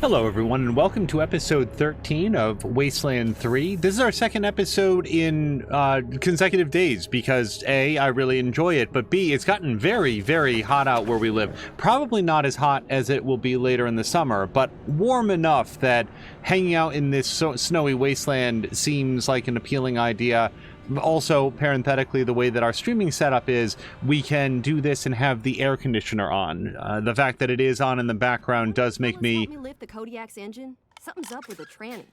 Hello everyone and welcome to episode 13 of Wasteland 3. This is our second episode in consecutive days because A, I really enjoy it, but B, it's gotten very, very hot out where we live. Probably not as hot as it will be later in the summer, but warm enough that hanging out in this snowy wasteland seems like an appealing idea. Also, parenthetically, the way that our streaming setup is, we can do this and have the air conditioner on. The fact that it is on in the background does make me... Help me lift the Kodiak's engine? Something's up with the tranny.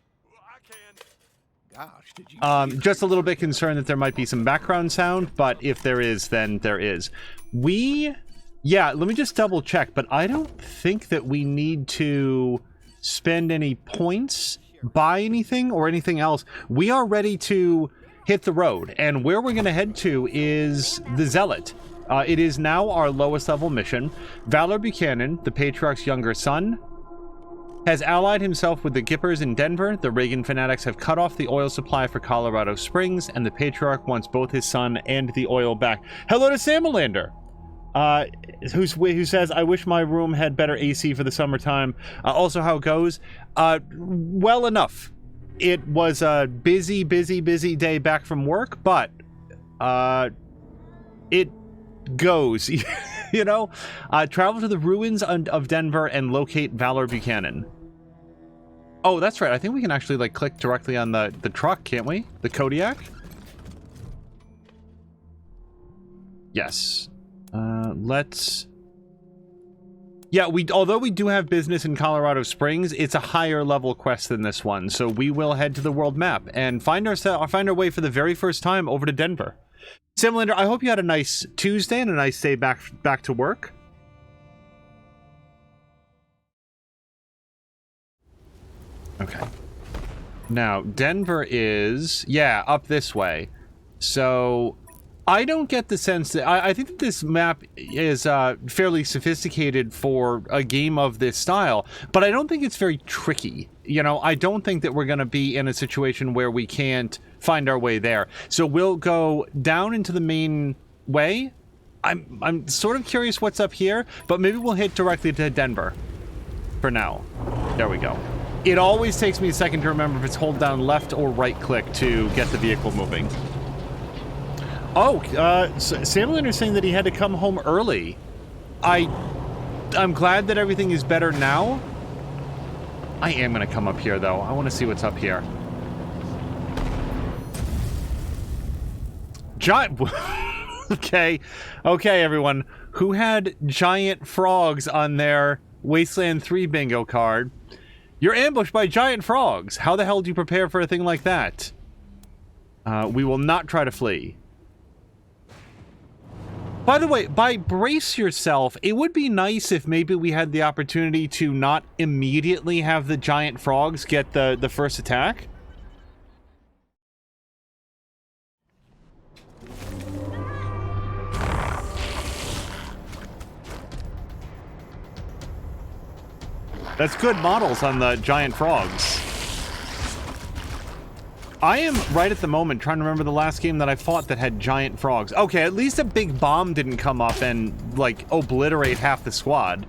Gosh, did you just a little bit concerned that there might be some background sound, but if there is, then there is. Yeah, let me just double check, but I don't think that we need to spend any points, buy anything, or anything else. We are ready to hit the road, and where we're going to head to is the Zealot. It is now our lowest level mission. Valor Buchanan, the Patriarch's younger son, has allied himself with the Gippers in Denver. The Reagan fanatics have cut off the oil supply for Colorado Springs, and the Patriarch wants both his son and the oil back. Hello to Samalander, who says, I wish my room had better AC for the summertime. Also, how it goes? Well enough. It was a busy day back from work, but it goes, you know? Travel to the ruins of Denver and locate Valor Buchanan. Oh, that's right. I think we can actually, like, click directly on the truck, can't we? The Kodiak? Yes. Let's... Yeah, although we do have business in Colorado Springs, it's a higher level quest than this one, so we will head to the world map and find our way for the very first time over to Denver. Simlander, I hope you had a nice Tuesday and a nice day back to work. Okay. Now, Denver is, yeah, up this way. So I don't get the sense that... I think that this map is fairly sophisticated for a game of this style, but I don't think it's very tricky. You know, I don't think that we're going to be in a situation where we can't find our way there. So we'll go down into the main way. I'm sort of curious what's up here, but maybe we'll hit directly to Denver for now. There we go. It always takes me a second to remember if it's hold down left or right click to get the vehicle moving. Oh, Samalander is saying that he had to come home early. I'm glad that everything is better now. I am going to come up here, though. I want to see what's up here. Giant... Okay, everyone. Who had giant frogs on their Wasteland 3 bingo card? You're ambushed by giant frogs. How the hell do you prepare for a thing like that? We will not try to flee. By the way, by brace yourself, it would be nice if maybe we had the opportunity to not immediately have the giant frogs get the first attack. That's good models on the giant frogs. I am, right at the moment, trying to remember the last game that I fought that had giant frogs. Okay, at least a big bomb didn't come up and, like, obliterate half the squad.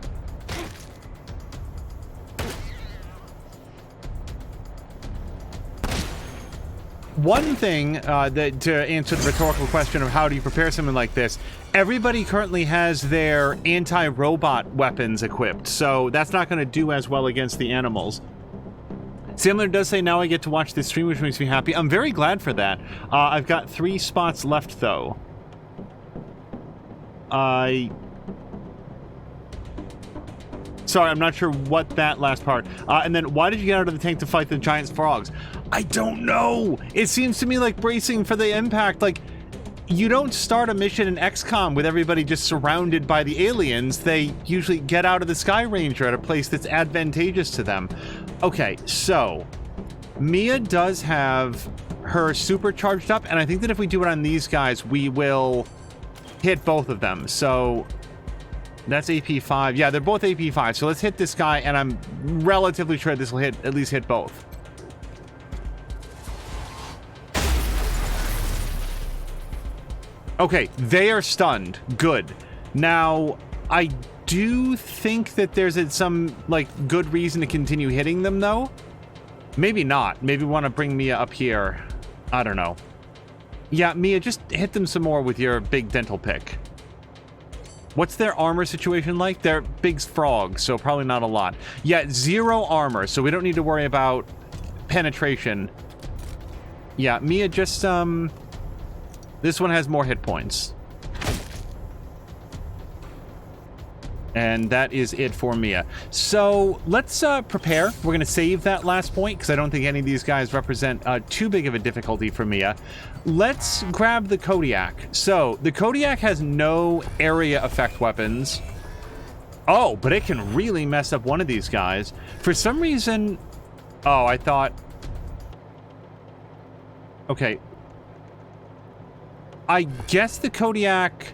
One thing that to answer the rhetorical question of how do you prepare something like this, everybody currently has their anti-robot weapons equipped, so that's not going to do as well against the animals. Samler does say now I get to watch this stream, which makes me happy. I'm very glad for that. I've got 3 spots left, though. Sorry, I'm not sure what that last part. And then, why did you get out of the tank to fight the giant frogs? I don't know! It seems to me like bracing for the impact. Like, you don't start a mission in XCOM with everybody just surrounded by the aliens. They usually get out of the Sky Ranger at a place that's advantageous to them. Okay, so Mia does have her super charged up, and I think that if we do it on these guys, we will hit both of them. So that's AP5. Yeah, they're both AP5. So let's hit this guy, and I'm relatively sure this will at least hit both. Okay, they are stunned. Good. Now, I do think that there's some, like, good reason to continue hitting them, though. Maybe not. Maybe want to bring Mia up here. I don't know. Yeah, Mia, just hit them some more with your big dental pick. What's their armor situation like? They're big frogs, so probably not a lot. Yeah, 0 armor, so we don't need to worry about penetration. Yeah, Mia, just, this one has more hit points. And that is it for Mia. So let's prepare. We're going to save that last point because I don't think any of these guys represent too big of a difficulty for Mia. Let's grab the Kodiak. So the Kodiak has no area effect weapons. Oh, but it can really mess up one of these guys. For some reason... Oh, I thought... Okay. I guess the Kodiak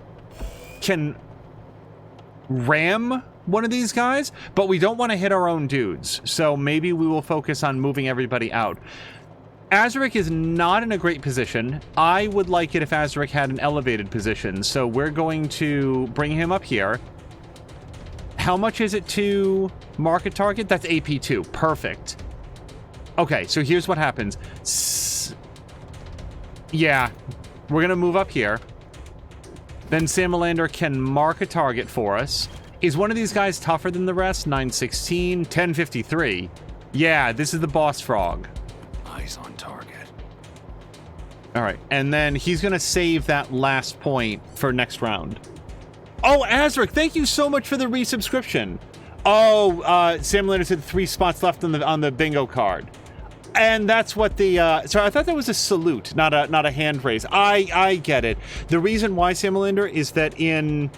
can ram one of these guys, but we don't want to hit our own dudes. So maybe we will focus on moving everybody out. Azaric is not in a great position. I would like it if Azaric had an elevated position. So we're going to bring him up here. How much is it to mark a target? That's AP2. Perfect. Okay, so here's what happens. Yeah, we're going to move up here. Then Salamander can mark a target for us. Is one of these guys tougher than the rest? 916, 1053. Yeah, this is the boss frog. Eyes on target. All right, and then he's going to save that last point for next round. Oh, Azaric, thank you so much for the resubscription. Oh, Salamander said 3 spots left on the bingo card. And that's what the, sorry, I thought that was a salute, not a hand raise. I get it. The reason why, Salamander, is that in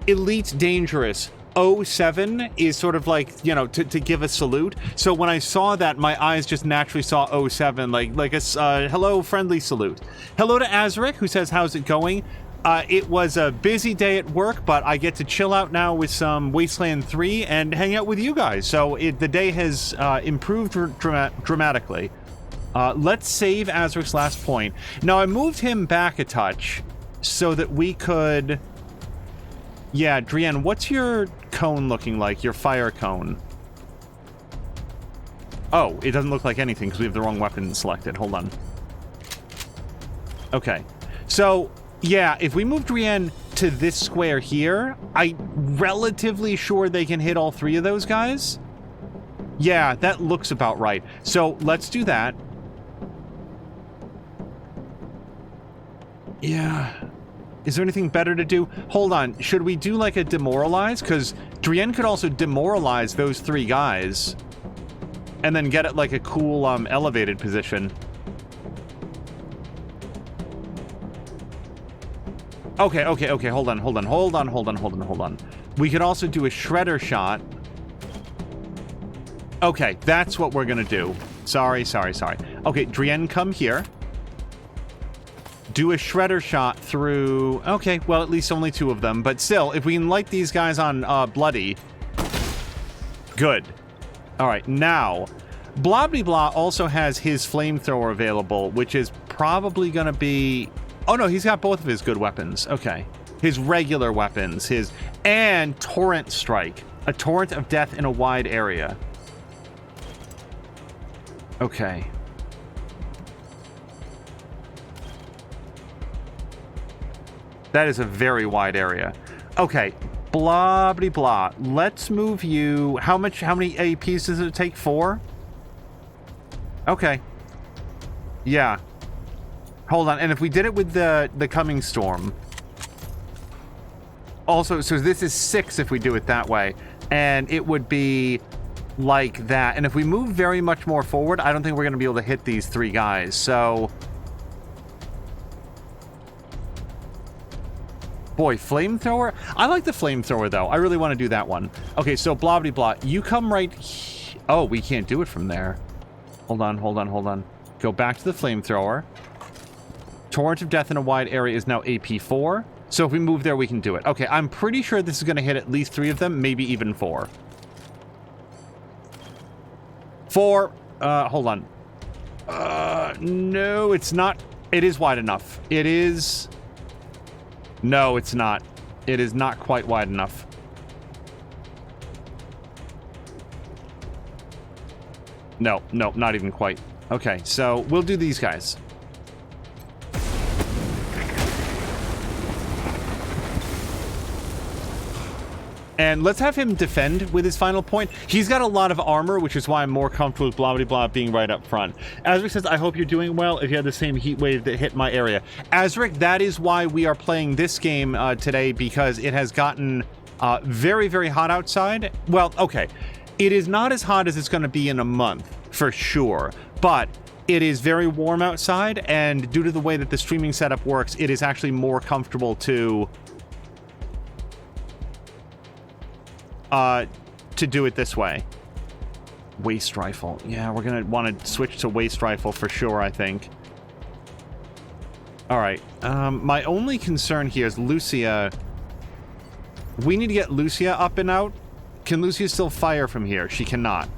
Elite Dangerous, 07 is sort of like, you know, to give a salute. So when I saw that, my eyes just naturally saw 07, like a hello friendly salute. Hello to Azaric, who says, how's it going? It was a busy day at work, but I get to chill out now with some Wasteland 3 and hang out with you guys. So the day has improved dramatically. Let's save Azaric's last point. Now, I moved him back a touch so that we could... Yeah, Drienne, what's your cone looking like? Your fire cone? Oh, it doesn't look like anything because we have the wrong weapon selected. Hold on. Okay. So... Yeah, if we move Drienne to this square here, I'm relatively sure they can hit all 3 of those guys. Yeah, that looks about right. So let's do that. Yeah. Is there anything better to do? Hold on. Should we do like a demoralize? Because Drienne could also demoralize those 3 guys and then get it like a cool elevated position. Okay, hold on. We could also do a shredder shot. Okay, that's what we're gonna do. Sorry. Okay, Drienne, come here. Do a shredder shot through... Okay, well, at least only 2 of them. But still, if we can light these guys on bloody... Good. Alright, now... Blah also has his flamethrower available, which is probably gonna be... Oh, no, he's got both of his good weapons. Okay. His regular weapons. And Torrent Strike. A torrent of death in a wide area. Okay. That is a very wide area. Okay. Blah. Let's move you... How many APs does it take? 4? Okay. Yeah. Hold on, and if we did it with the coming storm... Also, so this is 6 if we do it that way. And it would be like that. And if we move very much more forward, I don't think we're going to be able to hit these 3 guys. So... Boy, flamethrower? I like the flamethrower, though. I really want to do that one. Okay, so blah. You come right... Oh, we can't do it from there. Hold on. Go back to the flamethrower. Torrent of Death in a wide area is now AP4. So if we move there, we can do it. Okay, I'm pretty sure this is going to hit at least 3 of them, maybe even 4. 4. Hold on. No, it's not. It is wide enough. It is... No, it's not. It is not quite wide enough. No, no, not even quite. Okay, so we'll do these guys. And let's have him defend with his final point. He's got a lot of armor, which is why I'm more comfortable with blah, blah, blah being right up front. Azric says, I hope you're doing well if you had the same heat wave that hit my area. Azric, that is why we are playing this game today, because it has gotten very, very hot outside. Well, okay. It is not as hot as it's going to be in a month, for sure. But it is very warm outside, and due to the way that the streaming setup works, it is actually more comfortable to do it this way. Waste rifle. Yeah, we're gonna want to switch to waste rifle for sure, I think. All right. My only concern here is Lucia. We need to get Lucia up and out. Can Lucia still fire from here? She cannot.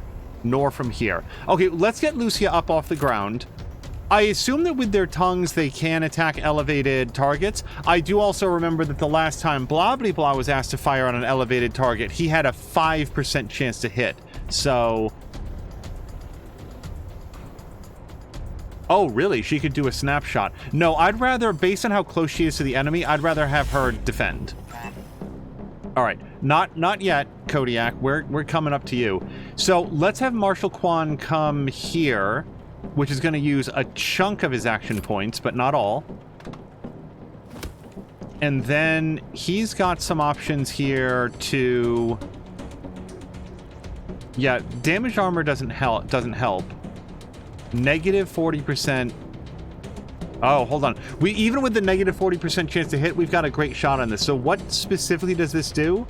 Nor from here. Okay, let's get Lucia up off the ground. I assume that with their tongues, they can attack elevated targets. I do also remember that the last time Blobbly Blah was asked to fire on an elevated target, he had a 5% chance to hit. So... Oh, really? She could do a snapshot. No, I'd rather, based on how close she is to the enemy, I'd rather have her defend. All right. Not yet, Kodiak. We're coming up to you. So let's have Marshal Quan come here, which is going to use a chunk of his action points, but not all. And then he's got some options here to... Yeah, damaged armor doesn't help. Negative 40%. Oh, hold on. Even with the negative 40% chance to hit, we've got a great shot on this. So what specifically does this do?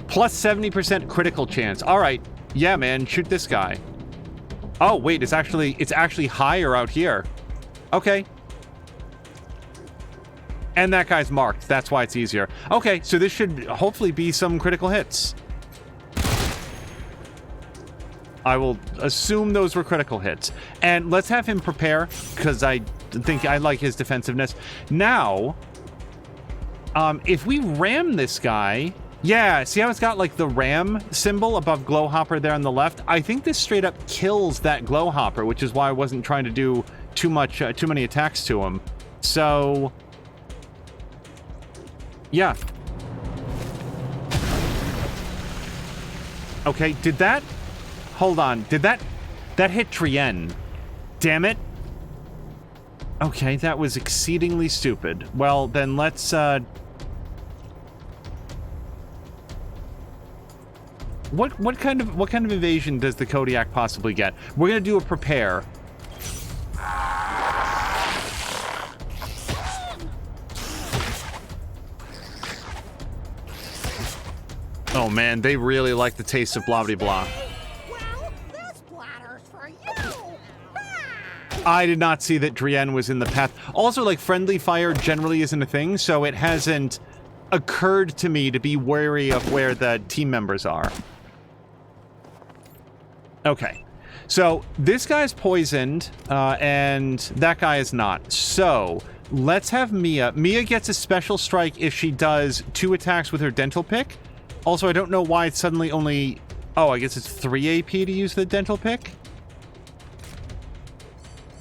Plus 70% critical chance. All right. Yeah, man. Shoot this guy. Oh, wait. It's actually higher out here. Okay. And that guy's marked. That's why it's easier. Okay, so this should hopefully be some critical hits. I will assume those were critical hits. And let's have him prepare, because I think I like his defensiveness. Now, if we ram this guy... Yeah, see how it's got, like, the ram symbol above Glowhopper there on the left? I think this straight up kills that Glowhopper, which is why I wasn't trying to do too many attacks to him. So... yeah. Okay, did that... Hold on, did that hit Trienne? Damn it. Okay, that was exceedingly stupid. Well, then let's, What kind of evasion does the Kodiak possibly get? We're gonna do a prepare. Oh man, they really like the taste of blah blah blah. I did not see that Drienne was in the path. Also, like, friendly fire generally isn't a thing, so it hasn't occurred to me to be wary of where the team members are. Okay. So, this guy's poisoned, and that guy is not. So, let's have Mia. Mia gets a special strike if she does 2 attacks with her dental pick. Also, I don't know why it's suddenly only... Oh, I guess it's 3 AP to use the dental pick?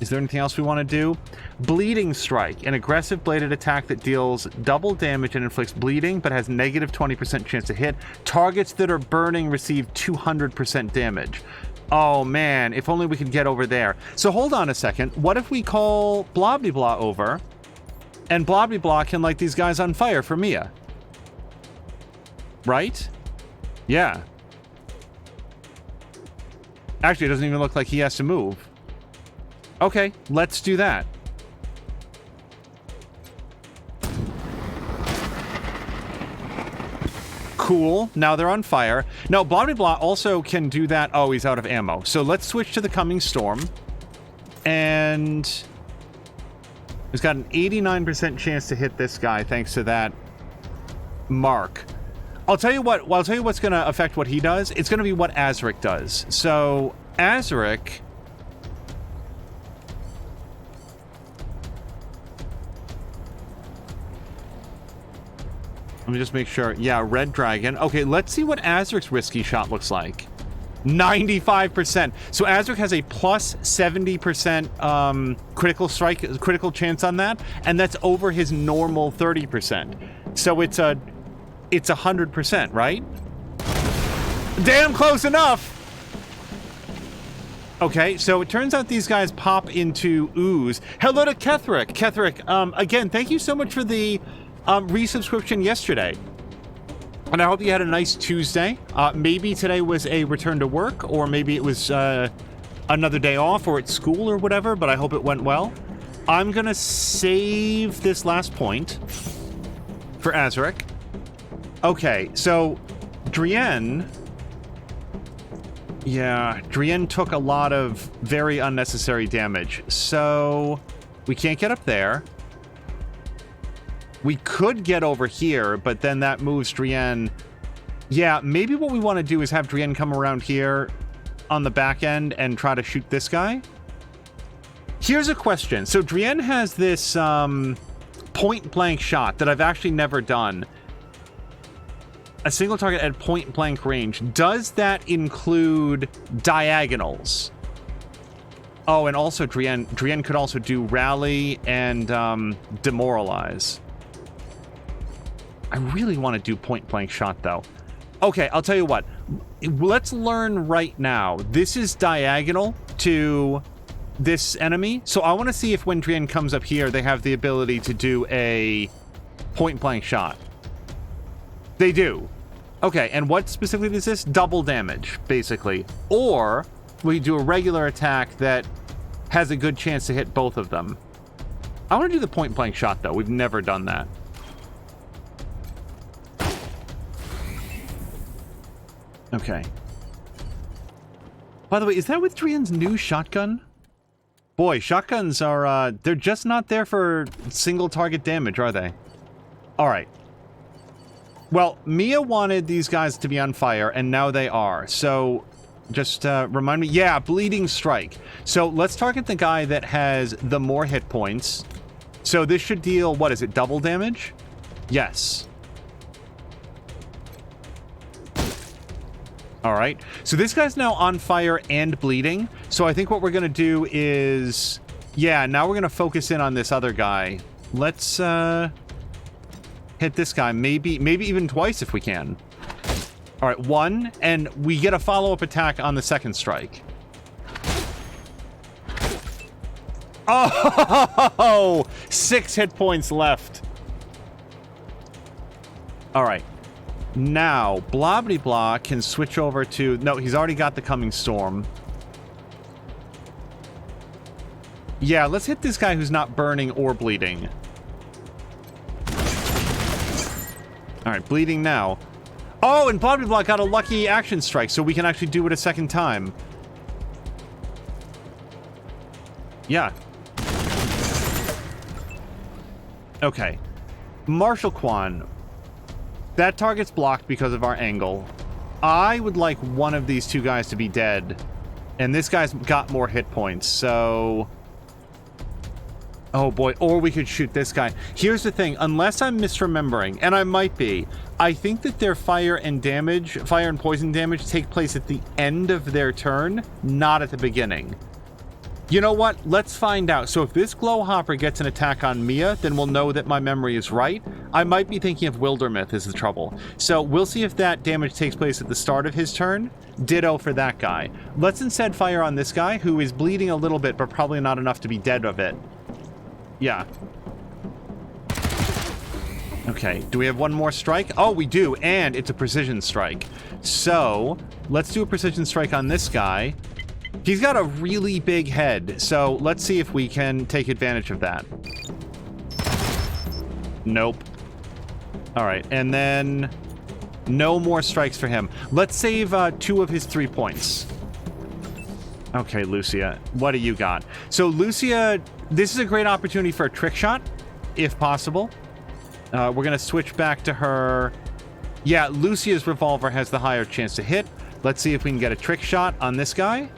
Is there anything else we want to do? Bleeding Strike, an aggressive bladed attack that deals double damage and inflicts bleeding, but has negative 20% chance to hit. Targets that are burning receive 200% damage. Oh man, if only we could get over there. So hold on a second. What if we call Blobbly Blah over, and Blobbly Blah can light these guys on fire for Mia? Right? Yeah. Actually, it doesn't even look like he has to move. Okay, let's do that. Cool. Now they're on fire. Now, Blah Blah Blah also can do that. Oh, he's out of ammo. So let's switch to the Coming Storm. And... he's got an 89% chance to hit this guy thanks to that mark. I'll tell you what. Well, I'll tell you what's going to affect what he does. It's going to be what Azric does. So, Azric... let me just make sure. Yeah, Red Dragon. Okay, let's see what Azric's risky shot looks like. 95%. So Azric has a plus 70% critical chance on that, and that's over his normal 30%. So it's 100%, right? Damn close enough. Okay, so it turns out these guys pop into ooze. Hello to Kethric. Kethric, again, thank you so much for the resubscription yesterday. And I hope you had a nice Tuesday. Maybe today was a return to work, or maybe it was another day off, or at school or whatever, but I hope it went well. I'm going to save this last point for Azric. Okay, so Drienne... Yeah, Drienne took a lot of very unnecessary damage, so we can't get up there. We could get over here, but then that moves Drienne. Yeah, maybe what we want to do is have Drienne come around here on the back end and try to shoot this guy. Here's a question. So Drienne has this point-blank shot that I've actually never done. A single target at point-blank range. Does that include diagonals? Oh, and also Drienne could also do rally and demoralize. I really want to do point-blank shot, though. Okay, I'll tell you what. Let's learn right now. This is diagonal to this enemy. So I want to see if when Drienne comes up here, they have the ability to do a point-blank shot. They do. Okay, and what specifically is this? Double damage, basically. Or we do a regular attack that has a good chance to hit both of them. I want to do the point-blank shot, though. We've never done that. Okay. By the way, is that with Drienne's new shotgun? Boy, shotguns are, they're just not there for single target damage, are they? Alright. Well, Mia wanted these guys to be on fire, and now they are. So, just remind me. Yeah, Bleeding Strike. So, let's target the guy that has the more hit points. So, this should deal, what is it, double damage? Yes. Alright, so this guy's now on fire and bleeding. So I think what we're going to do is... Yeah, now we're going to focus in on this other guy. Let's hit this guy, maybe even twice if we can. Alright, one, and we get a follow-up attack on the second strike. Oh! 6 hit points left. Alright. Now, Blobbity Blah can switch over to... No, he's already got the Coming Storm. Yeah, let's hit this guy who's not burning or bleeding. Alright, bleeding now. Oh, and Blobbity Blah got a lucky action strike, so we can actually do it a second time. Yeah. Okay. Marshal Quan... That target's blocked because of our angle. I would like one of these two guys to be dead. And this guy's got more hit points, so... Oh boy, or we could shoot this guy. Here's the thing, unless I'm misremembering, and I might be, I think that their fire and poison damage take place at the end of their turn, not at the beginning. You know what? Let's find out. So if this Glowhopper gets an attack on Mia, then we'll know that my memory is right. I might be thinking of Wildermyth is the trouble. So we'll see if that damage takes place at the start of his turn. Ditto for that guy. Let's instead fire on this guy, who is bleeding a little bit, but probably not enough to be dead of it. Yeah. Okay, do we have one more strike? Oh, we do, and it's a precision strike. So, let's do a precision strike on this guy. He's got a really big head, so let's see if we can take advantage of that. Nope. Alright, and then no more strikes for him. Let's save 2 of his 3 points. Okay, Lucia, what do you got? So Lucia, this is a great opportunity for a trick shot, if possible. We're going to switch back to her. Yeah, Lucia's revolver has the higher chance to hit. Let's see if we can get a trick shot on this guy.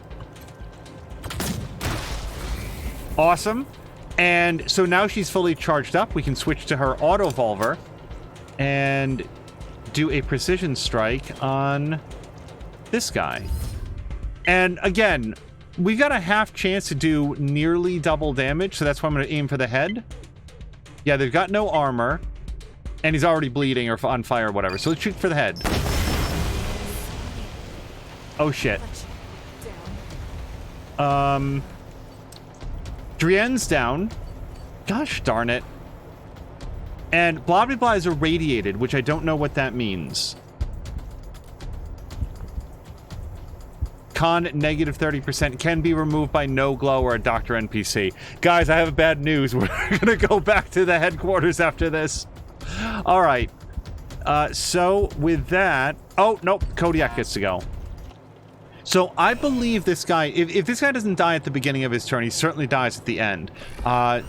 Awesome. And so now she's fully charged up. We can switch to her autovolver and do a precision strike on this guy. And again, we got a half chance to do nearly double damage, so that's why I'm going to aim for the head. Yeah, they've got no armor, and he's already bleeding or on fire or whatever, so let's shoot for the head. Oh, shit. Drienne's down. Gosh darn it. And blah blah blah is irradiated, which I don't know what that means. Con negative 30% can be removed by no glow or a doctor NPC. Guys, I have bad news. We're gonna go back to the headquarters after this. All right. So with that, oh nope, Kodiak gets to go. So I believe this guy, if this guy doesn't die at the beginning of his turn, he certainly dies at the end.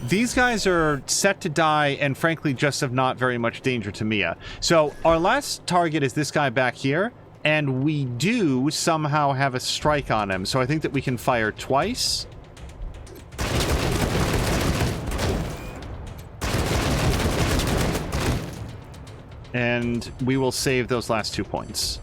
These guys are set to die and frankly just of not very much danger to Mia. So our last target is this guy back here, and we do somehow have a strike on him. So I think that we can fire twice. And we will save those last 2 points.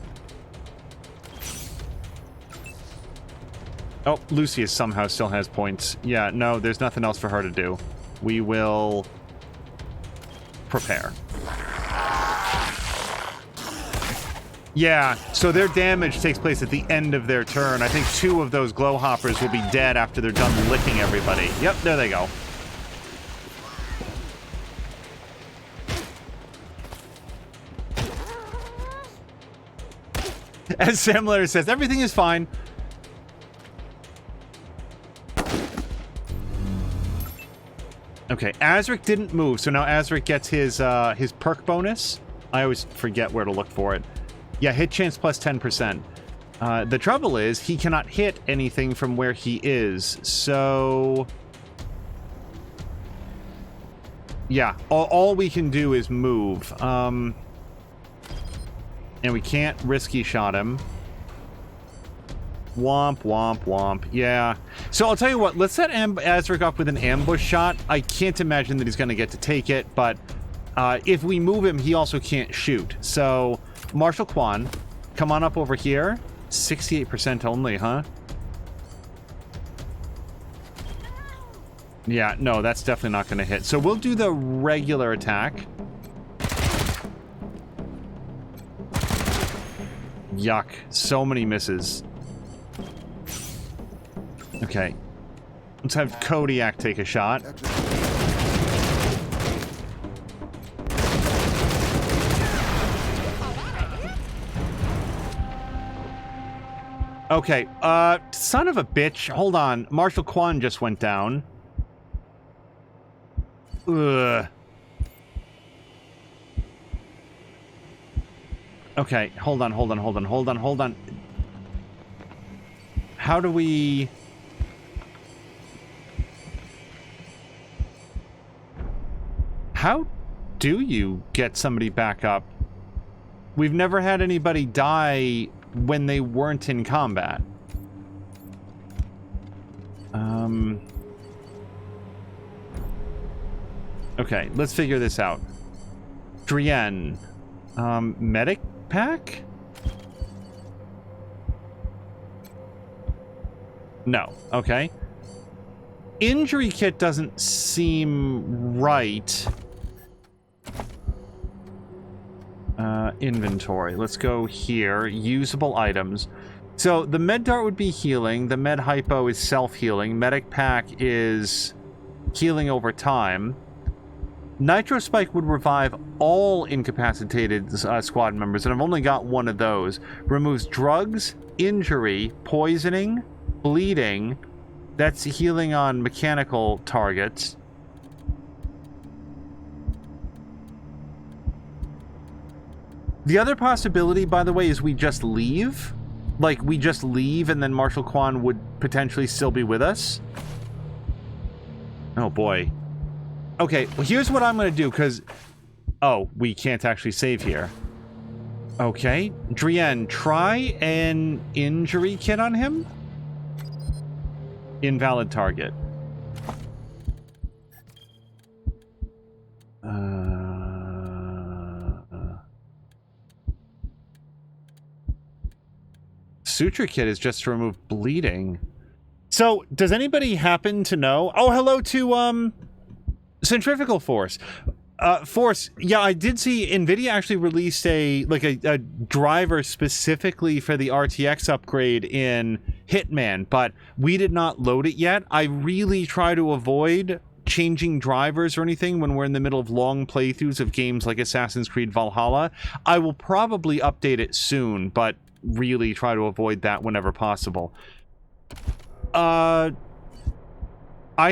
Oh, Lucius somehow still has points. Yeah, no, there's nothing else for her to do. We will prepare. Yeah, so their damage takes place at the end of their turn. I think 2 of those glow hoppers will be dead after they're done licking everybody. Yep, there they go. As Sam Letter says, everything is fine. Okay, Azric didn't move, so now Azric gets his perk bonus. I always forget where to look for it. Yeah, hit chance plus 10%. The trouble is, he cannot hit anything from where he is, so... Yeah, all we can do is move. And we can't risky shot him. Womp, womp, womp. Yeah. So I'll tell you what, let's set Azric up with an ambush shot. I can't imagine that he's going to get to take it, but if we move him, he also can't shoot. So, Marshal Quan, come on up over here. 68% only, huh? Yeah, no, that's definitely not going to hit. So we'll do the regular attack. Yuck. So many misses. Okay. Let's have Kodiak take a shot. Okay, son of a bitch. Hold on. Marshal Quan just went down. Ugh. Okay, hold on. How do we... How do you get somebody back up? We've never had anybody die when they weren't in combat. Okay, let's figure this out. Drienne. Medic pack? No. Okay. Injury kit doesn't seem right. Inventory. Let's go here. Usable items. So the med dart would be healing. The med hypo is self-healing. Medic pack is healing over time. Nitro Spike would revive all incapacitated squad members, and I've only got one of those. Removes drugs, injury, poisoning, bleeding. That's healing on mechanical targets. The other possibility, by the way, is we just leave. Like, we just leave and then Marshal Quan would potentially still be with us. Oh, boy. Okay, well, here's what I'm going to do, because... Oh, we can't actually save here. Okay. Drienne, try an injury kit on him? Invalid target. suture kit is just to remove bleeding. So, does anybody happen to know? Oh, hello to, Centrifugal Force. Force, yeah, I did see NVIDIA actually released a driver specifically for the RTX upgrade in Hitman, but we did not load it yet. I really try to avoid changing drivers or anything when we're in the middle of long playthroughs of games like Assassin's Creed Valhalla. I will probably update it soon, but really try to avoid that whenever possible. I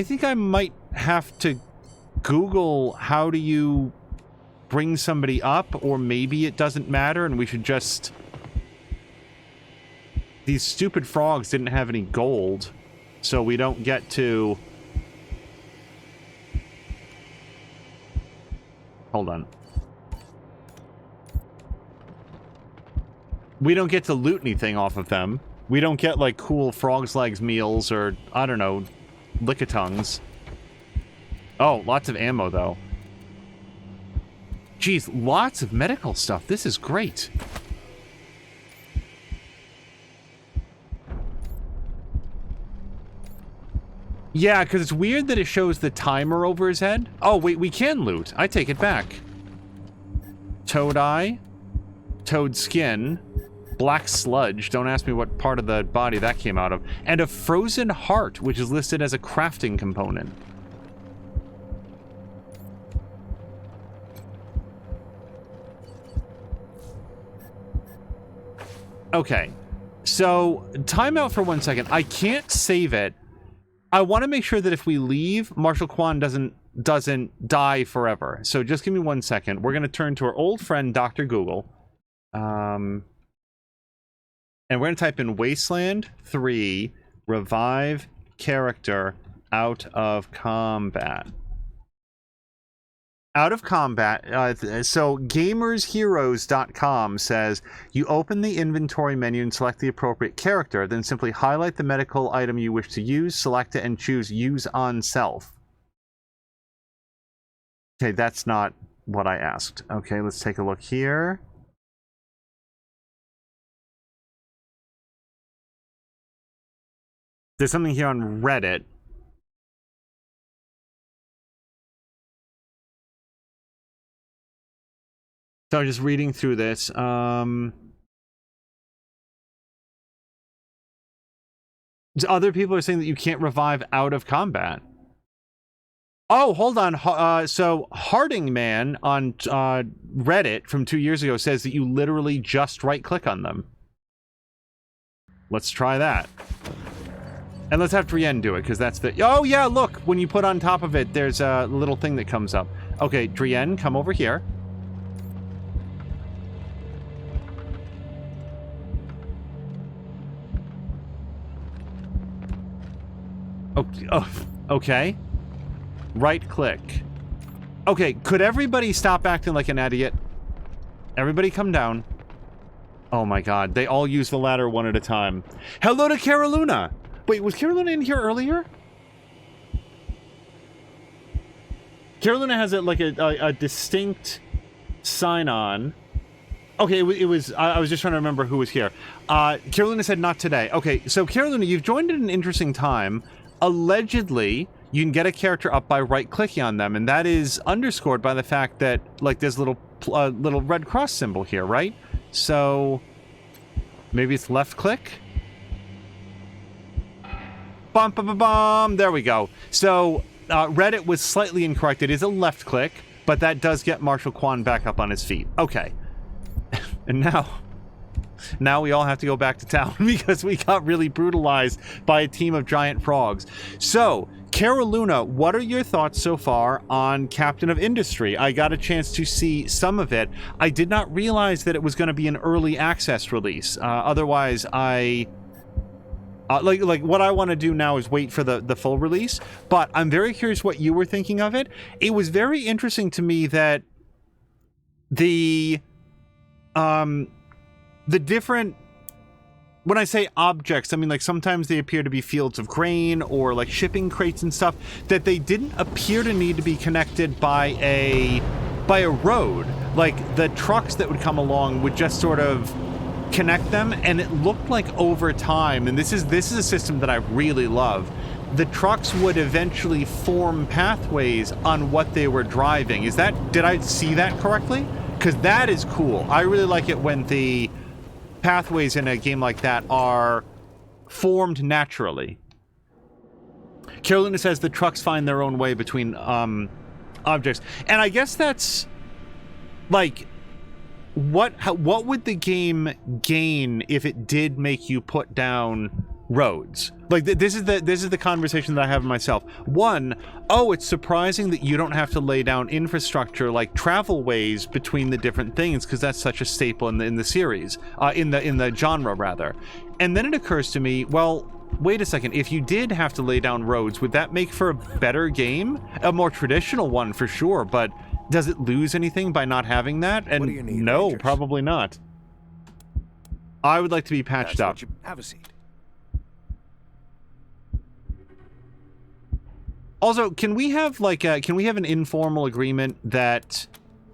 think I might have to Google how do you bring somebody up, or maybe it doesn't matter and we should just... These stupid frogs didn't have any gold, so we don't get to... Hold on. We don't get to loot anything off of them. We don't get, like, cool frog's legs meals or, I don't know, lickitongues. Oh, lots of ammo, though. Geez, lots of medical stuff. This is great. Yeah, because it's weird that it shows the timer over his head. Oh, wait, we can loot. I take it back. Toad eye. Toad skin. Black sludge. Don't ask me what part of the body that came out of. And a frozen heart, which is listed as a crafting component. Okay. So, time out for 1 second. I can't save it. I want to make sure that if we leave, Marshal Kwan doesn't die forever. So just give me 1 second. We're going to turn to our old friend, Dr. Google. And we're going to type in Wasteland 3, revive character out of combat. Out of combat, so gamersheroes.com says, you open the inventory menu and select the appropriate character, then simply highlight the medical item you wish to use, select it, and choose use on self. Okay, that's not what I asked. Okay, let's take a look here. There's something here on Reddit. So I'm just reading through this. Other people are saying that you can't revive out of combat. Oh, hold on. So Harding Man on Reddit from 2 years ago says that you literally just right-click on them. Let's try that. And let's have Drienne do it, because that's the... Oh, yeah, look! When you put on top of it, there's a little thing that comes up. Okay, Drienne, come over here. Okay. Right click. Okay, could everybody stop acting like an idiot? Everybody come down. Oh my god, they all use the ladder one at a time. Hello to Caroluna! Wait, was Caroluna in here earlier? Caroluna has a distinct sign-on. Okay, it was I was just trying to remember who was here. Caroluna said not today. Okay, so Caroluna, you've joined at an interesting time. Allegedly, you can get a character up by right-clicking on them, and that is underscored by the fact that, like, there's a little red cross symbol here, right? So, maybe it's left-click? Bum, bum, bum, bum. There we go. So, Reddit was slightly incorrect. It is a left-click, but that does get Marshal Kwan back up on his feet. Okay. And now we all have to go back to town because we got really brutalized by a team of giant frogs. So, Caroluna, what are your thoughts so far on Captain of Industry? I got a chance to see some of it. I did not realize that it was going to be an early access release. Otherwise, like what I want to do now is wait for the full release. But I'm very curious what you were thinking of it. It was very interesting to me that the different, when I say objects, I mean, like, sometimes they appear to be fields of grain or like shipping crates and stuff, that they didn't appear to need to be connected by a road. Like, the trucks that would come along would just sort of connect them, and it looked like over time, and this is a system that I really love, the trucks would eventually form pathways on what they were driving. Did I see that correctly? Because that is cool. I really like it when the pathways in a game like that are formed naturally. Carolina says the trucks find their own way between objects. And I guess that's like, what would the game gain if it did make you put down roads? Like, this is the conversation that I have with myself. One, it's surprising that you don't have to lay down infrastructure like travel ways between the different things, because that's such a staple in the series, in the genre rather. And then it occurs to me, well, wait a second, if you did have to lay down roads, would that make for a better game? A more traditional one for sure, but does it lose anything by not having that? And what do you need, no, Rangers? probably not. I would like to be patched up. Have a seat. Also, can we have an informal agreement that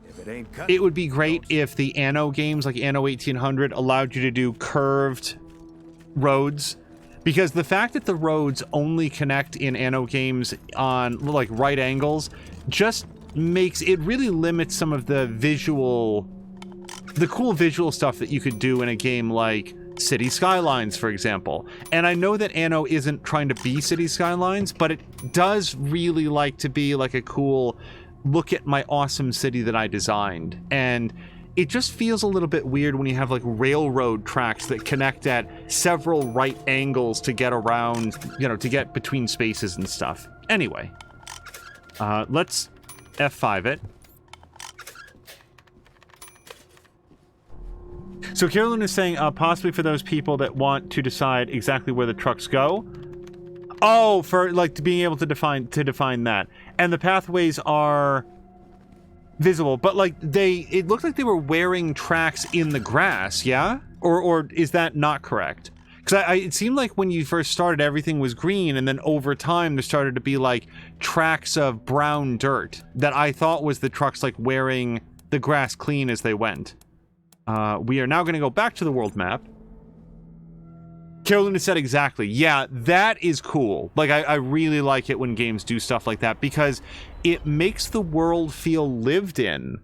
If it ain't cut, it would be great if the Anno games, like Anno 1800, allowed you to do curved roads? Because the fact that the roads only connect in Anno games on like right angles just really limits some of the cool visual stuff that you could do in a game like City Skylines, for example. And I know that Anno isn't trying to be City Skylines, but it does really like to be like a cool look at my awesome city that I designed. And it just feels a little bit weird when you have like railroad tracks that connect at several right angles to get around, to get between spaces and stuff. Anyway, let's F5 it. So Carolyn is saying, possibly for those people that want to decide exactly where the trucks go. Oh, for like to being able to define that. And the pathways are visible, but like it looked like they were wearing tracks in the grass, yeah? Or is that not correct? Because it seemed like when you first started, everything was green, and then over time there started to be like tracks of brown dirt that I thought was the trucks like wearing the grass clean as they went. We are now going to go back to the world map. Carolina said exactly. Yeah, that is cool. Like, I really like it when games do stuff like that, because it makes the world feel lived in,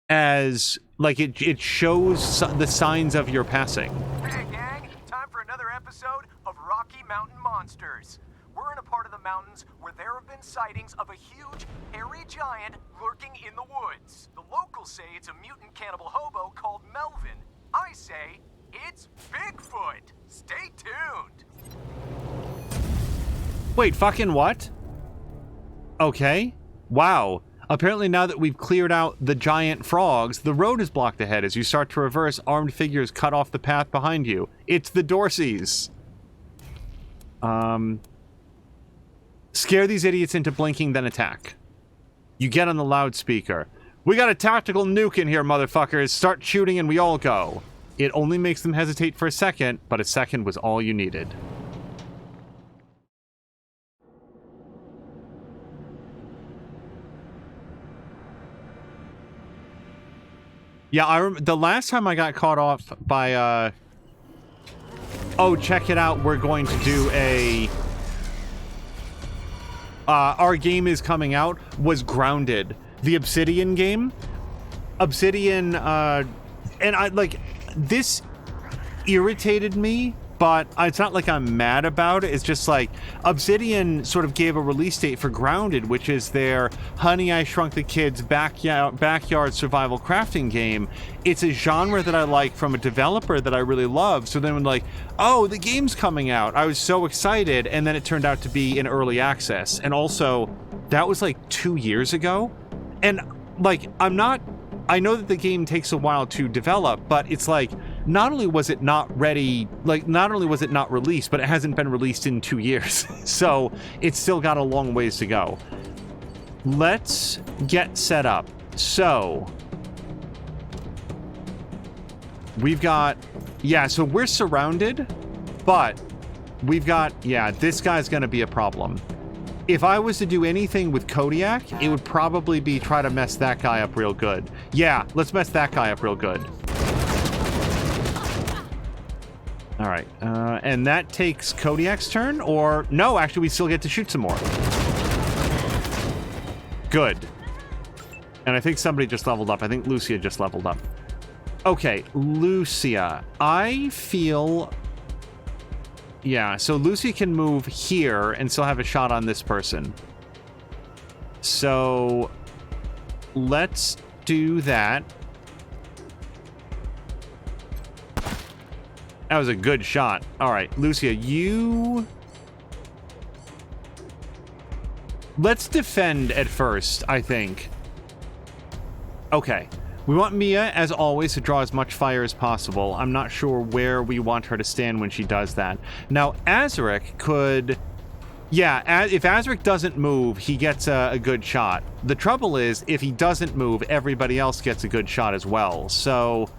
as, like, it shows the signs of your passing. Hey, gang. Time for another episode of Rocky Mountain Monsters. We're in a part of the mountains where there have been sightings of a huge, hairy giant lurking in the woods. The locals say it's a mutant cannibal hobo called Melvin. I say it's Bigfoot. Stay tuned. Wait, fucking what? Okay. Wow. Apparently now that we've cleared out the giant frogs, the road is blocked ahead. As you start to reverse, armed figures cut off the path behind you. It's the Dorseys. Scare these idiots into blinking, then attack. You get on the loudspeaker. We got a tactical nuke in here, motherfuckers. Start shooting and we all go. It only makes them hesitate for a second, but a second was all you needed. Yeah, the last time I got caught off by, oh, check it out, we're going to do a... our game is coming out, was Grounded. The Obsidian game. Obsidian, and I, like, this irritated me, but it's not like I'm mad about it. It's just like, Obsidian sort of gave a release date for Grounded, which is their Honey, I Shrunk the Kids backyard survival crafting game. It's a genre that I like from a developer that I really love. So then when like, oh, the game's coming out, I was so excited, and then it turned out to be in early access. And also, that was like 2 years ago. And like, I know that the game takes a while to develop, but it's like, not only was it not ready, like, not only was it not released, but it hasn't been released in 2 years. So it's still got a long ways to go. Let's get set up. So we've got, yeah, so we're surrounded, but we've got, yeah, this guy's gonna be a problem. If I was to do anything with Kodiak, it would probably be try to mess that guy up real good. Yeah, let's mess that guy up real good. All right. And that takes Kodiak's turn, or no, actually we still get to shoot some more. Good. And I think somebody just leveled up. I think Lucia just leveled up. Okay, Lucia. I feel... Yeah, so Lucia can move here and still have a shot on this person. So let's do that. That was a good shot. All right, Lucia, you... Let's defend at first, I think. Okay. We want Mia, as always, to draw as much fire as possible. I'm not sure where we want her to stand when she does that. Now, Azaric could... Yeah, if Azaric doesn't move, he gets a good shot. The trouble is, if he doesn't move, everybody else gets a good shot as well. So...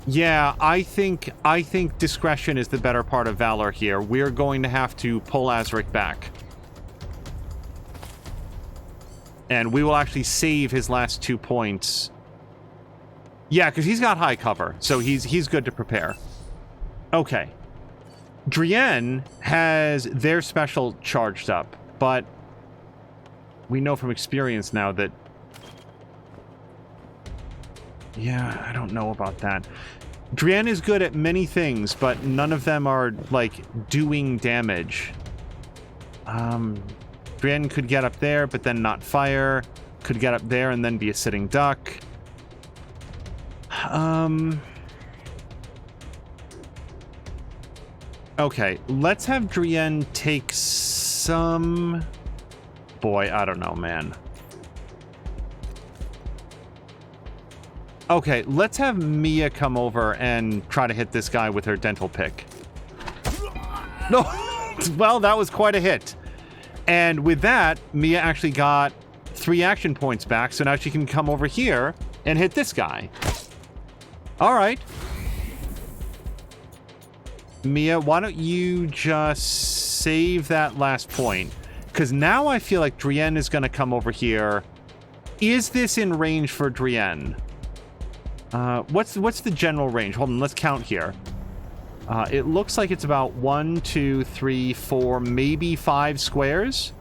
Yeah, I think discretion is the better part of valor here. We're going to have to pull Azaric back. And we will actually save his last 2 points. Yeah, because he's got high cover, so he's good to prepare. Okay. Drienne has their special charged up, but we know from experience now that... Yeah, I don't know about that. Drienne is good at many things, but none of them are, like, doing damage. Drienne could get up there, but then not fire. Could get up there and then be a sitting duck. Okay, let's have Drienne take some... Boy, I don't know, man. Okay, let's have Mia come over and try to hit this guy with her dental pick. No! Well, that was quite a hit. And with that, Mia actually got 3 action points back, so now she can come over here and hit this guy. All right. Mia, why don't you just save that last point? Because now I feel like Drienne is going to come over here. Is this in range for Drienne? What's the general range? Hold on, let's count here. It looks like it's about 1, 2, 3, 4, maybe 5 squares.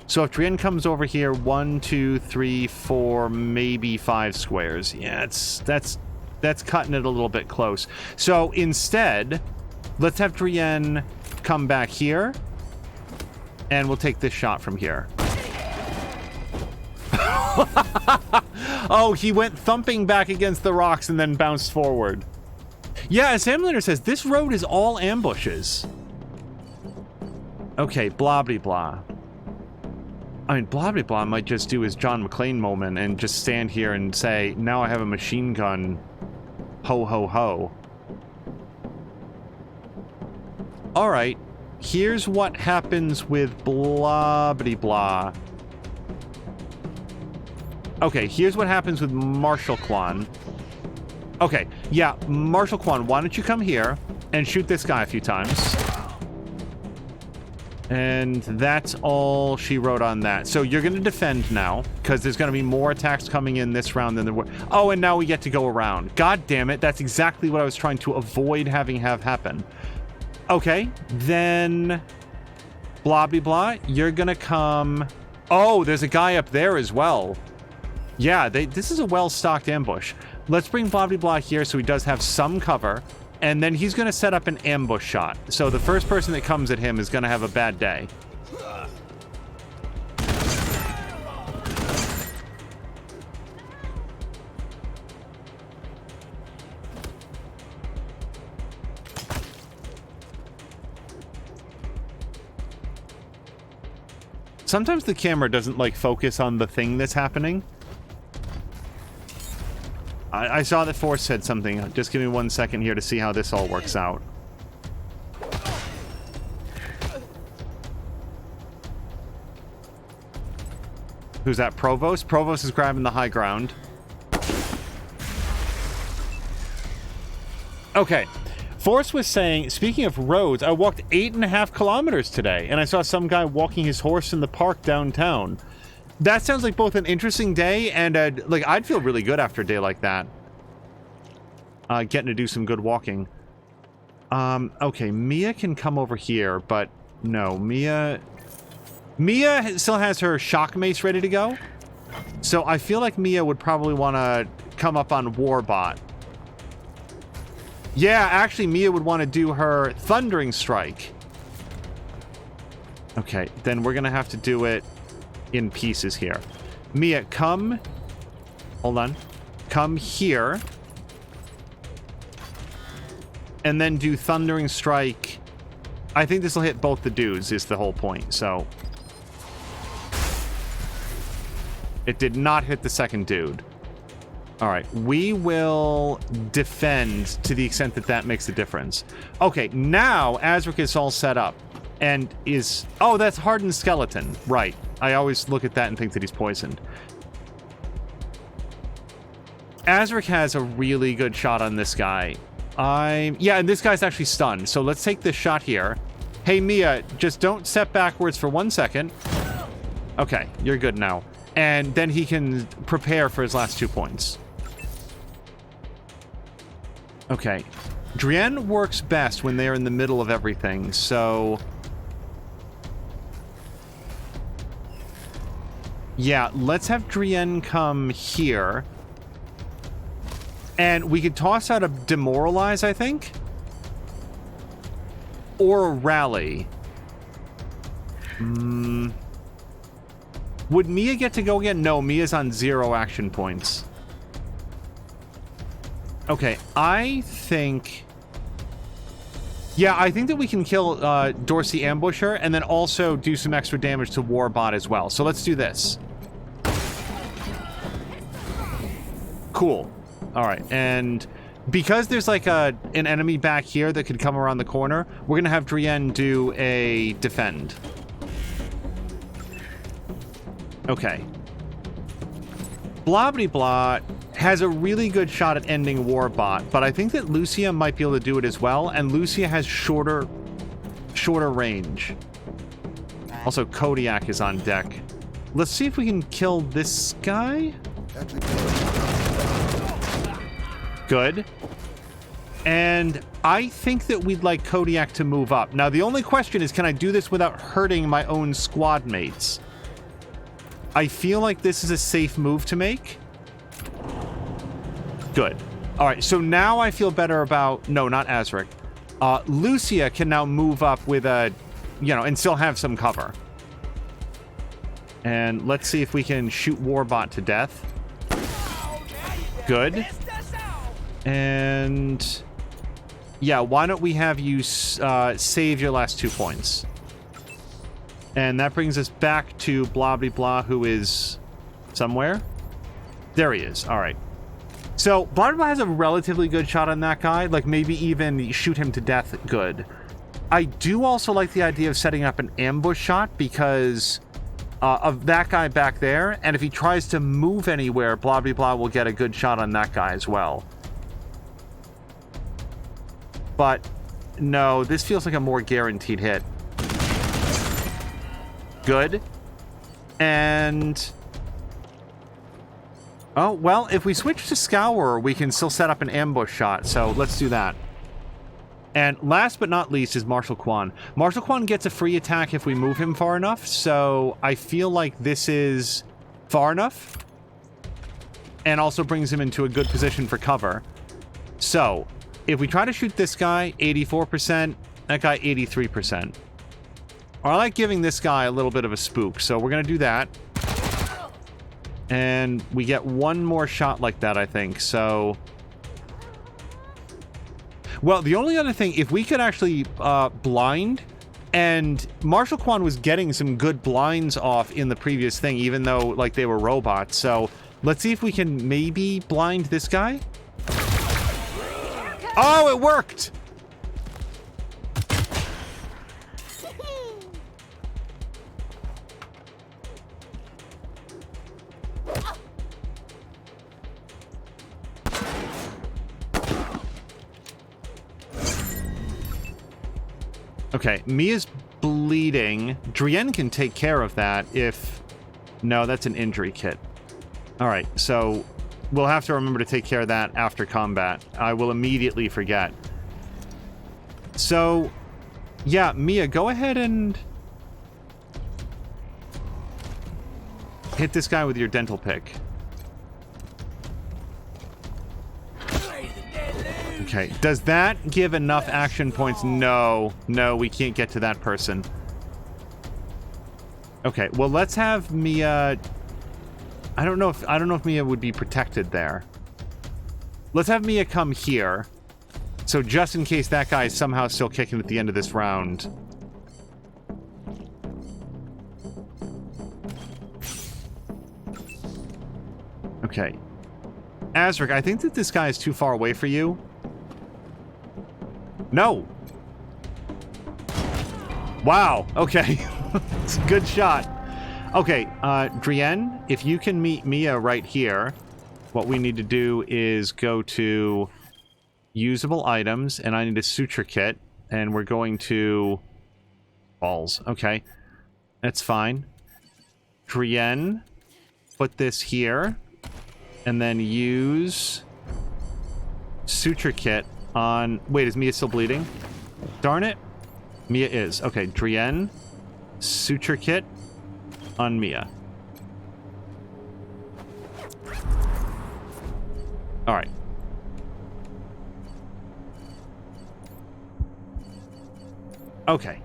So if Drienne comes over here, 1, 2, 3, 4, maybe 5 squares. Yeah, that's cutting it a little bit close. So instead, let's have Drienne come back here, and we'll take this shot from here. Oh, he went thumping back against the rocks and then bounced forward. Yeah, as Hamlander says, this road is all ambushes. Okay, blah blah blah. I mean, blah blah blah might just do his John McClane moment and just stand here and say, now I have a machine gun. Ho ho ho. Alright, here's what happens with blah blah blah. Okay, here's what happens with Marshal Quan. Okay, yeah, Marshal Quan, why don't you come here and shoot this guy a few times? And that's all she wrote on that. So you're going to defend now, because there's going to be more attacks coming in this round than there were. Oh, and now we get to go around. God damn it, that's exactly what I was trying to avoid having happen. Okay, then... Blah, blah, blah, you're going to come... Oh, there's a guy up there as well. Yeah, this is a well-stocked ambush. Let's bring blah, blah, blah here so he does have some cover. And then he's going to set up an ambush shot. So the first person that comes at him is going to have a bad day. Sometimes the camera doesn't, like, focus on the thing that's happening. I saw that Force said something. Just give me 1 second here to see how this all works out. Who's that? Provost? Provost is grabbing the high ground. Okay. Force was saying, speaking of roads, I walked 8.5 kilometers today, and I saw some guy walking his horse in the park downtown. That sounds like both an interesting day and like I'd feel really good after a day like that. getting to do some good walking. Okay, Mia can come over here, but no, Mia still has her shock mace ready to go. So I feel like Mia would probably want to come up on Warbot. Yeah, actually, Mia would want to do her Thundering Strike. Okay, then we're going to have to do it in pieces here. Mia, come. Hold on. Come here. And then do Thundering Strike. I think this will hit both the dudes, is the whole point, so. It did not hit the second dude. Alright, we will defend to the extent that that makes a difference. Okay, now Azric is all set up. And is... Oh, that's Hardened Skeleton. Right. I always look at that and think that he's poisoned. Azric has a really good shot on this guy. Yeah, and this guy's actually stunned. So let's take this shot here. Hey, Mia, just don't step backwards for 1 second. Okay, you're good now. And then he can prepare for his last 2 points. Okay. Drienne works best when they're in the middle of everything, so... Yeah, let's have Drienne come here. And we could toss out a Demoralize, I think? Or a Rally. Would Mia get to go again? No, Mia's on 0 action points. Okay, I think... Yeah, I think that we can kill Dorsey Ambusher and then also do some extra damage to Warbot as well. So let's do this. Cool. All right, and because there's like an enemy back here that could come around the corner, we're going to have Drienne do a defend. Okay. Blah, blah, blah has a really good shot at ending Warbot, but I think that Lucia might be able to do it as well, and Lucia has shorter range. Also, Kodiak is on deck. Let's see if we can kill this guy. Good. And I think that we'd like Kodiak to move up. Now, the only question is, can I do this without hurting my own squad mates? I feel like this is a safe move to make. Good. All right, so now I feel better about... No, not Azric. Lucia can now move up with a... You know, and still have some cover. And let's see if we can shoot Warbot to death. Good. And... Yeah, why don't we have you save your last 2 points? And that brings us back to blah, blah, blah, who is somewhere. There he is. All right. So, blah, blah, blah has a relatively good shot on that guy. Like, maybe even shoot him to death good. I do also like the idea of setting up an ambush shot because of that guy back there. And if he tries to move anywhere, blah, blah, blah will get a good shot on that guy as well. But, no, this feels like a more guaranteed hit. Good. And... Oh, well, if we switch to Scourer, we can still set up an ambush shot, so let's do that. And last but not least is Marshal Quan. Marshal Quan gets a free attack if we move him far enough, so I feel like this is far enough. And also brings him into a good position for cover. So, if we try to shoot this guy, 84%, that guy, 83%. I like giving this guy a little bit of a spook, so we're going to do that. And we get one more shot like that, I think, so... Well, the only other thing, if we could actually blind, and Marshal Quan was getting some good blinds off in the previous thing, even though, like, they were robots, so let's see if we can maybe blind this guy. Oh, it worked! Okay, Mia's bleeding. Drienne can take care of that if... No, that's an injury kit. Alright, so we'll have to remember to take care of that after combat. I will immediately forget. So, yeah, Mia, go ahead and hit this guy with your dental pick. Okay, does that give enough action points? No, we can't get to that person. Okay, well, let's have Mia. I don't know if Mia would be protected there. Let's have Mia come here. So just in case that guy is somehow still kicking at the end of this round. Okay. Azric, I think that this guy is too far away for you. No! Wow, okay. It's a good shot. Okay, Drienne, if you can meet Mia right here, what we need to do is go to usable items, and I need a suture kit, and we're going to balls. Okay, that's fine. Drienne, put this here, and then use suture kit on... Wait, is Mia still bleeding? Darn it. Mia is. Okay, Drienne, suture kit on Mia. All right. Okay.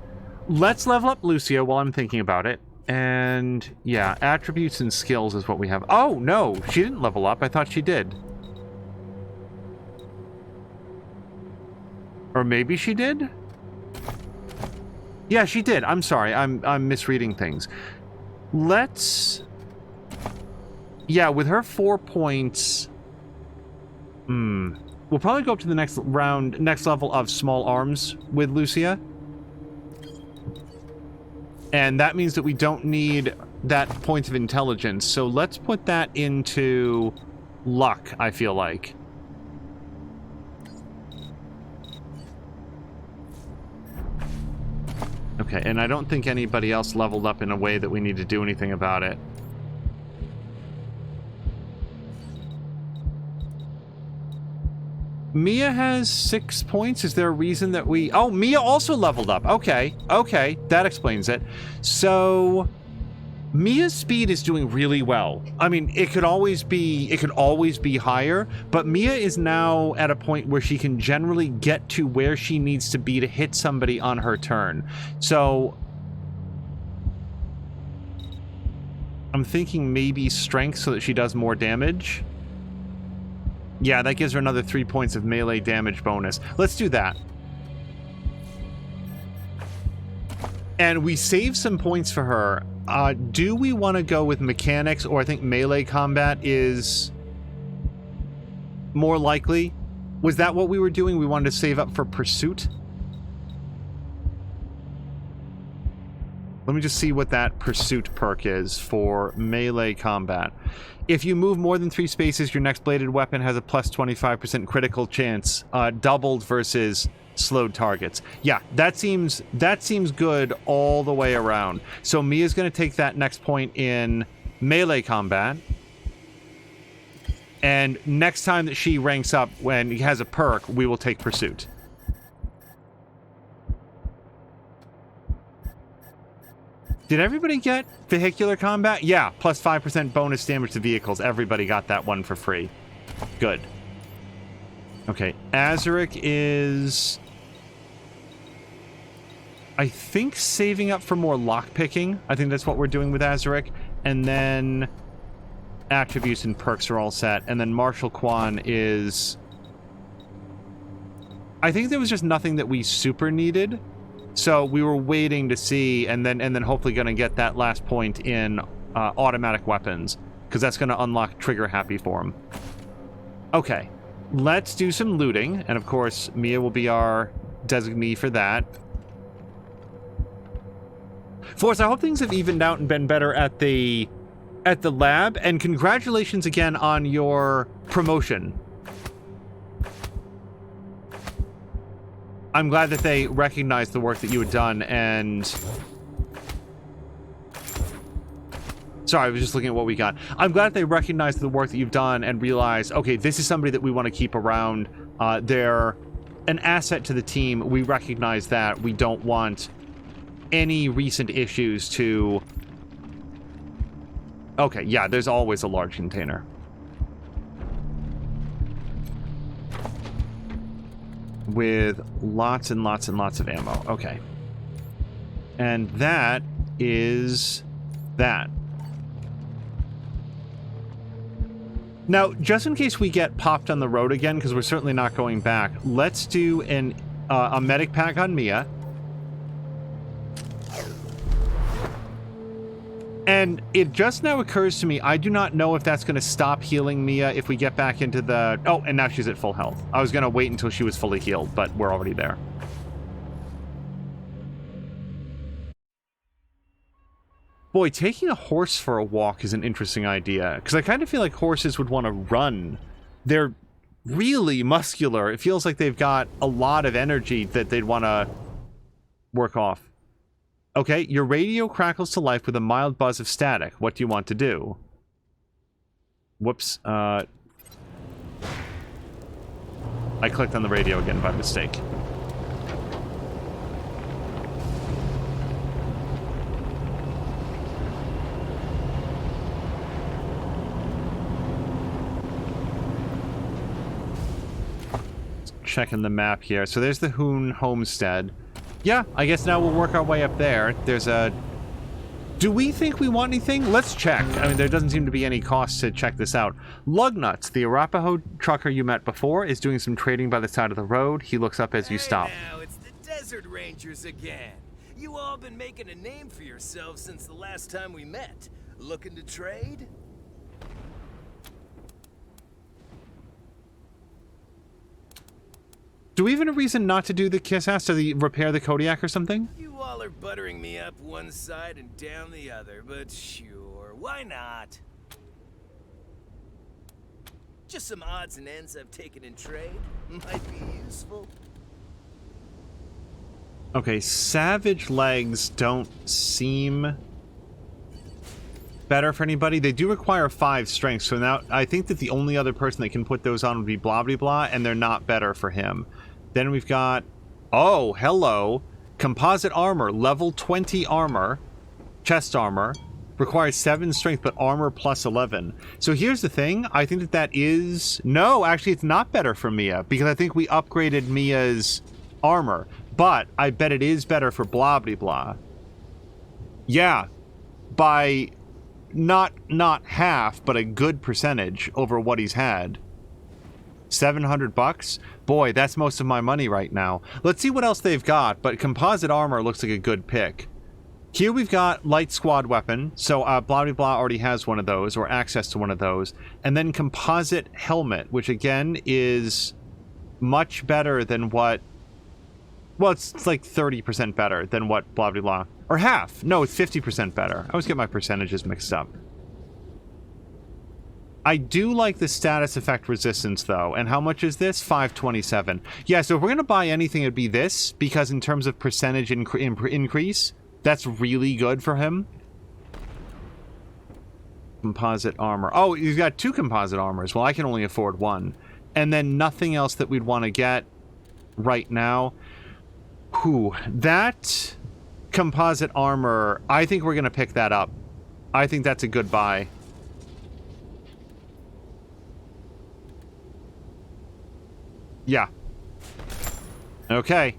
Let's level up Lucia while I'm thinking about it. And yeah, attributes and skills is what we have. Oh, no, she didn't level up. I thought she did. Or maybe she did? Yeah, she did. I'm sorry. I'm misreading things. Let's... Yeah, with her 4 points... We'll probably go up to the next round, next level of small arms with Lucia. And that means that we don't need that point of intelligence. So let's put that into luck, I feel like. Okay, and I don't think anybody else leveled up in a way that we need to do anything about it. Mia has 6 points. Is there a reason that we... Oh, Mia also leveled up. Okay, okay, that explains it. So, Mia's speed is doing really well. I mean, it could always be higher, but Mia is now at a point where she can generally get to where she needs to be to hit somebody on her turn. So, I'm thinking maybe strength so that she does more damage. Yeah, that gives her another 3 points of melee damage bonus. Let's do that. And we save some points for her. Do we want to go with mechanics, or I think melee combat is more likely? Was that what we were doing? We wanted to save up for pursuit? Let me just see what that pursuit perk is for melee combat. If you move more than 3 spaces, your next bladed weapon has a plus 25% critical chance, doubled versus slowed targets. Yeah, that seems good all the way around. So Mia's going to take that next point in melee combat. And next time that she ranks up when he has a perk, we will take pursuit. Did everybody get vehicular combat? Yeah, plus 5% bonus damage to vehicles. Everybody got that one for free. Good. Okay, Azaric is... I think saving up for more lockpicking. I think that's what we're doing with Azaric. And then attributes and perks are all set. And then Marshal Quan is... I think there was just nothing that we super needed. So we were waiting to see, and then hopefully going to get that last point in automatic weapons, because that's going to unlock Trigger Happy for him. Okay, let's do some looting, and of course Mia will be our designee for that. Force, I hope things have evened out and been better at the lab, and congratulations again on your promotion. I'm glad that they recognized the work that you had done, and Sorry, I was just looking at what we got. I'm glad they recognize the work that you've done and realize, okay, this is somebody that we want to keep around. They're an asset to the team. We recognize that. We don't want any recent issues to... Okay, yeah, there's always a large container. With lots and lots and lots of ammo. Okay. And that is that. Now, just in case we get popped on the road again, because we're certainly not going back, let's do a medic pack on Mia. And it just now occurs to me, I do not know if that's going to stop healing Mia if we get back into the... Oh, and now she's at full health. I was going to wait until she was fully healed, but we're already there. Boy, taking a horse for a walk is an interesting idea, because I kind of feel like horses would want to run. They're really muscular. It feels like they've got a lot of energy that they'd want to work off. Okay, your radio crackles to life with a mild buzz of static. What do you want to do? Whoops. I clicked on the radio again by mistake. Checking the map here. So there's the Hoon Homestead. Yeah, I guess now we'll work our way up there. There's a... Do we think we want anything? Let's check. I mean, there doesn't seem to be any cost to check this out. Lugnuts, the Arapaho trucker you met before, is doing some trading by the side of the road. He looks up as you stop. Now, it's the Desert Rangers again. You all been making a name for yourselves since the last time we met. Looking to trade? Do we even have a reason not to do the kiss ass to repair the Kodiak or something? You all are buttering me up one side and down the other, but sure, why not? Just some odds and ends I've taken in trade. Might be useful. Okay, Savage Legs don't seem better for anybody. They do require 5 strength, so now I think that the only other person that can put those on would be blah blah blah, and they're not better for him. Then we've got, oh, hello, composite armor, level 20 armor, chest armor, requires 7 strength, but armor plus 11. So here's the thing, I think that that is, no, actually it's not better for Mia, because I think we upgraded Mia's armor, but I bet it is better for blah blah blah. Yeah, by not half, but a good percentage over what he's had. $700? Boy, that's most of my money right now. Let's see what else they've got, but composite armor looks like a good pick. Here we've got light squad weapon, so blah blah blah already has one of those, or access to one of those. And then composite helmet, which again is much better than what... Well, it's like 30% better than what blah blah blah. Or half. No, it's 50% better. I always get my percentages mixed up. I do like the status effect resistance, though. And how much is this? 527. Yeah, so if we're going to buy anything, it'd be this, because in terms of percentage increase, that's really good for him. Composite armor. Oh, he's got 2 composite armors. Well, I can only afford 1. And then nothing else that we'd want to get right now. Whew. That composite armor, I think we're going to pick that up. I think that's a good buy. Yeah. Okay.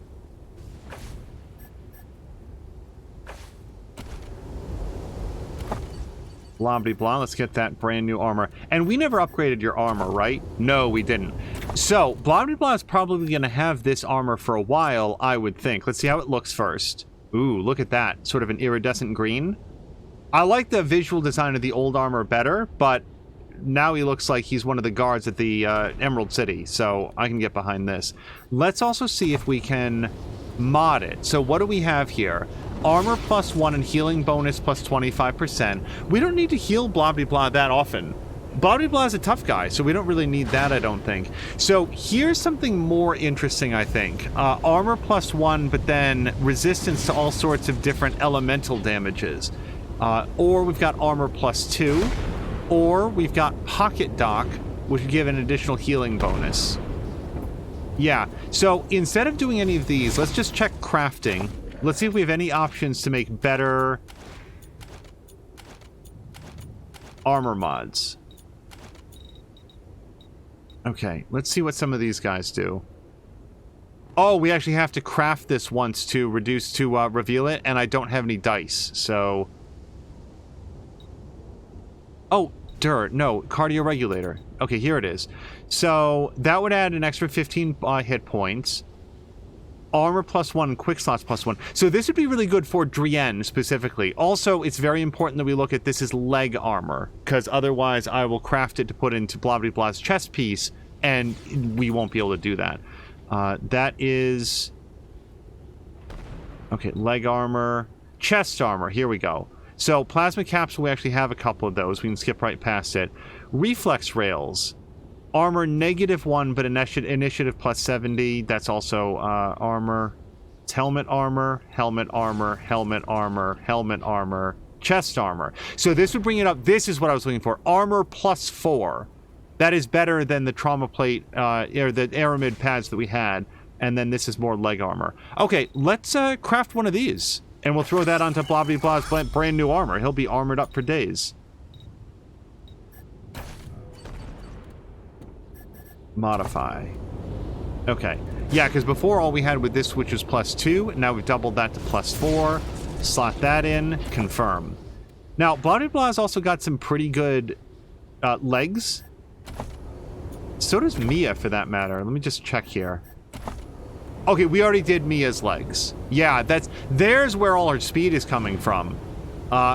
Blah, blah, blah. Let's get that brand new armor. And we never upgraded your armor, right? No, we didn't. So, blah, blah, blah is probably going to have this armor for a while, I would think. Let's see how it looks first. Ooh, look at that. Sort of an iridescent green. I like the visual design of the old armor better, but now he looks like he's one of the guards at the Emerald City, so I can get behind this. Let's also see if we can mod it. So what do we have here? Armor plus 1 and healing bonus plus 25%. We don't need to heal blah blah blah that often. Blah blah blah is a tough guy, so we don't really need that, I don't think. So here's something more interesting, I think. Armor plus 1, but then resistance to all sorts of different elemental damages. Or we've got armor +2. Or we've got pocket dock, which would give an additional healing bonus. Yeah, so instead of doing any of these, let's just check crafting. Let's see if we have any options to make better armor mods. Okay, let's see what some of these guys do. Oh, we actually have to craft this once to reveal it, and I don't have any dice, so... Oh, no, cardio regulator. Okay, here it is. So, that would add an extra 15 hit points. Armor +1, quick slots +1. So this would be really good for Drienne specifically. Also, it's very important that we look at this as leg armor, because otherwise I will craft it to put into blah blah blah's chest piece, and we won't be able to do that. That is... Okay, leg armor. Chest armor, here we go. So, plasma caps, we actually have a couple of those. We can skip right past it. Reflex rails. Armor -1, but initiative +70. That's also armor. It's helmet armor, helmet armor, helmet armor, helmet armor, chest armor. So this would bring it up. This is what I was looking for. Armor +4. That is better than the trauma plate, or the aramid pads that we had. And then this is more leg armor. Okay, let's craft one of these. And we'll throw that onto Blobby Blah's brand new armor. He'll be armored up for days. Modify. Okay. Yeah, because before all we had with this switch was +2. Now we've doubled that to +4. Slot that in. Confirm. Now, Blobby Blah's also got some pretty good legs. So does Mia, for that matter. Let me just check here. Okay, we already did Mia's legs. Yeah, there's where all her speed is coming from.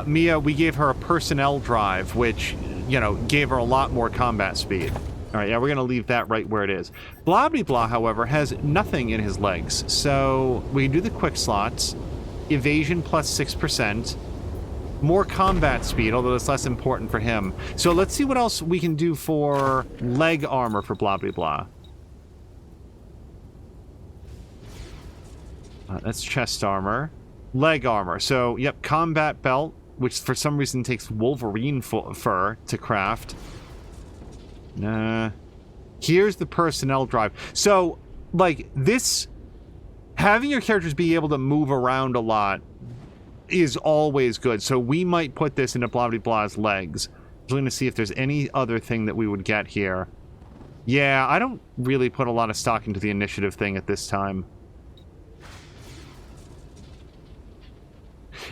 Mia, we gave her a personnel drive, which, you know, gave her a lot more combat speed. All right, yeah, we're going to leave that right where it is. Blobby Blah, however, has nothing in his legs. So we can do the quick slots. Evasion +6%. More combat speed, although that's less important for him. So let's see what else we can do for leg armor for Blobby Blah. That's chest armor. Leg armor. So, yep, combat belt, which for some reason takes Wolverine fur to craft. Here's the personnel drive. So, like, this... Having your characters be able to move around a lot is always good. So we might put this into Blobby Blah's legs. I'm going to see if there's any other thing that we would get here. Yeah, I don't really put a lot of stock into the initiative thing at this time.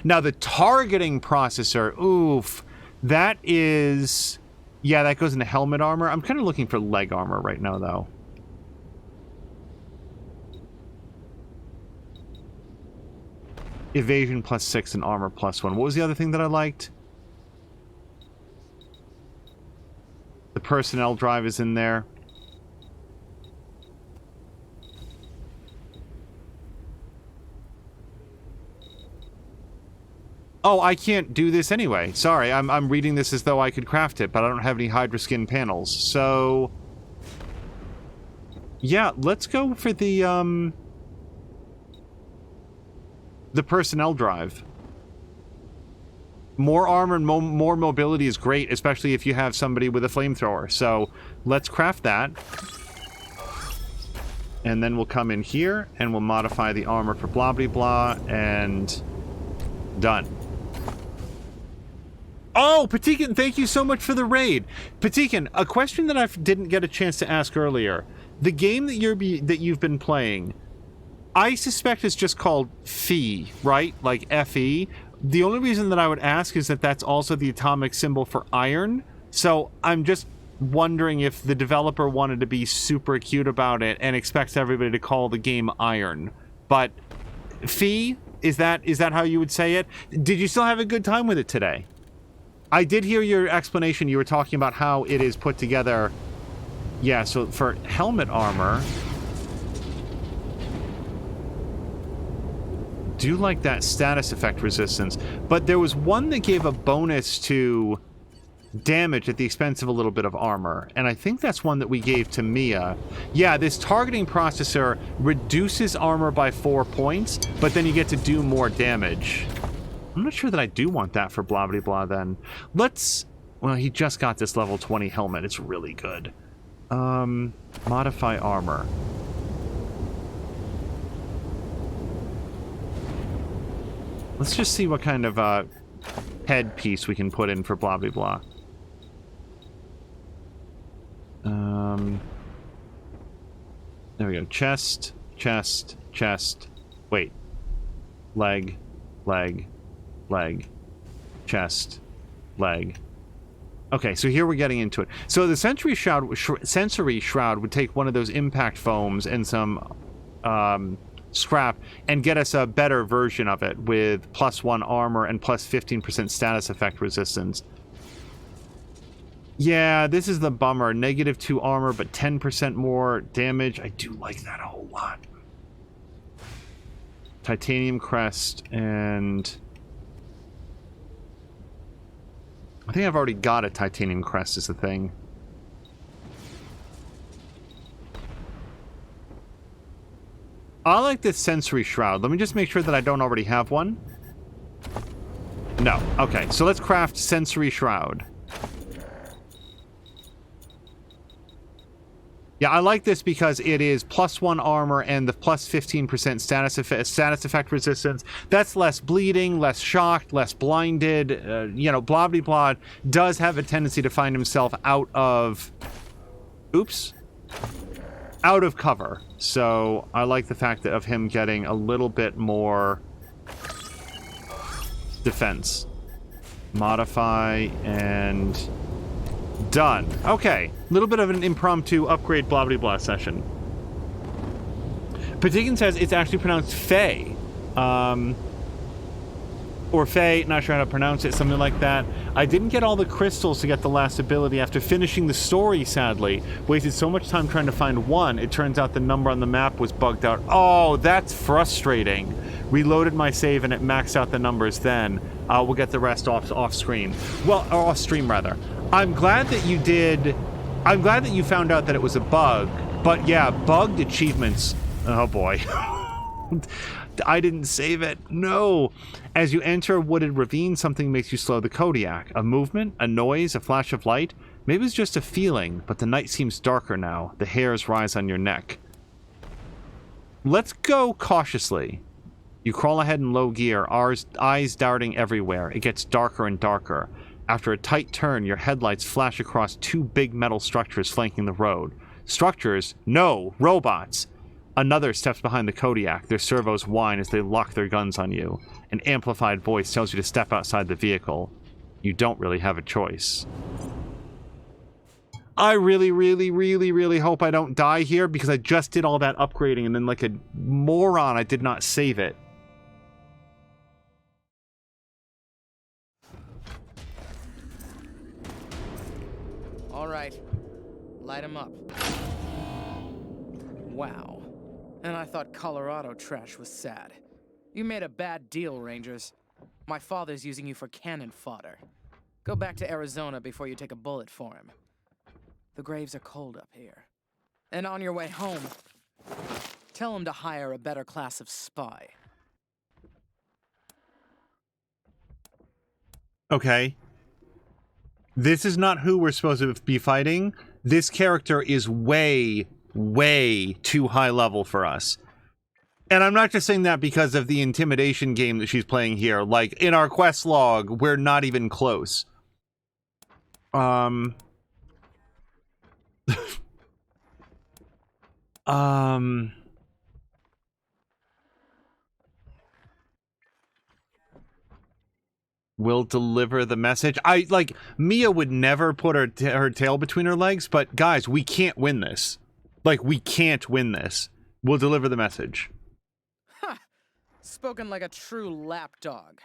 Now, the targeting processor, oof, that is... Yeah, that goes into helmet armor. I'm kind of looking for leg armor right now, though. Evasion +6 and armor +1. What was the other thing that I liked? The personnel drive is in there. Oh, I can't do this anyway. Sorry, I'm reading this as though I could craft it, but I don't have any Hydra skin panels. So, yeah, let's go for the personnel drive. More armor and more mobility is great, especially if you have somebody with a flamethrower. So, let's craft that. And then we'll come in here, and we'll modify the armor for Blobby Blah, and done. Oh, Patikan, thank you so much for the raid. Patikan, a question that I didn't get a chance to ask earlier. The game that you've been playing, I suspect is just called Fe, right? Like F-E. The only reason that I would ask is that that's also the atomic symbol for iron. So I'm just wondering if the developer wanted to be super cute about it and expects everybody to call the game Iron. But Fe, is that how you would say it? Did you still have a good time with it today? I did hear your explanation. You were talking about how it is put together. Yeah, so for helmet armor, do like that status effect resistance, but there was one that gave a bonus to damage at the expense of a little bit of armor, and I think that's one that we gave to Mia. Yeah, this targeting processor reduces armor by 4 points, but then you get to do more damage. I'm not sure that I do want that for blah blah blah then. Let's... Well, he just got this level 20 helmet. It's really good. Modify armor. Let's just see what kind of headpiece we can put in for blah blah blah. There we go. Chest, chest, chest. Wait. Leg, leg, leg, chest, leg. Okay, so here we're getting into it. So the sensory shroud would take one of those impact foams and some scrap and get us a better version of it with +1 armor and plus 15% status effect resistance. Yeah, this is the bummer. -2 armor, but 10% more damage. I do like that a whole lot. Titanium crest, and... I think I've already got a titanium crest is the thing. I like this sensory shroud. Let me just make sure that I don't already have one. No. Okay, so let's craft sensory shroud. Yeah, I like this because it is +1 armor and the plus 15% status effect resistance. That's less bleeding, less shocked, less blinded. You know, blah blah blah does have a tendency to find himself out of... Oops. Out of cover. So I like the fact of him getting a little bit more defense. Modify and... Done. Okay. A little bit of an impromptu upgrade blah blah blah session. Patikin says it's actually pronounced Faye. Or Faye, not sure how to pronounce it, something like that. I didn't get all the crystals to get the last ability after finishing the story, sadly. Wasted so much time trying to find one, it turns out the number on the map was bugged out. Oh, that's frustrating. Reloaded my save and it maxed out the numbers then. We'll get the rest off screen. Well, or off stream, rather. I'm glad that you did... I'm glad that you found out that it was a bug. But yeah, bugged achievements... Oh boy. I didn't save it. No. As you enter a wooded ravine, something makes you slow the Kodiak. A movement, a noise, a flash of light. Maybe it's just a feeling, but the night seems darker now. The hairs rise on your neck. Let's go cautiously. You crawl ahead in low gear, eyes darting everywhere. It gets darker and darker. After a tight turn, your headlights flash across two big metal structures flanking the road. Structures? No, robots. Another steps behind the Kodiak. Their servos whine as they lock their guns on you. An amplified voice tells you to step outside the vehicle. You don't really have a choice. I really, really, really, really hope I don't die here because I just did all that upgrading and then like a moron I did not save it. All right, light 'em up. Wow. And I thought Colorado trash was sad. You made a bad deal, Rangers. My father's using you for cannon fodder. Go back to Arizona before you take a bullet for him. The graves are cold up here. And on your way home, tell him to hire a better class of spy. Okay. This is not who we're supposed to be fighting. This character is way, way too high level for us. And I'm not just saying that because of the intimidation game that she's playing here. Like, in our quest log, we're not even close. Will deliver the message. Mia would never put her tail between her legs, but guys, we can't win this. Like, we can't win this. We'll deliver the message. Ha! Spoken like a true lapdog.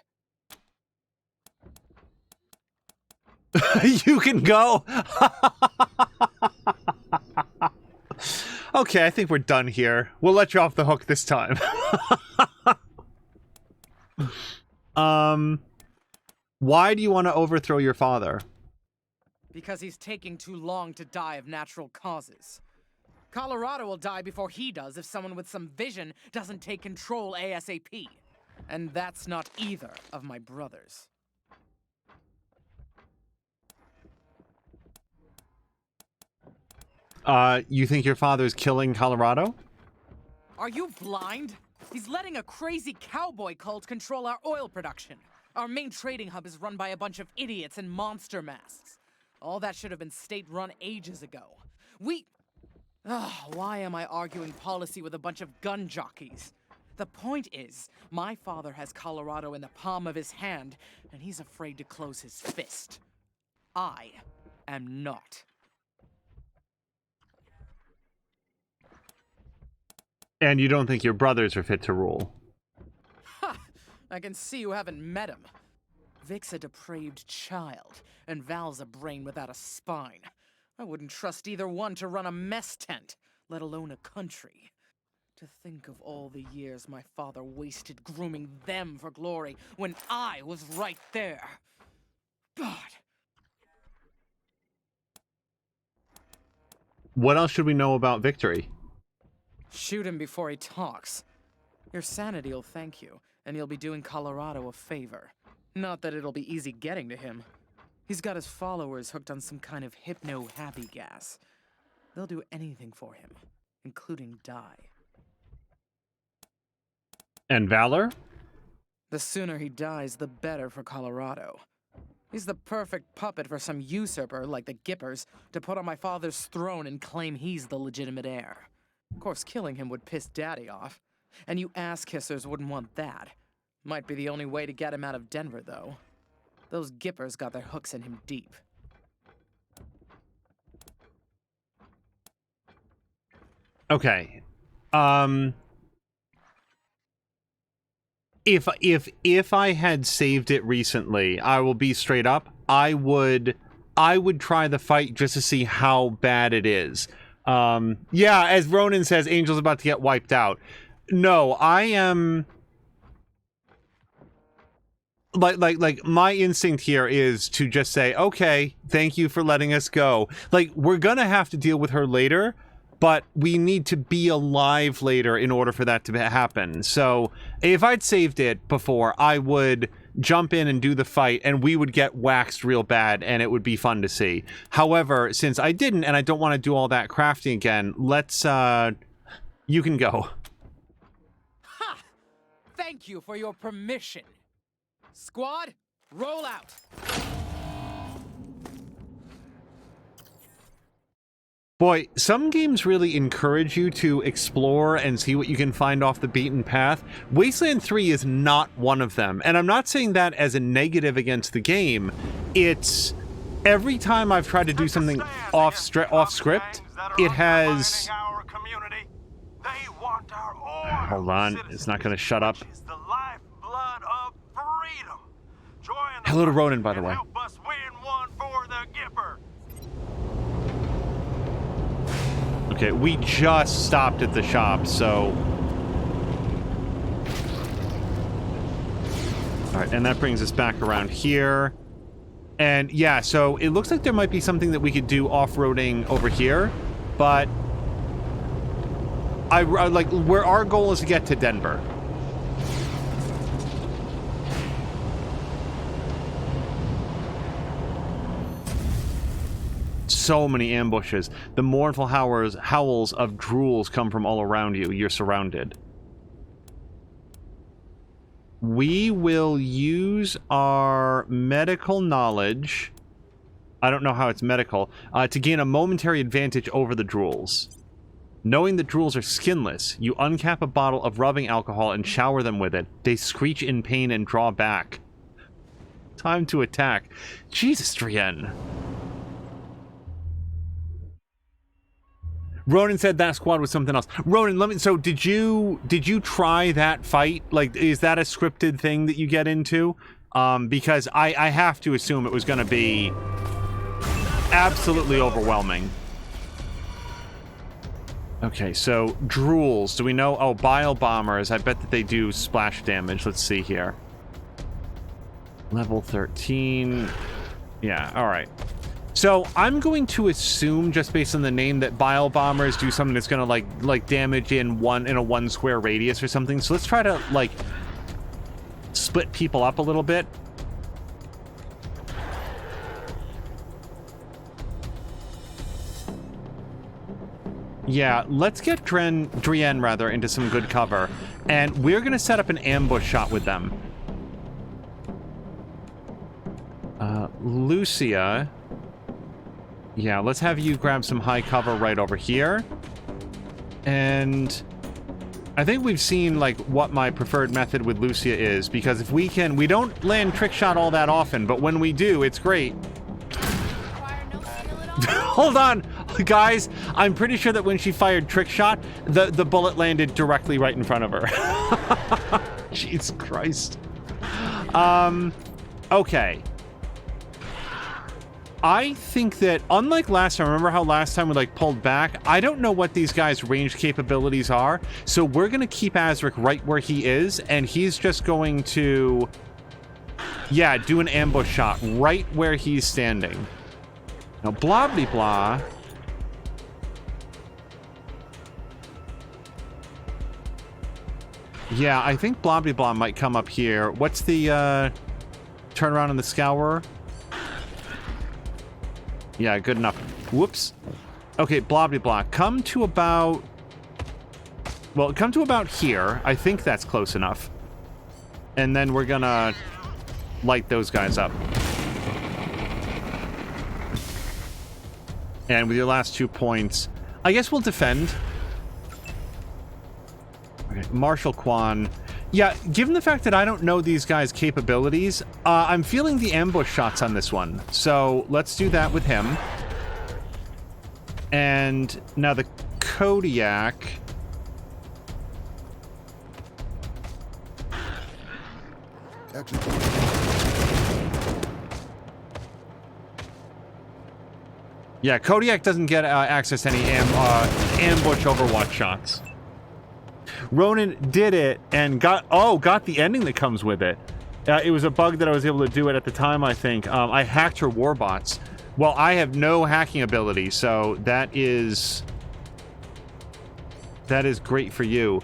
You can go. Okay, I think we're done here. We'll let you off the hook this time. Why do you want to overthrow your father? Because he's taking too long to die of natural causes. Colorado will die before he does if someone with some vision doesn't take control ASAP. And that's not either of my brothers. You think your father's killing Colorado? Are you blind? He's letting a crazy cowboy cult control our oil production. Our main trading hub is run by a bunch of idiots in monster masks. All that should have been state-run ages ago. Why am I arguing policy with a bunch of gun jockeys? The point is, my father has Colorado in the palm of his hand, and he's afraid to close his fist. I am not. And you don't think your brothers are fit to rule? Ha! I can see you haven't met him. Vic's a depraved child, and Val's a brain without a spine. I wouldn't trust either one to run a mess tent, let alone a country. To think of all the years my father wasted grooming them for glory when I was right there. God. What else should we know about Victory? Shoot him before he talks. Your sanity'll thank you, and you'll be doing Colorado a favor. Not that it'll be easy getting to him. He's got his followers hooked on some kind of hypno-happy gas. They'll do anything for him, including die. And Valor? The sooner he dies, the better for Colorado. He's the perfect puppet for some usurper like the Gippers to put on my father's throne and claim he's the legitimate heir. Of course, killing him would piss Daddy off, and you ass-kissers wouldn't want that. Might be the only way to get him out of Denver, though. Those Gippers got their hooks in him deep. Okay. If I had saved it recently, I will be straight up, I would try the fight just to see how bad it is. Yeah, as Ronan says, Angel's about to get wiped out. No, I am like my instinct here is to just say, okay, thank you for letting us go. Like, we're gonna have to deal with her later, but we need to be alive later in order for that to happen. So if I'd saved it before, I would jump in and do the fight, and we would get waxed real bad, and it would be fun to see. However, since I didn't, and I don't want to do all that crafting again, let's, you can go. Ha! Thank you for your permission. Squad, roll out. Boy, some games really encourage you to explore and see what you can find off the beaten path. Wasteland 3 is not one of them, and I'm not saying that as a negative against the game. It's every time I've tried to do something off script, it has... Hold on, it's not going to shut up. Hello to Ronan, by the way. Okay, we just stopped at the shop, so... Alright, and that brings us back around here. And yeah, so it looks like there might be something that we could do off-roading over here, but... I like, where our goal is to get to Denver. So many ambushes. The mournful howls of drools come from all around you. You're surrounded. We will use our medical knowledge. I don't know how it's medical. To gain a momentary advantage over the drools. Knowing that drools are skinless, you uncap a bottle of rubbing alcohol and shower them with it. They screech in pain and draw back. Time to attack. Jesus, Drienne. Ronan said that squad was something else. Ronan, let me... So, did you try that fight? Like, is that a scripted thing that you get into? Because I have to assume it was going to be absolutely overwhelming. Okay, so drools. Do we know? Oh, bile bombers. I bet that they do splash damage. Let's see here. Level 13. Yeah, all right. So I'm going to assume, just based on the name, that bile bombers do something that's gonna like damage in a 1 square radius or something. So let's try to like split people up a little bit. Yeah, let's get Drienne rather into some good cover, and we're gonna set up an ambush shot with them. Lucia, yeah, let's have you grab some high cover right over here, and I think we've seen like what my preferred method with Lucia is, because if we don't land trick shot all that often, but when we do, it's great. Hold on, guys. I'm pretty sure that when she fired trick shot, the bullet landed directly right in front of her. Jesus Christ. Okay. I think that, unlike last time, remember how last time we like pulled back? I don't know what these guys' range capabilities are, so we're gonna keep Azric right where he is, and he's just going to, yeah, do an ambush shot right where he's standing. Now, blah, blah, blah. Yeah, I think blah, blah, blah might come up here. What's the, turnaround on the Scourer? Yeah, good enough. Whoops. Okay, blah, blah, blah. Come to about here. I think that's close enough. And then we're gonna light those guys up. And with your last 2 points, I guess we'll defend. Okay, Marshal Quan. Yeah, given the fact that I don't know these guys' capabilities, I'm feeling the ambush shots on this one. So let's do that with him. And now the Kodiak. Yeah, Kodiak doesn't get access to any ambush Overwatch shots. Ronan did it and got the ending that comes with it. It was a bug that I was able to do it at the time, I think. I hacked her warbots. Well, I have no hacking ability, so that is great for you.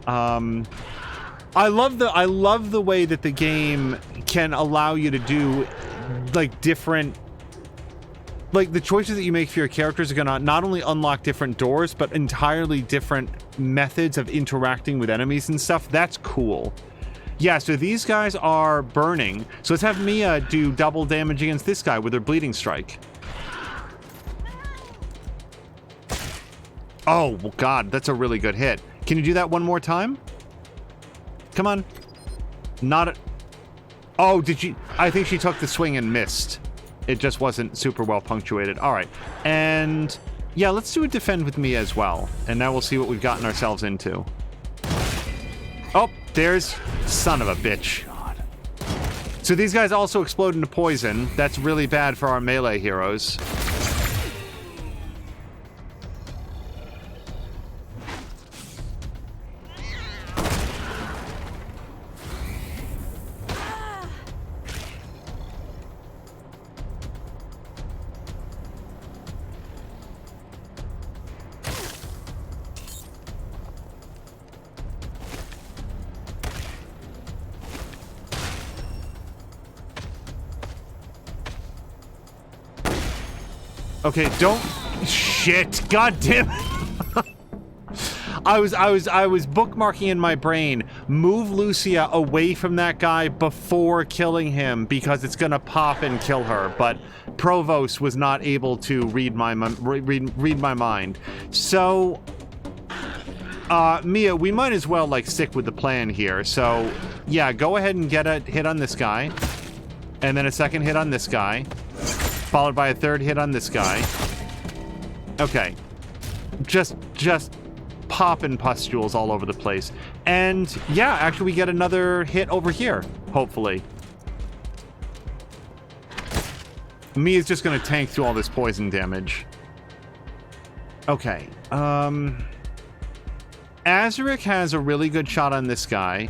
I love the way that the game can allow you to do like different, like the choices that you make for your characters are gonna not only unlock different doors, but entirely different methods of interacting with enemies and stuff. That's cool. Yeah, so these guys are burning. So let's have Mia do double damage against this guy with her bleeding strike. Oh, well, God, that's a really good hit. Can you do that one more time? Come on. Oh, did she? I think she took the swing and missed. It just wasn't super well punctuated. All right. And yeah, let's do a defend with Mia as well. And now we'll see what we've gotten ourselves into. Oh, there's son of a bitch. So these guys also explode into poison. That's really bad for our melee heroes. Okay, don't shit. God damn it. I was bookmarking in my brain, move Lucia away from that guy before killing him because it's gonna pop and kill her, but Provost was not able to read my mind. So Mia, we might as well like stick with the plan here. So yeah, go ahead and get a hit on this guy, and then a second hit on this guy, followed by a third hit on this guy. Okay. Just popping pustules all over the place. And yeah, actually we get another hit over here, hopefully. Mia's just gonna tank through all this poison damage. Okay. Azaric has a really good shot on this guy.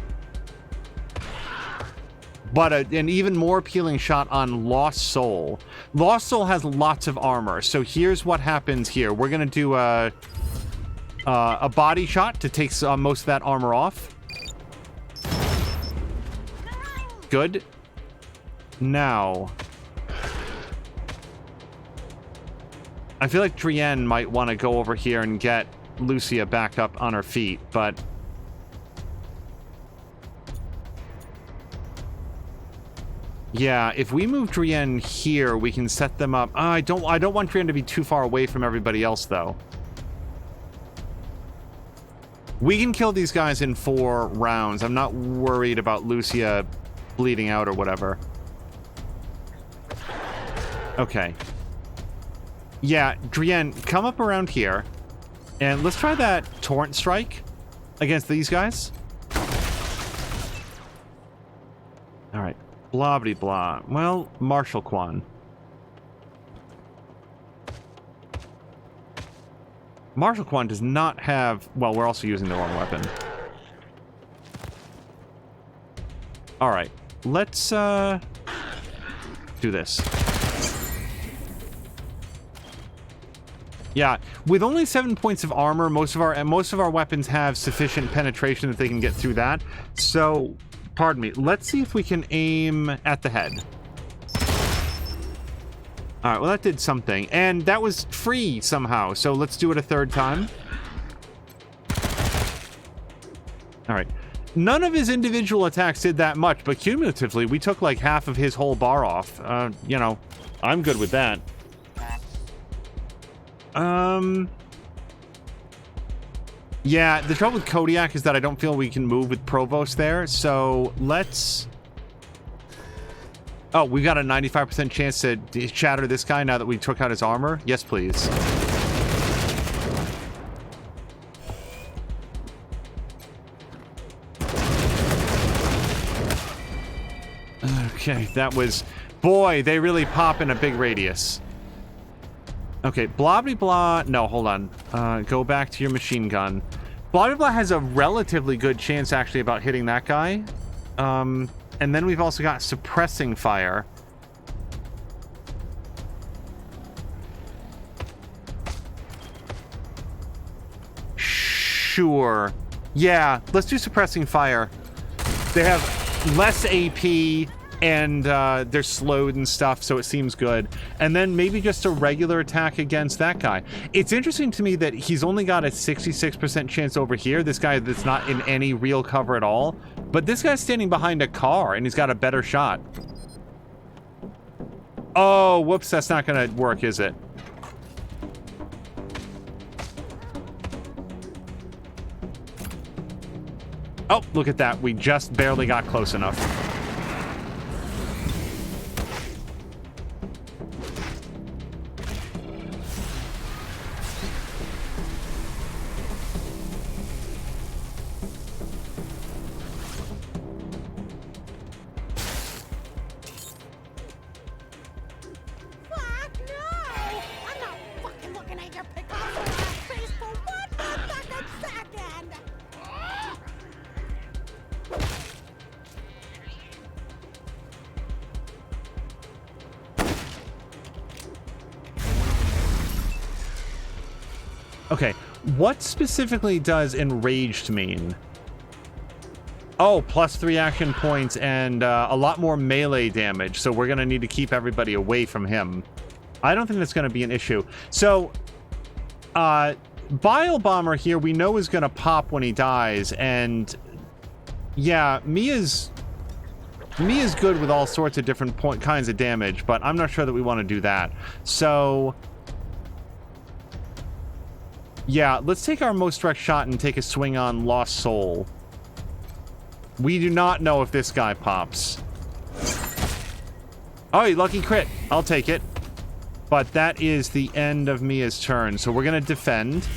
But an even more appealing shot on Lost Soul. Lost Soul has lots of armor, so here's what happens here. We're gonna do a body shot to take most of that armor off. good. Now, I feel like Drienne might want to go over here and get Lucia back up on her feet, but yeah, if we move Drienne here, we can set them up. I don't want Drienne to be too far away from everybody else, though. We can kill these guys in 4 rounds. I'm not worried about Lucia bleeding out or whatever. Okay. Yeah, Drienne, come up around here. And let's try that torrent strike against these guys. Alright. Blah, blah, blah. Well, Marshal Quan. Marshal Quan does not have... Well, we're also using the wrong weapon. Alright. Let's, do this. Yeah, with only 7 points of armor, most of our weapons have sufficient penetration that they can get through that. So, pardon me. Let's see if we can aim at the head. All right, well, that did something. And that was free somehow, so let's do it a 3rd time. All right. None of his individual attacks did that much, but cumulatively, we took like half of his whole bar off. You know, I'm good with that. Yeah, the trouble with Kodiak is that I don't feel we can move with Provost there, so let's... Oh, we've got a 95% chance to shatter this guy now that we took out his armor? Yes, please. Okay, that was... Boy, they really pop in a big radius. Okay, blah, blah, blah. No, hold on. Go back to your machine gun. Blah, blah, blah has a relatively good chance, actually, about hitting that guy. And then we've also got suppressing fire. Sure. Yeah, let's do suppressing fire. They have less AP, and they're slowed and stuff, so it seems good. And then maybe just a regular attack against that guy. It's interesting to me that he's only got a 66% chance over here, this guy that's not in any real cover at all. But this guy's standing behind a car, and he's got a better shot. Oh, whoops, that's not gonna work, is it? Oh, look at that. We just barely got close enough. Okay, what specifically does enraged mean? Oh, +3 action points and a lot more melee damage, so we're gonna need to keep everybody away from him. I don't think that's gonna be an issue. So, Bile Bomber here we know is gonna pop when he dies, and yeah, Mia's good with all sorts of different kinds of damage, but I'm not sure that we want to do that. So... yeah, let's take our most direct shot and take a swing on Lost Soul. We do not know if this guy pops. Oh, lucky crit. I'll take it. But that is the end of Mia's turn, so we're going to defend.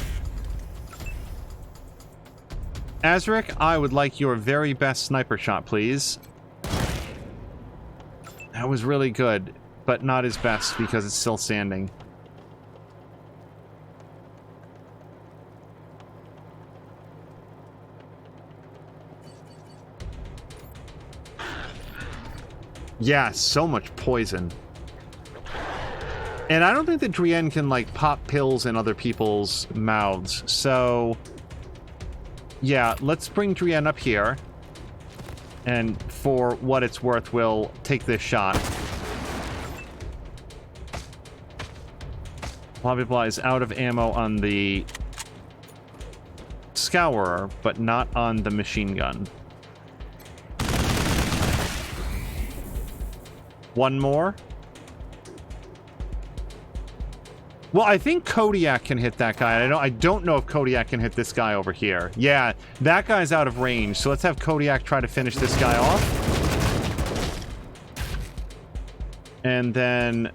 Azric, I would like your very best sniper shot, please. That was really good, but not his best because it's still standing. Yeah, so much poison. And I don't think that Drienne can, like, pop pills in other people's mouths. So, yeah, let's bring Drienne up here. And for what it's worth, we'll take this shot. Blah, blah, blah is out of ammo on the Scourer, but not on the machine gun. One more. Well, I think Kodiak can hit that guy. I don't know if Kodiak can hit this guy over here. Yeah, that guy's out of range, so let's have Kodiak try to finish this guy off. And then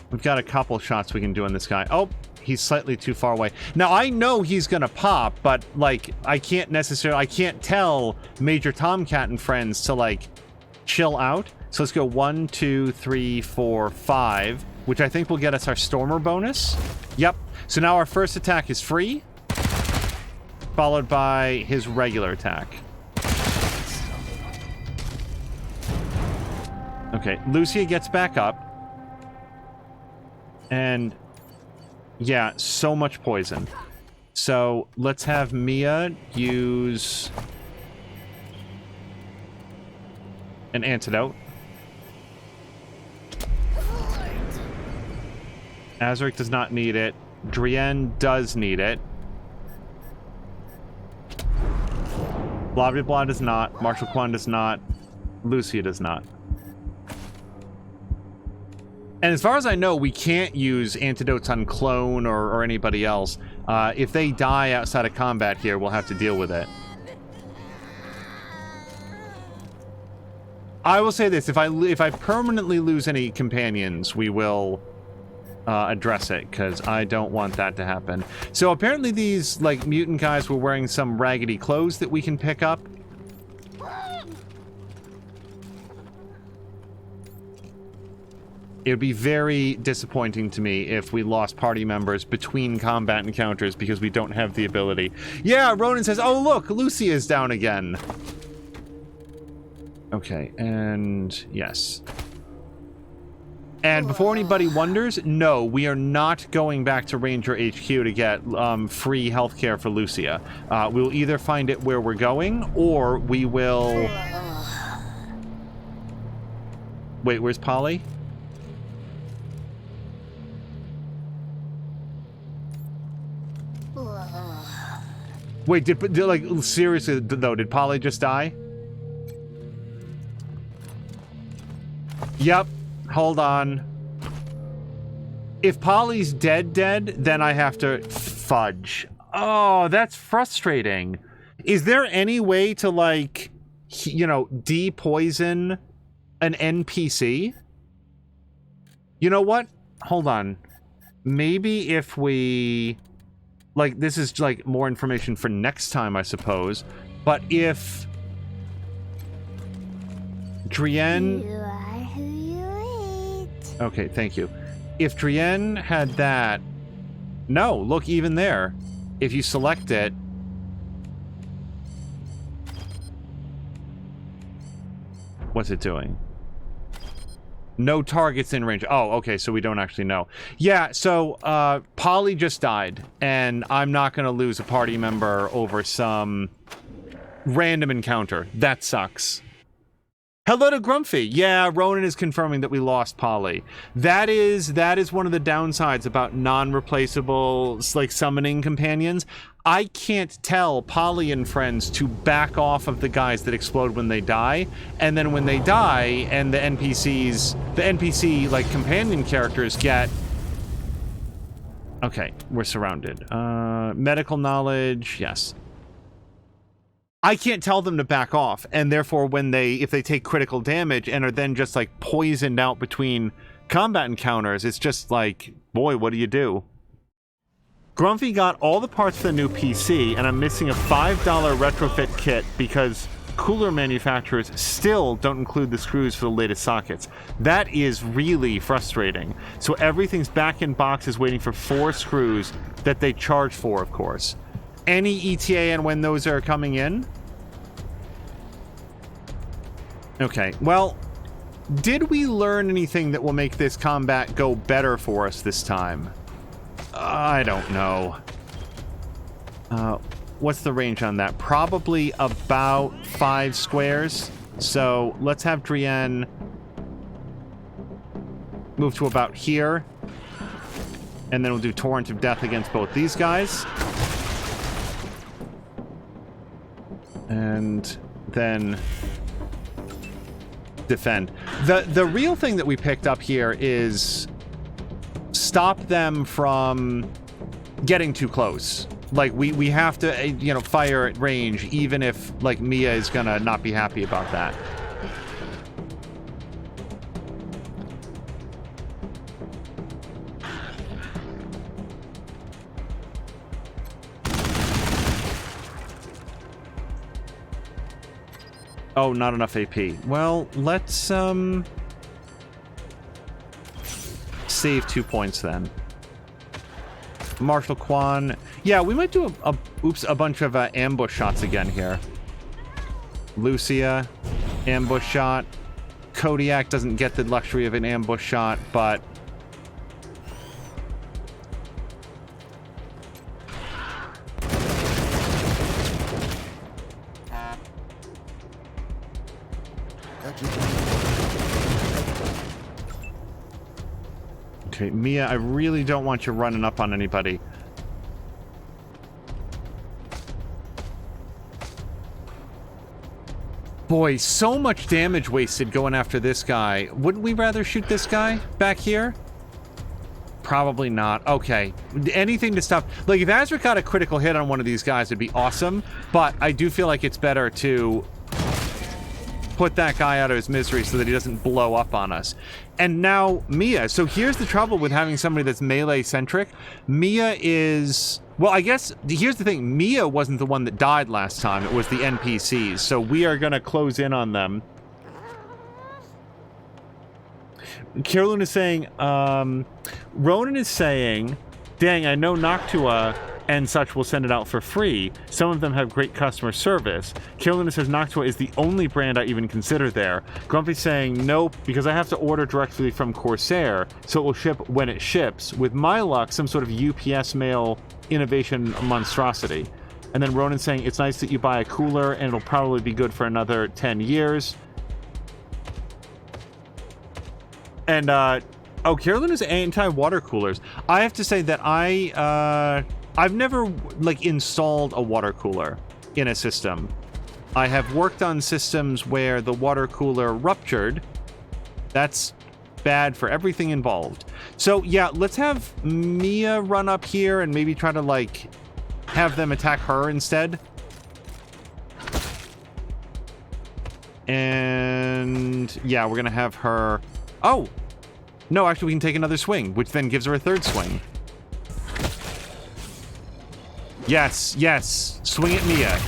we've got a couple shots we can do on this guy. Oh, he's slightly too far away. Now, I know he's gonna pop, but, like, I can't tell Major Tomcat and friends to, like, chill out. So let's go 1, 2, 3, 4, 5, which I think will get us our Stormer bonus. Yep. So now our first attack is free, followed by his regular attack. Okay, Lucia gets back up. And, yeah, so much poison. So let's have Mia use an antidote. Azaric does not need it. Drienne does need it. Blah blah blah does not. Marshal Quan does not. Lucia does not. And as far as I know, we can't use antidotes on Clone or anybody else. If they die outside of combat here, we'll have to deal with it. I will say this: if I permanently lose any companions, we will address it, because I don't want that to happen. So apparently these, like, mutant guys were wearing some raggedy clothes that we can pick up. It would be very disappointing to me if we lost party members between combat encounters because we don't have the ability. Yeah, Ronan says, oh look, Lucia is down again. Okay, and yes. And before anybody wonders, no, we are not going back to Ranger HQ to get free healthcare for Lucia. We'll either find it where we're going, or we will... Wait, where's Polly? Wait, did like, seriously, though, did Polly just die? Yep. Hold on. If Polly's dead, then I have to fudge. Oh, that's frustrating. Is there any way to, like, you know, de-poison an NPC? You know what? Hold on. Maybe if we... Like, this is, like, more information for next time, I suppose. But if... Drienne... You are who you eat. Okay, thank you. If Drienne had that... No, look, even there. If you select it... What's it doing? No targets in range. Oh, okay, so we don't actually know. Yeah, so, Polly just died, and I'm not gonna lose a party member over some random encounter. That sucks. Hello to Grumpy. Yeah, Ronan is confirming that we lost Polly. That is one of the downsides about non-replaceable, like, summoning companions. I can't tell Polly and friends to back off of the guys that explode when they die, and then when they die, and the NPC, like, companion characters get... Okay, we're surrounded. Medical knowledge, yes. I can't tell them to back off, and therefore if they take critical damage and are then just, like, poisoned out between combat encounters, it's just like, boy, what do you do? Grumpy got all the parts for the new PC, and I'm missing a $5 retrofit kit because cooler manufacturers still don't include the screws for the latest sockets. That is really frustrating. So everything's back in boxes waiting for 4 screws that they charge for, of course. Any ETA and when those are coming in? Okay, well, did we learn anything that will make this combat go better for us this time? I don't know. What's the range on that? Probably about 5 squares. So let's have Drienne move to about here. And then we'll do Torrent of Death against both these guys. And then defend. The real thing that we picked up here is stop them from getting too close. Like, we have to, you know, fire at range, even if, like, Mia is gonna not be happy about that. Oh, not enough AP. Well, let's, save 2 points then. Marshal Quan. Yeah, we might do a bunch of ambush shots again here. Lucia, ambush shot. Kodiak doesn't get the luxury of an ambush shot, but... Okay, Mia, I really don't want you running up on anybody. Boy, so much damage wasted going after this guy. Wouldn't we rather shoot this guy back here? Probably not. Okay. Anything to stop... Like, if Azric got a critical hit on one of these guys, it'd be awesome. But I do feel like it's better to put that guy out of his misery so that he doesn't blow up on us. And now, Mia. So here's the trouble with having somebody that's melee-centric. Mia is... Well, I guess, here's the thing. Mia wasn't the one that died last time. It was the NPCs. So we are going to close in on them. Carolyn is saying, Ronan is saying, dang, I know Noctua and such will send it out for free. Some of them have great customer service. Carolyn says Noctua is the only brand I even consider there. Grumpy's saying, nope, because I have to order directly from Corsair, so it will ship when it ships. With my luck, some sort of UPS mail innovation monstrosity. And then Ronan saying, it's nice that you buy a cooler and it'll probably be good for another 10 years. And, oh, Carolyn is anti-water coolers. I have to say that I've never, like, installed a water cooler in a system. I have worked on systems where the water cooler ruptured. That's bad for everything involved. So, yeah, let's have Mia run up here and maybe try to, like, have them attack her instead. And, yeah, we're gonna have her... Oh! No, actually, we can take another swing, which then gives her a third swing. Yes, yes. Swing at Mia.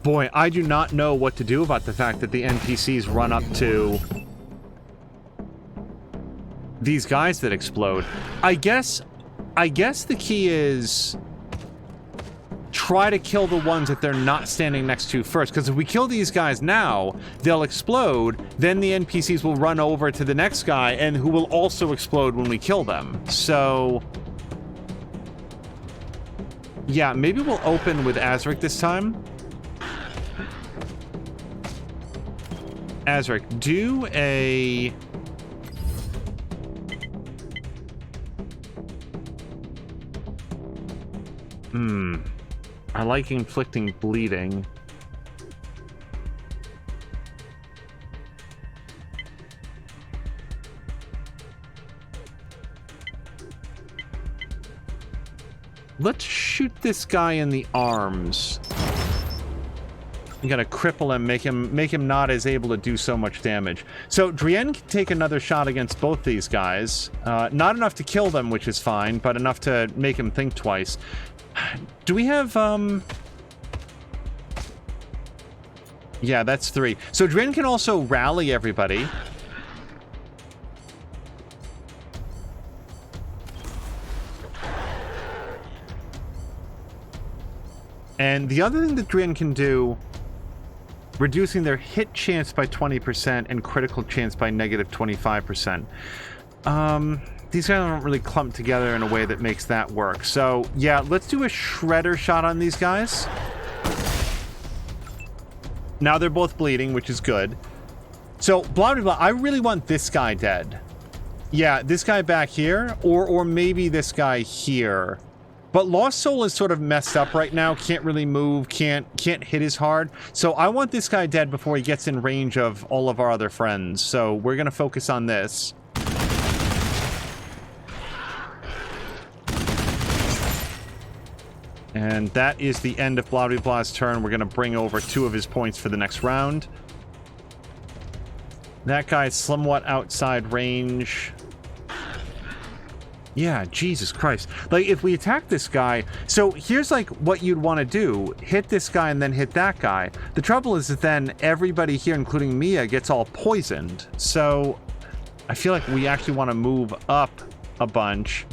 Boy, I do not know what to do about the fact that the NPCs run up to these guys that explode. I guess the key is try to kill the ones that they're not standing next to first, because if we kill these guys now, they'll explode, then the NPCs will run over to the next guy, and who will also explode when we kill them. So... yeah, maybe we'll open with Azric this time. Azric, do a... I like inflicting bleeding. Let's shoot this guy in the arms. I'm gonna cripple him, make him not as able to do so much damage. So Drienne can take another shot against both these guys. Not enough to kill them, which is fine, but enough to make him think twice. Do we have, yeah, that's 3. So Drienne can also rally everybody. And the other thing that Dren can do, reducing their hit chance by 20% and critical chance by negative 25%. These guys don't really clump together in a way that makes that work. So, yeah, let's do a shredder shot on these guys. Now they're both bleeding, which is good. So, blah, blah, blah. I really want this guy dead. Yeah, this guy back here, or maybe this guy here. But Lost Soul is sort of messed up right now. Can't really move, can't hit as hard. So I want this guy dead before he gets in range of all of our other friends. So we're going to focus on this. And that is the end of Blah Blah Blah's turn. We're going to bring over 2 of his points for the next round. That guy's somewhat outside range. Yeah, Jesus Christ. Like, if we attack this guy... So, here's, like, what you'd want to do. Hit this guy and then hit that guy. The trouble is that then everybody here, including Mia, gets all poisoned. So, I feel like we actually want to move up a bunch.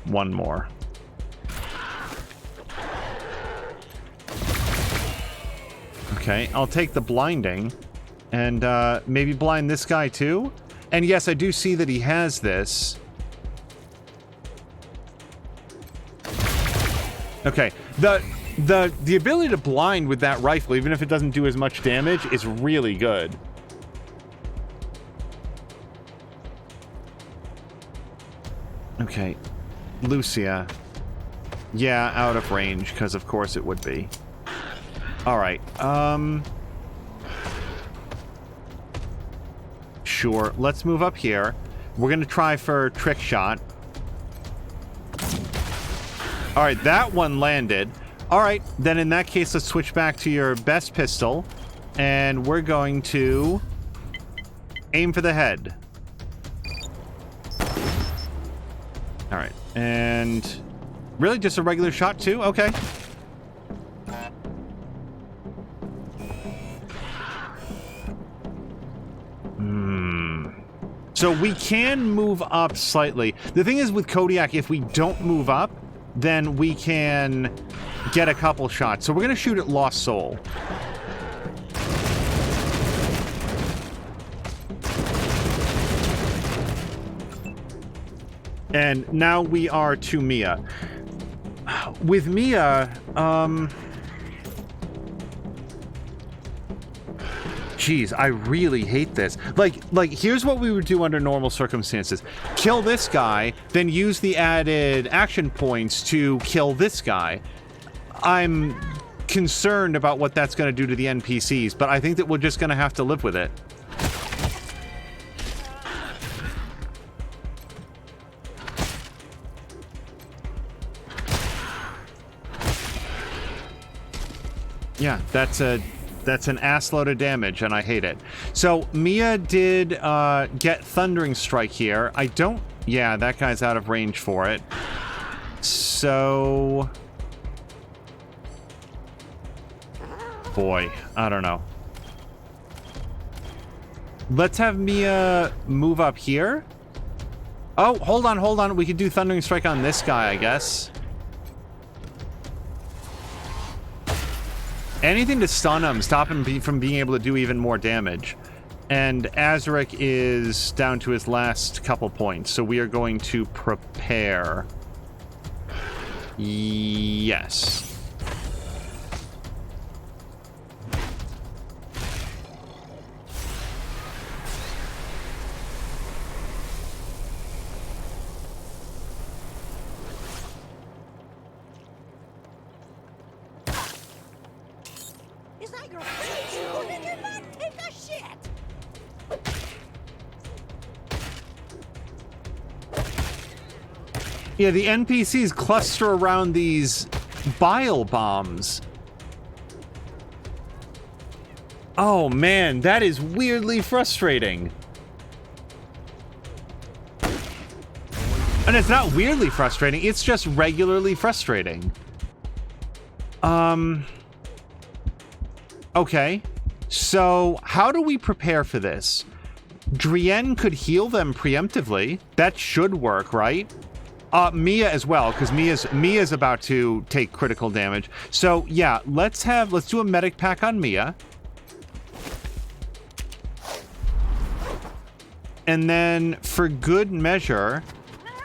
One more. Okay, I'll take the blinding and maybe blind this guy too. And yes, I do see that he has this. Okay, the ability to blind with that rifle, even if it doesn't do as much damage, is really good. Okay, Lucia. Yeah, out of range, because of course it would be. Alright, sure, let's move up here. We're gonna try for trick shot. Alright, that one landed. Alright, then in that case, let's switch back to your best pistol. And we're going to aim for the head. Alright, and really just a regular shot too? Okay. So we can move up slightly. The thing is with Kodiak, if we don't move up, then we can get a couple shots. So we're going to shoot at Lost Soul. And now we are to Mia. With Mia, Jeez, I really hate this. Like, here's what we would do under normal circumstances. Kill this guy, then use the added action points to kill this guy. I'm concerned about what that's going to do to the NPCs, but I think that we're just going to have to live with it. Yeah, that's an assload of damage, and I hate it. So, Mia did get Thundering Strike here. I don't... Yeah, that guy's out of range for it. So... Boy, I don't know. Let's have Mia move up here. Oh, hold on. We could do Thundering Strike on this guy, I guess. Anything to stun him, stop him from being able to do even more damage. And Azaric is down to his last couple points, so we are going to prepare. Yes. Yeah, the NPCs cluster around these bile bombs. Oh man, that is weirdly frustrating. And it's not weirdly frustrating, it's just regularly frustrating. Okay, so how do we prepare for this? Drienne could heal them preemptively. That should work, right? Mia as well, because Mia's about to take critical damage. So yeah, let's do a medic pack on Mia. And then for good measure,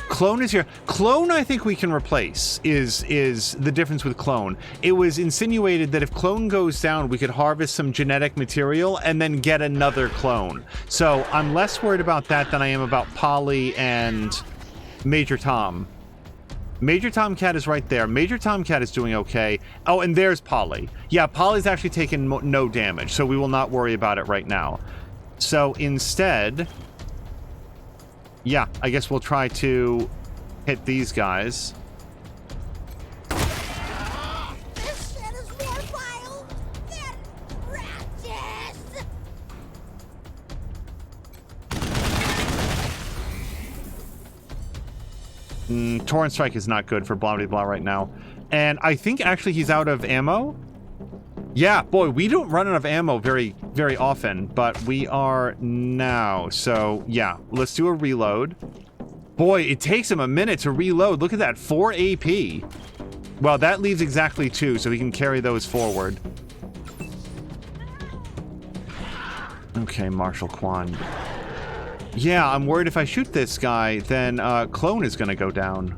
Clone is here. Clone, I think we can replace, is the difference with Clone. It was insinuated that if Clone goes down, we could harvest some genetic material and then get another Clone. So I'm less worried about that than I am about Polly and Major Tom. Major Tomcat is right there. Major Tomcat is doing okay. Oh, and there's Polly. Yeah, Polly's actually taken no damage, so we will not worry about it right now. So instead... yeah, I guess we'll try to hit these guys. This shit is more vile than practice. Torrent Strike is not good for blah blah blah right now. And I think actually he's out of ammo. Yeah, boy, we don't run out of ammo very often, but we are now. So yeah, let's do a reload. Boy, it takes him a minute to reload. Look at that, 4 AP. Well, that leaves exactly 2, so we can carry those forward. Okay, Marshal Quan. Yeah, I'm worried if I shoot this guy, then Clone is gonna go down.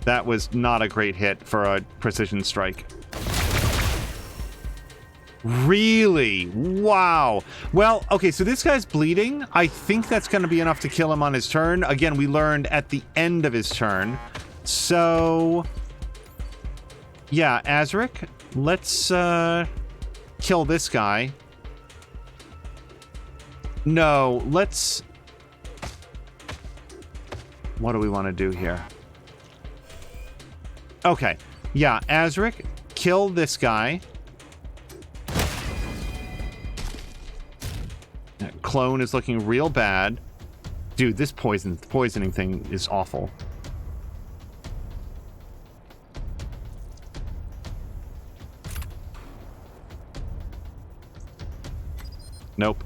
That was not a great hit for a precision strike. Really? Wow. Well, okay, so this guy's bleeding. I think that's going to be enough to kill him on his turn. Again, we learned at the end of his turn. So, yeah, Azric, let's kill this guy. No, let's... what do we want to do here? Okay, yeah, Azric, kill this guy. Clone is looking real bad. Dude, this poisoning thing is awful. Nope.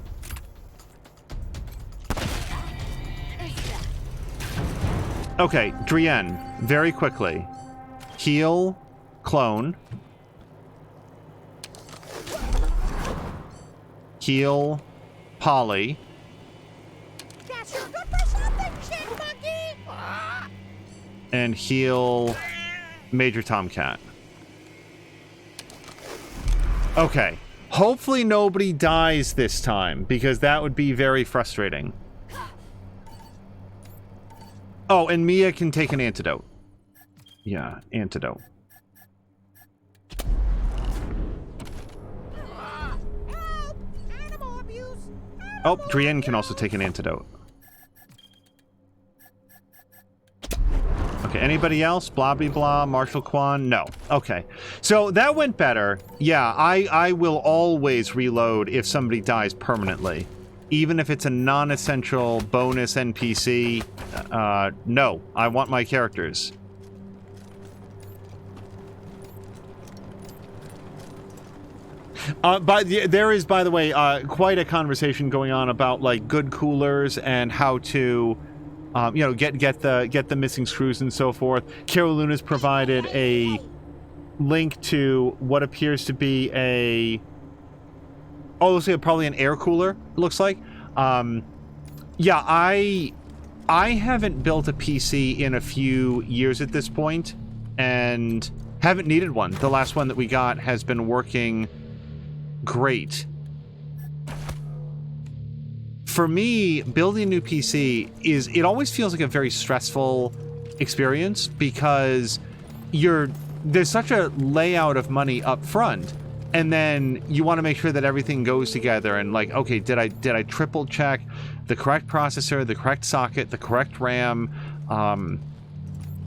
Okay, Drienne, very quickly. Heal Clone. Heal Polly. That's your good for something, shit monkey. And heal Major Tomcat. Okay. Hopefully nobody dies this time, because that would be very frustrating. Oh, and Mia can take an antidote. Yeah, antidote. Help! Animal abuse! Oh, Drienne can also take an antidote. Okay, anybody else? Blah, blah, blah, Marshal Quan? No. Okay. So that went better. Yeah, I will always reload if somebody dies permanently. Even if it's a non-essential bonus NPC. No, I want my characters. There is, by the way, quite a conversation going on about like good coolers and how to, you know, get the missing screws and so forth. Carol Luna's provided a link to what appears to be a, oh, looks like probably an air cooler. It looks like. Yeah, I haven't built a PC in a few years at this point, and haven't needed one. The last one that we got has been working great. For me, building a new PC it always feels like a very stressful experience because there's such a layout of money up front, and then you want to make sure that everything goes together and like, okay, did I triple check the correct processor, the correct socket, the correct RAM?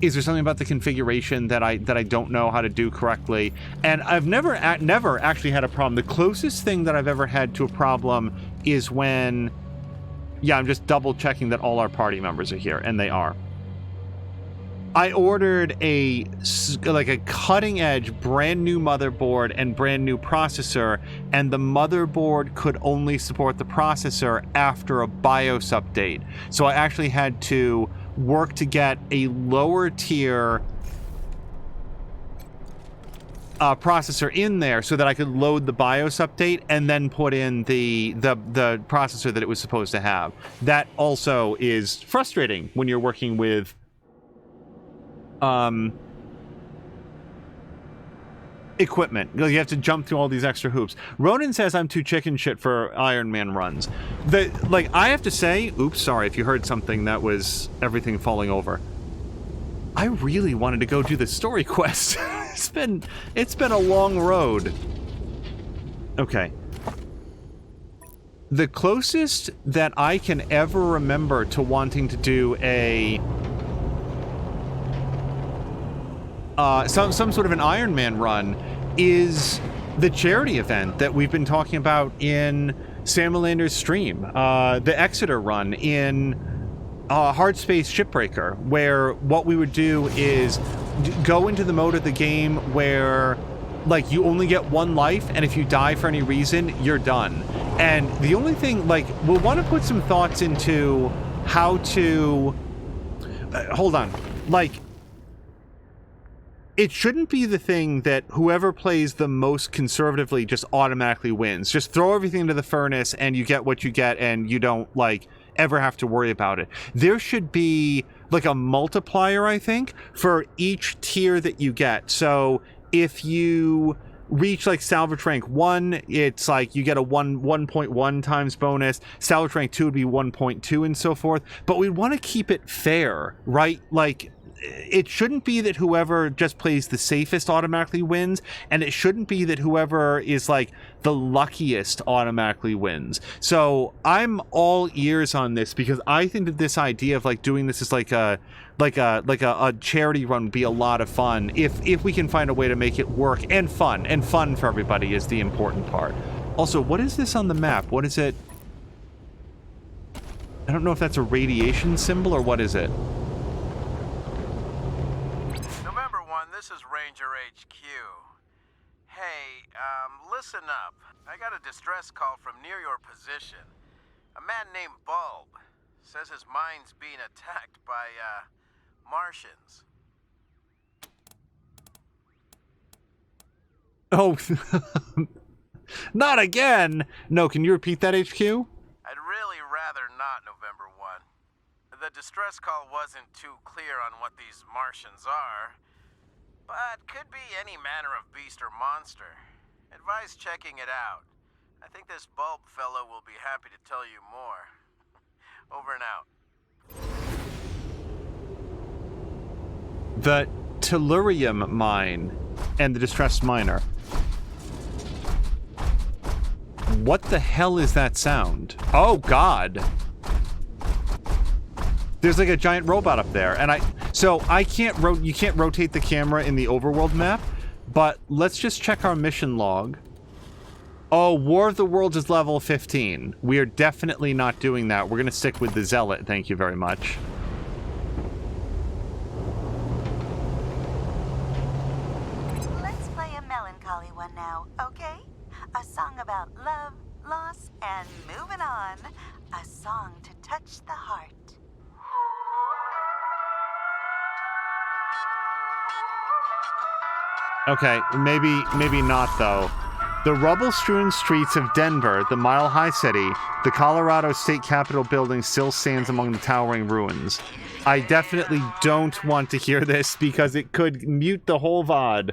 Is there something about the configuration that I don't know how to do correctly? And I've never actually had a problem. The closest thing that I've ever had to a problem is when, yeah, I'm just double checking that all our party members are here, and they are. I ordered a cutting edge brand new motherboard and brand new processor, and the motherboard could only support the processor after a BIOS update. So I actually had to work to get a lower tier processor in there so that I could load the BIOS update and then put in the processor that it was supposed to have. That also is frustrating when you're working with equipment. You have to jump through all these extra hoops. Ronan says I'm too chicken shit for Iron Man runs. I have to say, oops, sorry if you heard something, that was everything falling over. I really wanted to go do the story quest. It's been a long road. Okay. The closest that I can ever remember to wanting to do a some sort of an Iron Man run is the charity event that we've been talking about in Sam Melander's stream, the Exeter run in Hard Space Shipbreaker, where what we would do is go into the mode of the game where like you only get one life, and if you die for any reason, you're done. And the only thing, like, we'll want to put some thoughts into how to hold on, like, it shouldn't be the thing that whoever plays the most conservatively just automatically wins. Just throw everything into the furnace and you get what you get, and you don't, like, ever have to worry about it. There should be, like, a multiplier, I think, for each tier that you get. So if you reach, like, salvage rank 1, it's like you get a 1.1 times bonus. Salvage rank 2 would be 1.2 and so forth. But we want to keep it fair, right? Like, it shouldn't be that whoever just plays the safest automatically wins, and it shouldn't be that whoever is like the luckiest automatically wins. So I'm all ears on this, because I think that this idea of like doing this as like a charity run would be a lot of fun if we can find a way to make it work and fun for everybody is the important part. Also, what is this on the map? What is it? I don't know if that's a radiation symbol or what is it. This is Ranger HQ. Hey, listen up. I got a distress call from near your position. A man named Bulb says his mine's being attacked by, Martians. Oh, not again! No, can you repeat that, HQ? I'd really rather not, November 1. The distress call wasn't too clear on what these Martians are, but could be any manner of beast or monster. Advise checking it out. I think this Bulb fellow will be happy to tell you more. Over and out. The tellurium mine and the distressed miner. What the hell is that sound? Oh God. There's like a giant robot up there, and you can't rotate the camera in the overworld map, but let's just check our mission log. Oh, War of the Worlds is level 15. We are definitely not doing that. We're gonna stick with the Zealot, thank you very much. Let's play a melancholy one now, okay? A song about love, loss, and moving on. A song to touch the heart. Okay, maybe not though. The rubble-strewn streets of Denver, the mile-high city, the Colorado state capitol building still stands among the towering ruins. I definitely don't want to hear this because it could mute the whole VOD.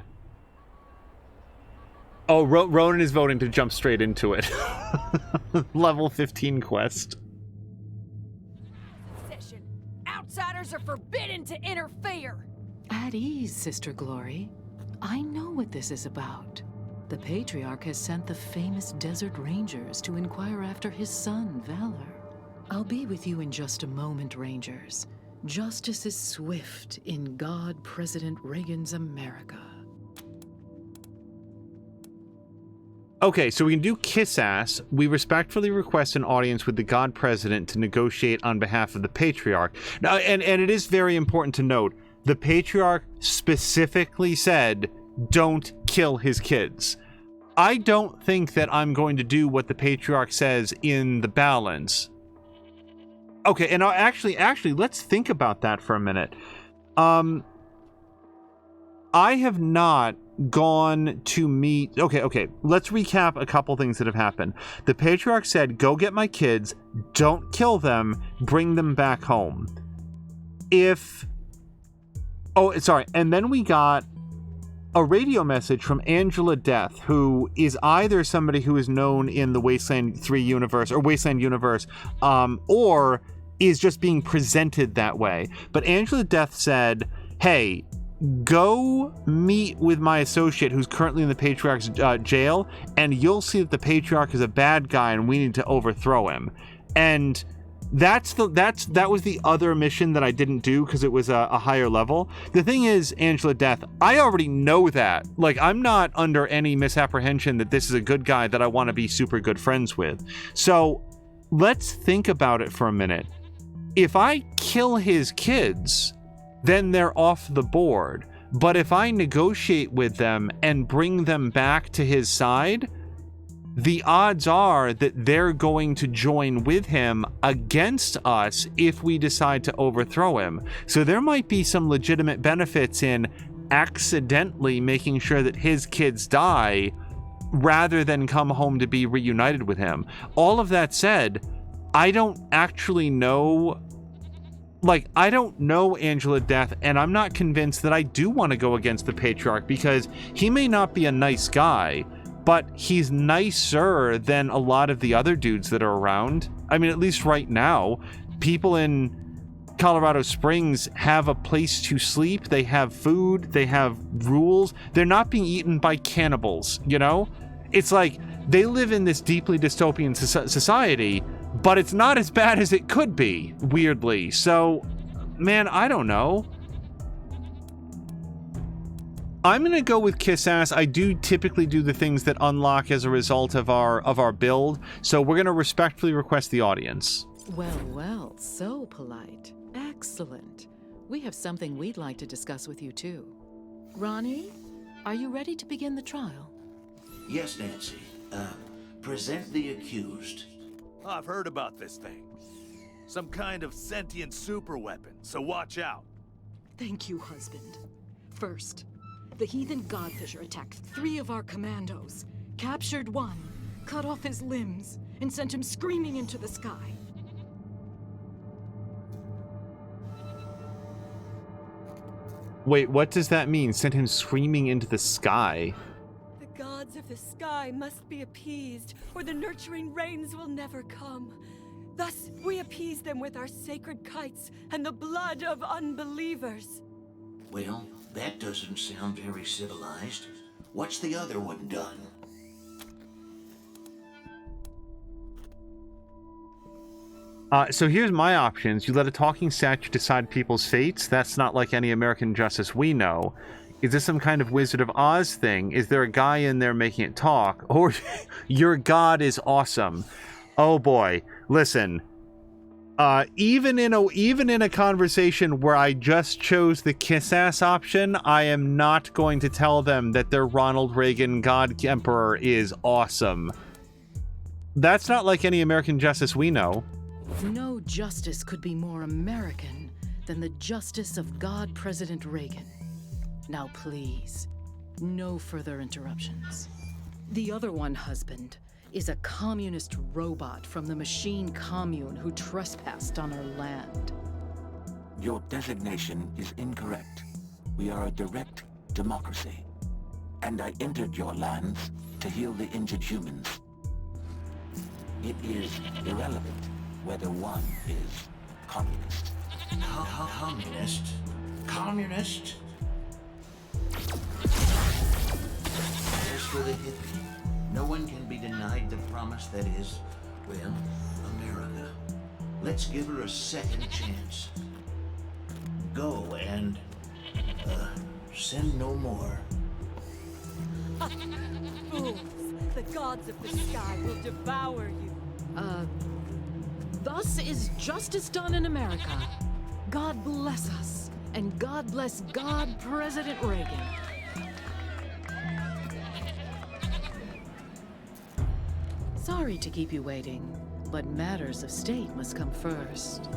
Oh, Ronan is voting to jump straight into it. Level 15 quest. Outsiders are forbidden to interfere. At ease, Sister Glory. I know what this is about. The Patriarch has sent the famous Desert Rangers to inquire after his son, Valor. I'll be with you in just a moment, Rangers. Justice is swift in God President Reagan's America. Okay, so we can do kiss ass. We respectfully request an audience with the God President to negotiate on behalf of the Patriarch. Now, and it is very important to note, the Patriarch specifically said, don't kill his kids. I don't think that I'm going to do what the Patriarch says in the balance. Okay, and actually, let's think about that for a minute. I have not gone to meet... Okay, let's recap a couple things that have happened. The Patriarch said, go get my kids, don't kill them, bring them back home. And then we got a radio message from Angela Death, who is either somebody who is known in the Wasteland 3 universe or Wasteland universe, or is just being presented that way. But Angela Death said, hey, go meet with my associate who's currently in the Patriarch's jail, and you'll see that the Patriarch is a bad guy and we need to overthrow him. And that was the other mission that I didn't do because it was a higher level. The thing is, Angela Death, I already know that. Like, I'm not under any misapprehension that this is a good guy that I want to be super good friends with. So let's think about it for a minute. If I kill his kids, then they're off the board. But if I negotiate with them and bring them back to his side, the odds are that they're going to join with him against us if we decide to overthrow him. So there might be some legitimate benefits in accidentally making sure that his kids die rather than come home to be reunited with him. All of that said, I don't actually know... I don't know Angela Death, and I'm not convinced that I do want to go against the Patriarch, because he may not be a nice guy, but he's nicer than a lot of the other dudes that are around. I mean, at least right now, people in Colorado Springs have a place to sleep, they have food, they have rules. They're not being eaten by cannibals, you know? It's like they live in this deeply dystopian society, but it's not as bad as it could be, weirdly. So, man, I don't know. I'm gonna go with Kiss Ass. I do typically do the things that unlock as a result of our build, so we're gonna respectfully request the audience. Well, so polite. Excellent. We have something we'd like to discuss with you too. Ronnie, are you ready to begin the trial? Yes, Nancy. Present the accused. I've heard about this thing. Some kind of sentient super weapon, so watch out. Thank you, husband. First, the heathen Godfisher attacked 3 of our commandos, captured 1, cut off his limbs, and sent him screaming into the sky. Wait, what does that mean? Sent him screaming into the sky? The gods of the sky must be appeased, or the nurturing rains will never come. Thus, we appease them with our sacred kites and the blood of unbelievers. Well, that doesn't sound very civilized. What's the other one done? So here's my options. You let a talking statue decide people's fates. That's not like any American justice we know. Is this some kind of Wizard of Oz thing? Is there a guy in there making it talk? Or your god is awesome. Oh boy. Listen. Even in a conversation where I just chose the kiss ass option, I am not going to tell them that their Ronald Reagan God Emperor is awesome. That's not like any American justice we know. No justice could be more American than the justice of God President Reagan. Now please, no further interruptions. The other one, husband, is a communist robot from the machine commune who trespassed on our land. Your designation is incorrect. We are a direct democracy. And I entered your lands to heal the injured humans. It is irrelevant whether one is communist. Communist? Communist? As for the hippie, no one can be denied the promise that is, well, America. Let's give her a second chance. Go and, send no more. Fools! The gods of the sky will devour you. Thus is justice done in America. God bless us, And God bless God, President Reagan. Sorry to keep you waiting, but matters of state must come first.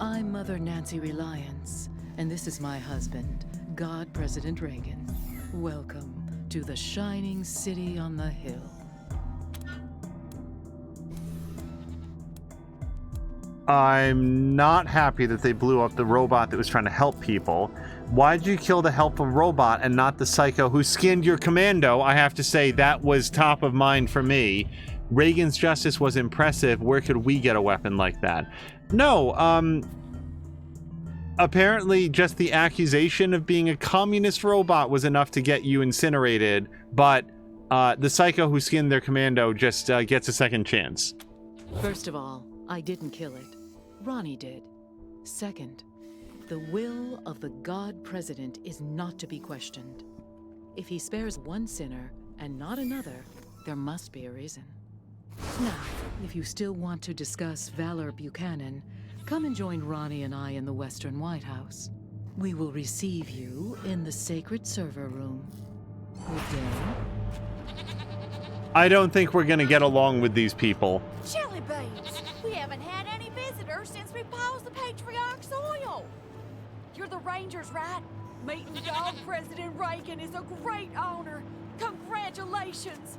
I'm Mother Nancy Reliance, and this is my husband, God President Reagan. Welcome to the shining city on the hill. I'm not happy that they blew up the robot that was trying to help people. Why'd you kill the helpful robot and not the psycho who skinned your commando? I have to say, that was top of mind for me. Reagan's justice was impressive. Where could we get a weapon like that? No, apparently just the accusation of being a communist robot was enough to get you incinerated, but the psycho who skinned their commando just gets a second chance. First of all, I didn't kill it. Ronnie did. Second, the will of the God President is not to be questioned. If he spares one sinner and not another, there must be a reason. Now, if you still want to discuss Valor Buchanan, come and join Ronnie and I in the Western White House. We will receive you in the sacred server room. Good day. I don't think we're gonna get along with these people. Jelly beans! We haven't had any visitors since we paused the Patriarch's oil. You're the Rangers, right? Meeting God President Reagan is a great honor. Congratulations!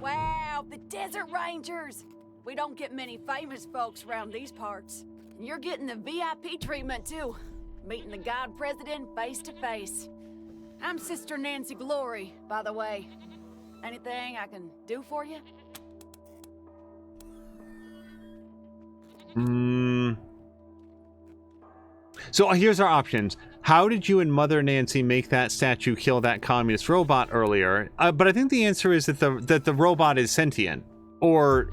Wow, the Desert Rangers! We don't get many famous folks around these parts. And you're getting the VIP treatment, too. Meeting the God President face to face. I'm Sister Nancy Glory, by the way. Anything I can do for you? So here's our options. How did you and Mother Nancy make that statue kill that communist robot earlier? But I think the answer is that the robot is sentient, or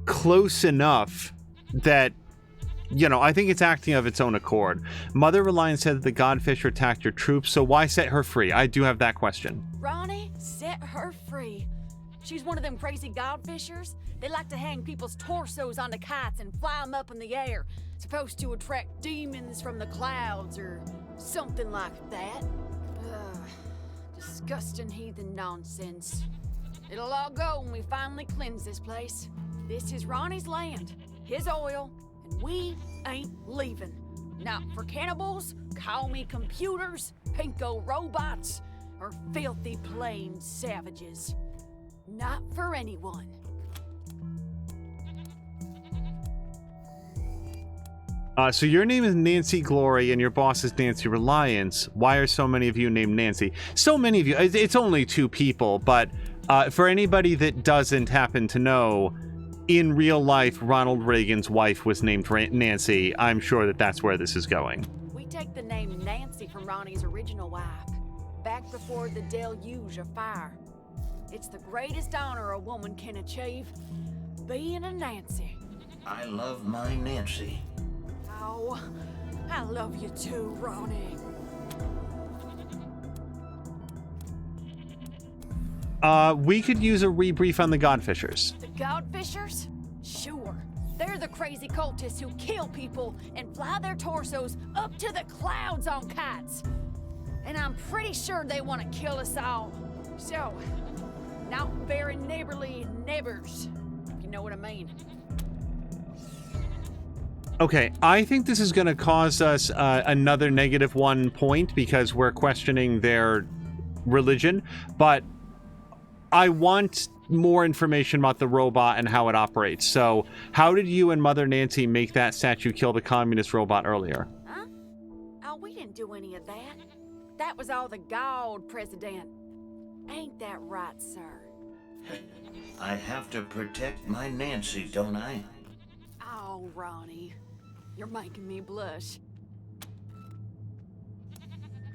close enough that, you know, I think it's acting of its own accord. Mother Reliance said that the Godfisher attacked your troops, so why set her free? I do have that question. Ronnie, set her free. She's one of them crazy Godfishers. They like to hang people's torsos onto kites and fly them up in the air. Supposed to attract demons from the clouds or something like that. Ugh, disgusting heathen nonsense. It'll all go when we finally cleanse this place. This is Ronnie's land, his oil, and we ain't leaving. Not for cannibals, call me computers, pinko robots, or filthy plain savages. Not for anyone. So your name is Nancy Glory and your boss is Nancy Reliance. Why are so many of you named Nancy? So many of you. It's only 2 people, but for anybody that doesn't happen to know, in real life, Ronald Reagan's wife was named Nancy. I'm sure that that's where this is going. We take the name Nancy from Ronnie's original wife, back before the deluge of fire. It's the greatest honor a woman can achieve, being a Nancy. I love my Nancy. Oh, I love you too, Ronnie. We could use a rebrief on the Godfishers. The Godfishers? Sure. They're the crazy cultists who kill people and fly their torsos up to the clouds on kites. And I'm pretty sure they want to kill us all. So, not very neighborly neighbors, if you know what I mean. Okay, I think this is going to cause us another -1 point because we're questioning their religion, but I want more information about the robot and how it operates. So, how did you and Mother Nancy make that statue kill the communist robot earlier? Huh? Oh, we didn't do any of that. That was all the God President. Ain't that right, sir? I have to protect my Nancy, don't I? Oh, Ronnie. You're making me blush.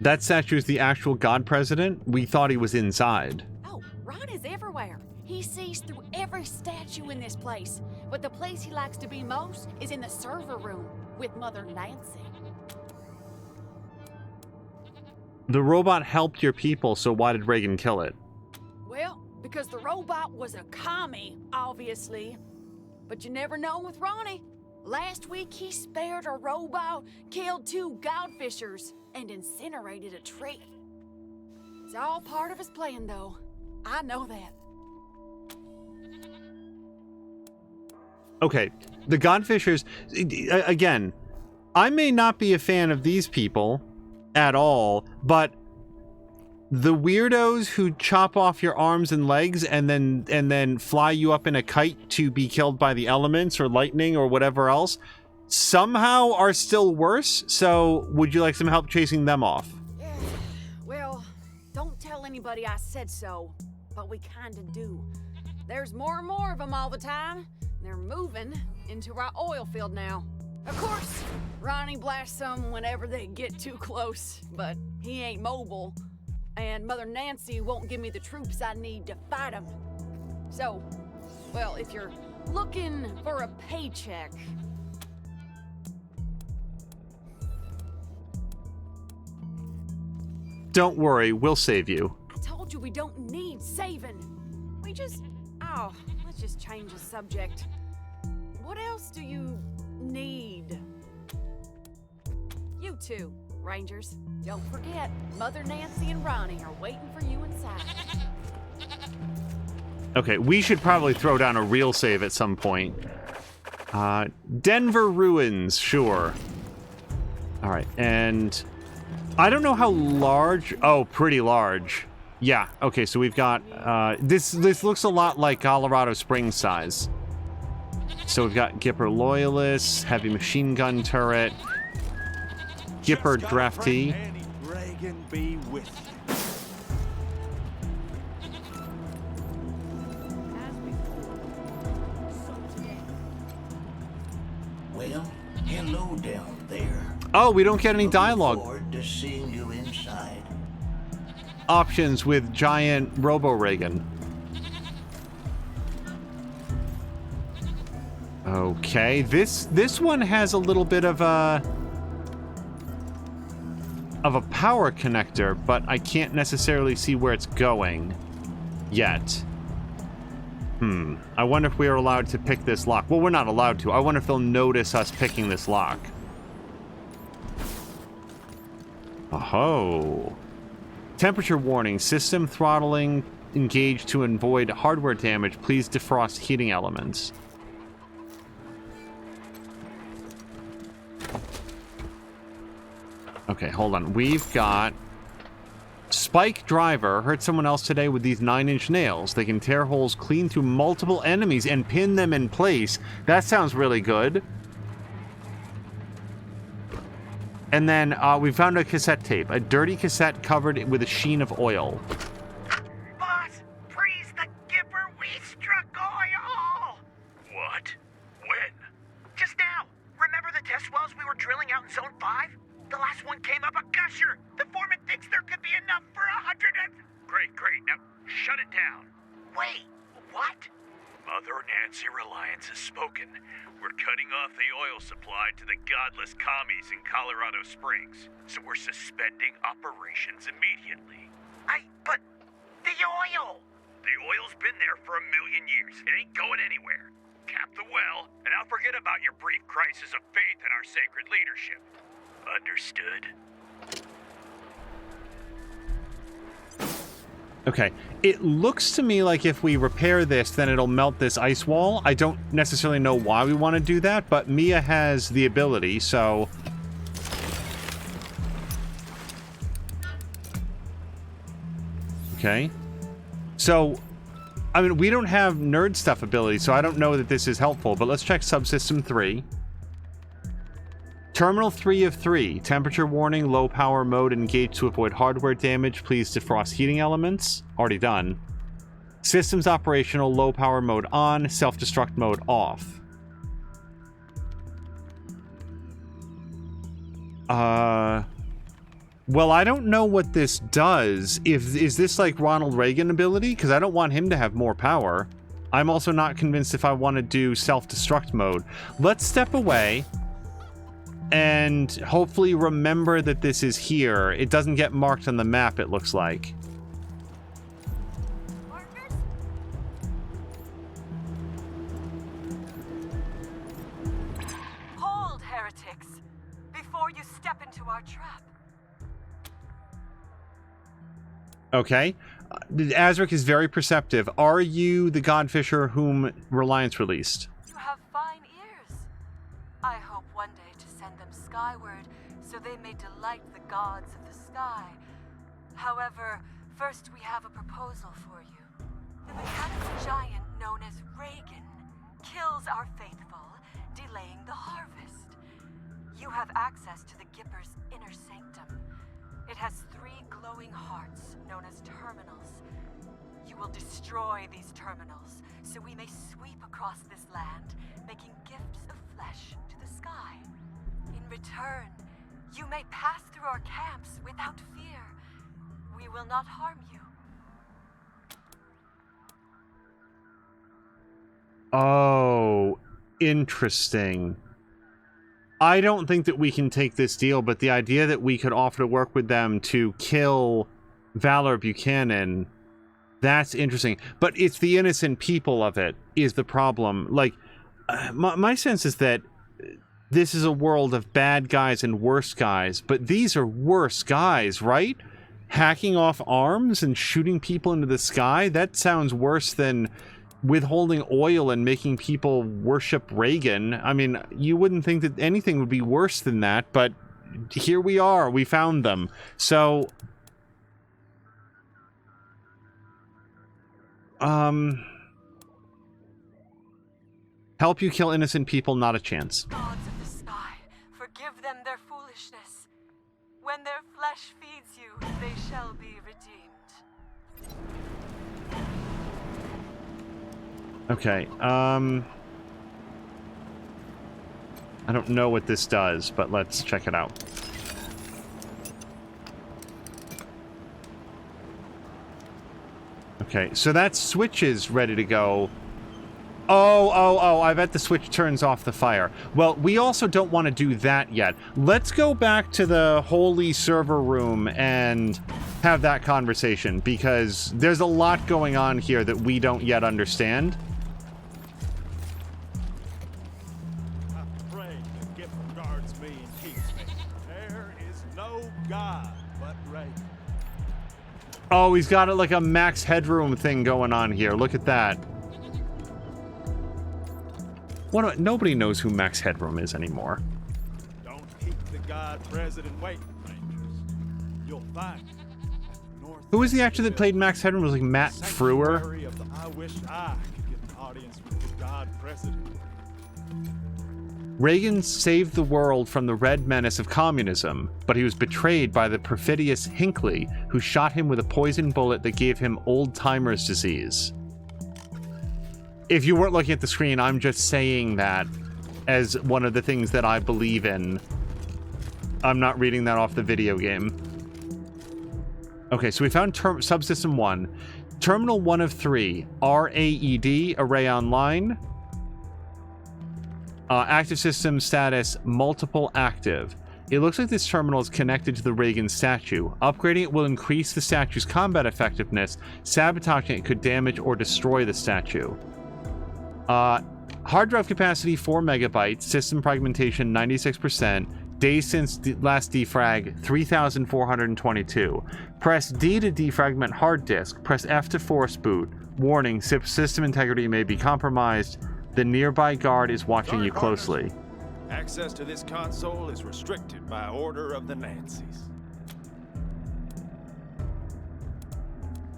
That statue is the actual God President? We thought he was inside. Oh, Ron is everywhere. He sees through every statue in this place. But the place he likes to be most is in the server room with Mother Nancy. The robot helped your people, so why did Reagan kill it? Well, because the robot was a commie, obviously. But you never know with Ronnie. Last week he spared a rowboat, killed 2 godfishers, and incinerated a tree. It's all part of his plan, though. I know that. Okay, the Godfishers, again, I may not be a fan of these people at all, but the weirdos who chop off your arms and legs and then fly you up in a kite to be killed by the elements or lightning or whatever else somehow are still worse. So would you like some help chasing them off? Well, don't tell anybody I said so, but we kinda do. There's more and more of them all the time. They're moving into our oil field now. Of course, Ronnie blasts them whenever they get too close, but he ain't mobile, and Mother Nancy won't give me the troops I need to fight them. So, well, if you're looking for a paycheck... Don't worry, we'll save you. I told you we don't need saving. We just... Oh, let's just change the subject. What else do you need? You two, Rangers. Don't forget, Mother Nancy and Ronnie are waiting for you inside. Okay, we should probably throw down a real save at some point. Denver Ruins, sure. All right, and I don't know how large. Oh, pretty large. Yeah, okay, so we've got, this looks a lot like Colorado Springs size. So we've got Gipper Loyalists, Heavy Machine Gun Turret, Gipper Draftee. Be with Well, hello down there. Oh, we don't get any Looking dialogue. forward to seeing you inside. Options with giant Robo-Reagan. Okay, this one has a little bit of a power connector, but I can't necessarily see where it's going yet. I wonder if we are allowed to pick this lock. Well, we're not allowed to. I wonder if they'll notice us picking this lock. Oh. Temperature warning. System throttling engaged to avoid hardware damage. Please defrost heating elements. Okay, hold on. We've got Spike Driver. Hurt someone else today with these 9-inch nails. They can tear holes clean through multiple enemies and pin them in place. That sounds really good. And then we found a cassette tape. A dirty cassette covered with a sheen of oil. Boss, freeze the Gipper. We struck oil. what? When? Just now. Remember the test wells we were drilling out in Zone 5? The last one came up a gusher. The foreman thinks there could be enough for 100 and... Great. Now, shut it down. Wait, what? Mother Nancy Reliance has spoken. We're cutting off the oil supply to the godless commies in Colorado Springs. So we're suspending operations immediately. But the oil! The oil's been there for 1,000,000 years. It ain't going anywhere. Cap the well, and I'll forget about your brief crisis of faith in our sacred leadership. Understood. Okay, it looks to me like if we repair this, then it'll melt this ice wall. I don't necessarily know why we want to do that, but Mia has the ability, so... Okay. So, I mean, we don't have nerd stuff ability, so I don't know that this is helpful, but let's check Subsystem 3. Terminal 3 of 3. Temperature warning, low power mode engaged to avoid hardware damage. Please defrost heating elements. Already done. Systems operational, low power mode on, self-destruct mode off. Well, I don't know what this does. Is this like Ronald Reagan ability? Because I don't want him to have more power. I'm also not convinced if I want to do self-destruct mode. Let's step away and hopefully remember that this is here. It doesn't get marked on the map, it looks like. you step into our trap. Okay. Azric is very perceptive. Are you the Godfisher whom Reliance released? You have fine ears. I hope one day to send them skyward so they may delight the gods of the sky. However, first we have a proposal for you. The mechanics giant known as Reagan kills our faithful, delaying the harvest. You have access to the Gipper's inner sanctum. It has 3 glowing hearts known as terminals. You will destroy these terminals so we may sweep across this land, making gifts of flesh to the sky. In return, you may pass through our camps without fear. We will not harm you. Oh, interesting. I don't think that we can take this deal, but the idea that we could offer to work with them to kill Valor Buchanan, that's interesting. But it's the innocent people of it is the problem. Like, my sense is that this is a world of bad guys and worse guys, but these are worse guys, right? Hacking off arms and shooting people into the sky? That sounds worse than withholding oil and making people worship Reagan. I mean, you wouldn't think that anything would be worse than that, but here we are. We found them. So, help you kill innocent people, not a chance. Gods of the sky, forgive them their foolishness. When their flesh feeds you, they shall be redeemed. Okay, I don't know what this does, but let's check it out. Okay, so that switch is ready to go. Oh, I bet the switch turns off the fire. Well, we also don't want to do that yet. Let's go back to the holy server room and have that conversation, because there's a lot going on here that we don't yet understand. Oh, he's got it like a max headroom thing going on here. Look at that. Nobody knows who Max Headroom is anymore. Don't keep the God President waiting, Rangers. You'll find who was the actor that played Max Headroom? It was like Matt Frewer. I wish I could get an audience with the God President. Reagan saved the world from the red menace of communism, but he was betrayed by the perfidious Hinckley, who shot him with a poison bullet that gave him old-timer's disease. If you weren't looking at the screen, I'm just saying that as one of the things that I believe in. I'm not reading that off the video game. Okay, so we found Subsystem 1. Terminal 1 of 3. RAED, Array Online. Active system status, multiple active. It looks like this terminal is connected to the Reagan statue. Upgrading it will increase the statue's combat effectiveness. Sabotaging it could damage or destroy the statue. Hard drive capacity 4 megabytes. System fragmentation 96%. Days since last defrag 3,422. Press D to defragment hard disk. Press F to force boot. Warning, system integrity may be compromised. The nearby guard is watching you closely. Access to this console is restricted by order of the Nancys.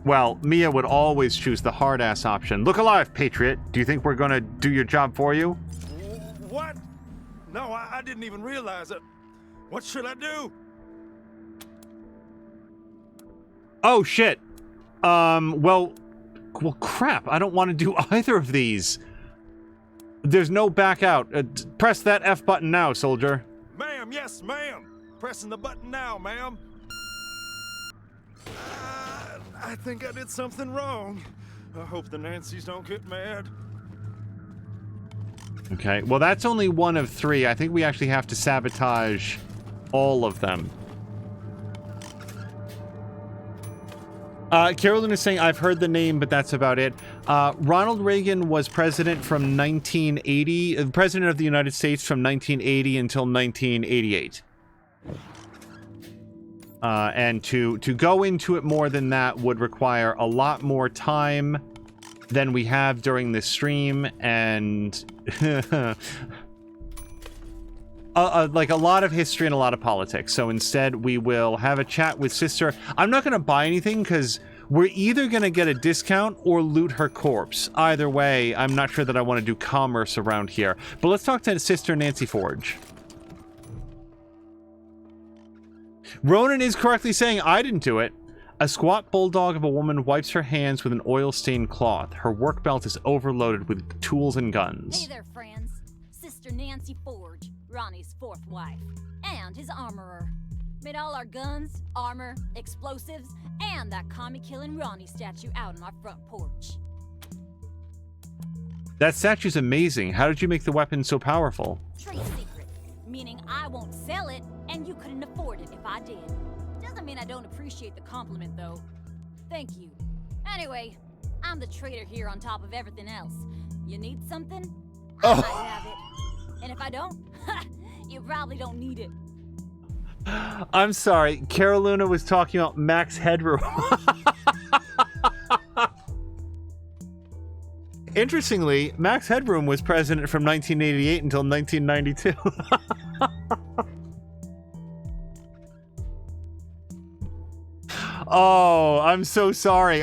Well, Mia would always choose the hard-ass option. Look alive, Patriot. Do you think we're gonna do your job for you? What? No, I didn't even realize it. What should I do? Oh, shit. Well, crap. I don't want to do either of these. There's no back out. Press that F button now, soldier. Ma'am, yes, ma'am. Pressing the button now, ma'am. I think I did something wrong. I hope the Nancys don't get mad. Okay, well, that's only 1 of 3. I think we actually have to sabotage all of them. Carolyn is saying, I've heard the name, but that's about it. Ronald Reagan was president from 1980, president of the United States from 1980 until 1988. And to go into it more than that would require a lot more time than we have during this stream, and like a lot of history and a lot of politics. So instead, we will have a chat with Sister. I'm not going to buy anything because we're either going to get a discount or loot her corpse. Either way, I'm not sure that I want to do commerce around here. But let's talk to Sister Nancy Forge. Ronan is correctly saying I didn't do it. A squat bulldog of a woman wipes her hands with an oil-stained cloth. Her work belt is overloaded with tools and guns. Hey there, friends. Sister Nancy Forge, Ronnie's fourth wife, and his armorer. Made all our guns, armor, explosives, and that commie-killing Ronnie statue out on our front porch. That statue's amazing. How did you make the weapon so powerful? Trade secret, meaning I won't sell it, and you couldn't afford it if I did. Doesn't mean I don't appreciate the compliment, though. Thank you. Anyway, I'm the trader here on top of everything else. You need something? I might have it. And if I don't, you probably don't need it. I'm sorry. Carolina was talking about Max Headroom. Interestingly, Max Headroom was president from 1988 until 1992. Oh, I'm so sorry.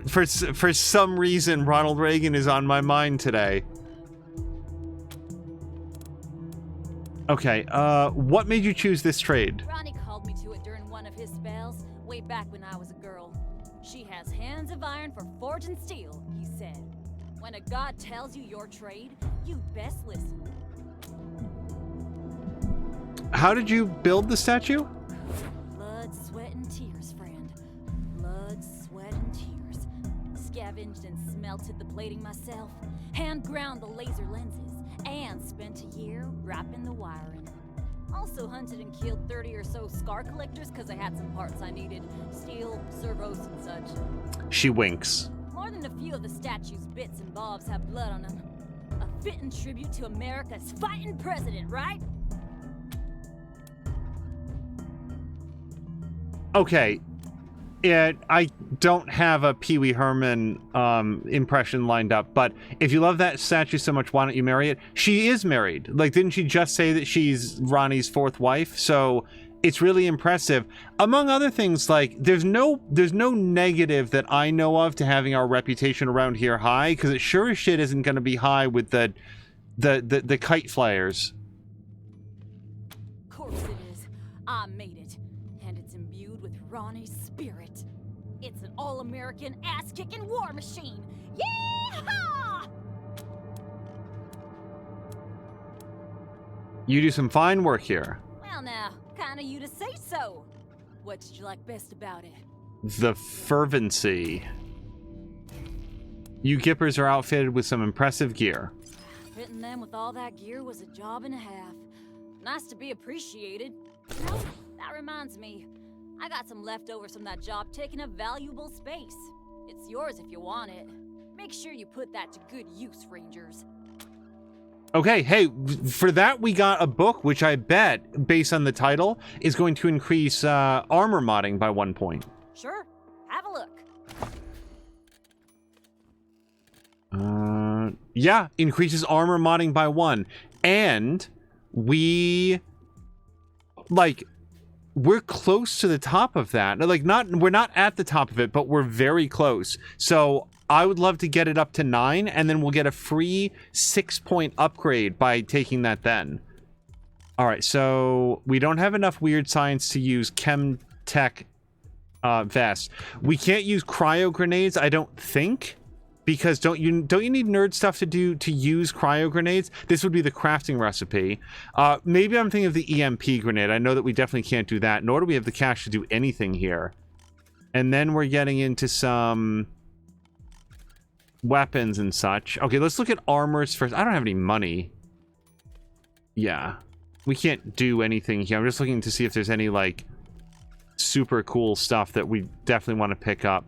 For some reason, Ronald Reagan is on my mind today. Okay, what made you choose this trade? Ronnie called me to it during one of his spells, way back when I was a girl. She has hands of iron for forging steel, he said. When a god tells you your trade, you best listen. How did you build the statue? Blood, sweat, and tears, friend. Blood, sweat, and tears. Scavenged and smelted the plating myself, hand ground the laser lenses, and spent a year wrapping the wiring. Also hunted and killed 30 or so scar collectors because I had some parts I needed. Steel, servos, and such. She winks. More than a few of the statue's bits and bobs have blood on them. A fitting tribute to America's fighting president, right? Okay. I don't have a Pee Wee Herman impression lined up, but if you love that statue so much, why don't you marry it? She is married. Like, didn't she just say that she's Ronnie's fourth wife? So it's really impressive. Among other things, like, there's no negative that I know of to having our reputation around here high, because it sure as shit isn't going to be high with the kite flyers. Of course it is. I made it, and it's imbued with Ronnie's spirit. It's an all-American ass-kicking war machine. Yeehaw! You do some fine work here. Well now, kinda you to say so. What did you like best about it? The fervency. You Gippers are outfitted with some impressive gear. Fitting them with all that gear was a job and a half. Nice to be appreciated. You know, that reminds me. I got some leftovers from that job taking up valuable space. It's yours if you want it. Make sure you put that to good use, Rangers. Okay, hey, for that we got a book, which I bet, based on the title, is going to increase armor modding by 1 point. Sure, have a look. Yeah, increases armor modding by 1. And we, like, we're close to the top of that. Like, we're not at the top of it, but we're very close. So I would love to get it up to 9, and then we'll get a free 6-point upgrade by taking that then. All right, so we don't have enough weird science to use chem tech vest. We can't use cryo grenades, I don't think, because don't you need nerd stuff to use cryo grenades? This would be the crafting recipe. Maybe I'm thinking of the EMP grenade. I know that we definitely can't do that, nor do we have the cash to do anything here. And then we're getting into some weapons and such. Okay, let's look at armors first. I don't have any money. Yeah, we can't do anything here. I'm just looking to see if there's any, like, super cool stuff that we definitely want to pick up.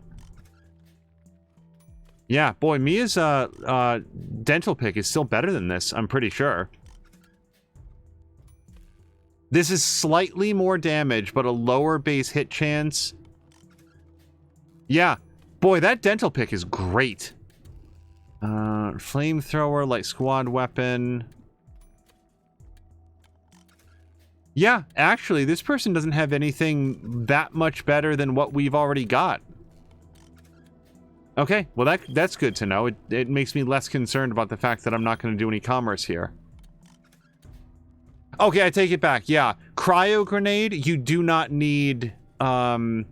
Yeah, boy, Mia's dental pick is still better than this, I'm pretty sure. This is slightly more damage, but a lower base hit chance. Yeah. Boy, that dental pick is great. Flamethrower, light squad weapon. Yeah, actually, this person doesn't have anything that much better than what we've already got. Okay, well that's good to know. It makes me less concerned about the fact that I'm not going to do any commerce here. Okay, I take it back. Yeah, cryo grenade, you do not need nerd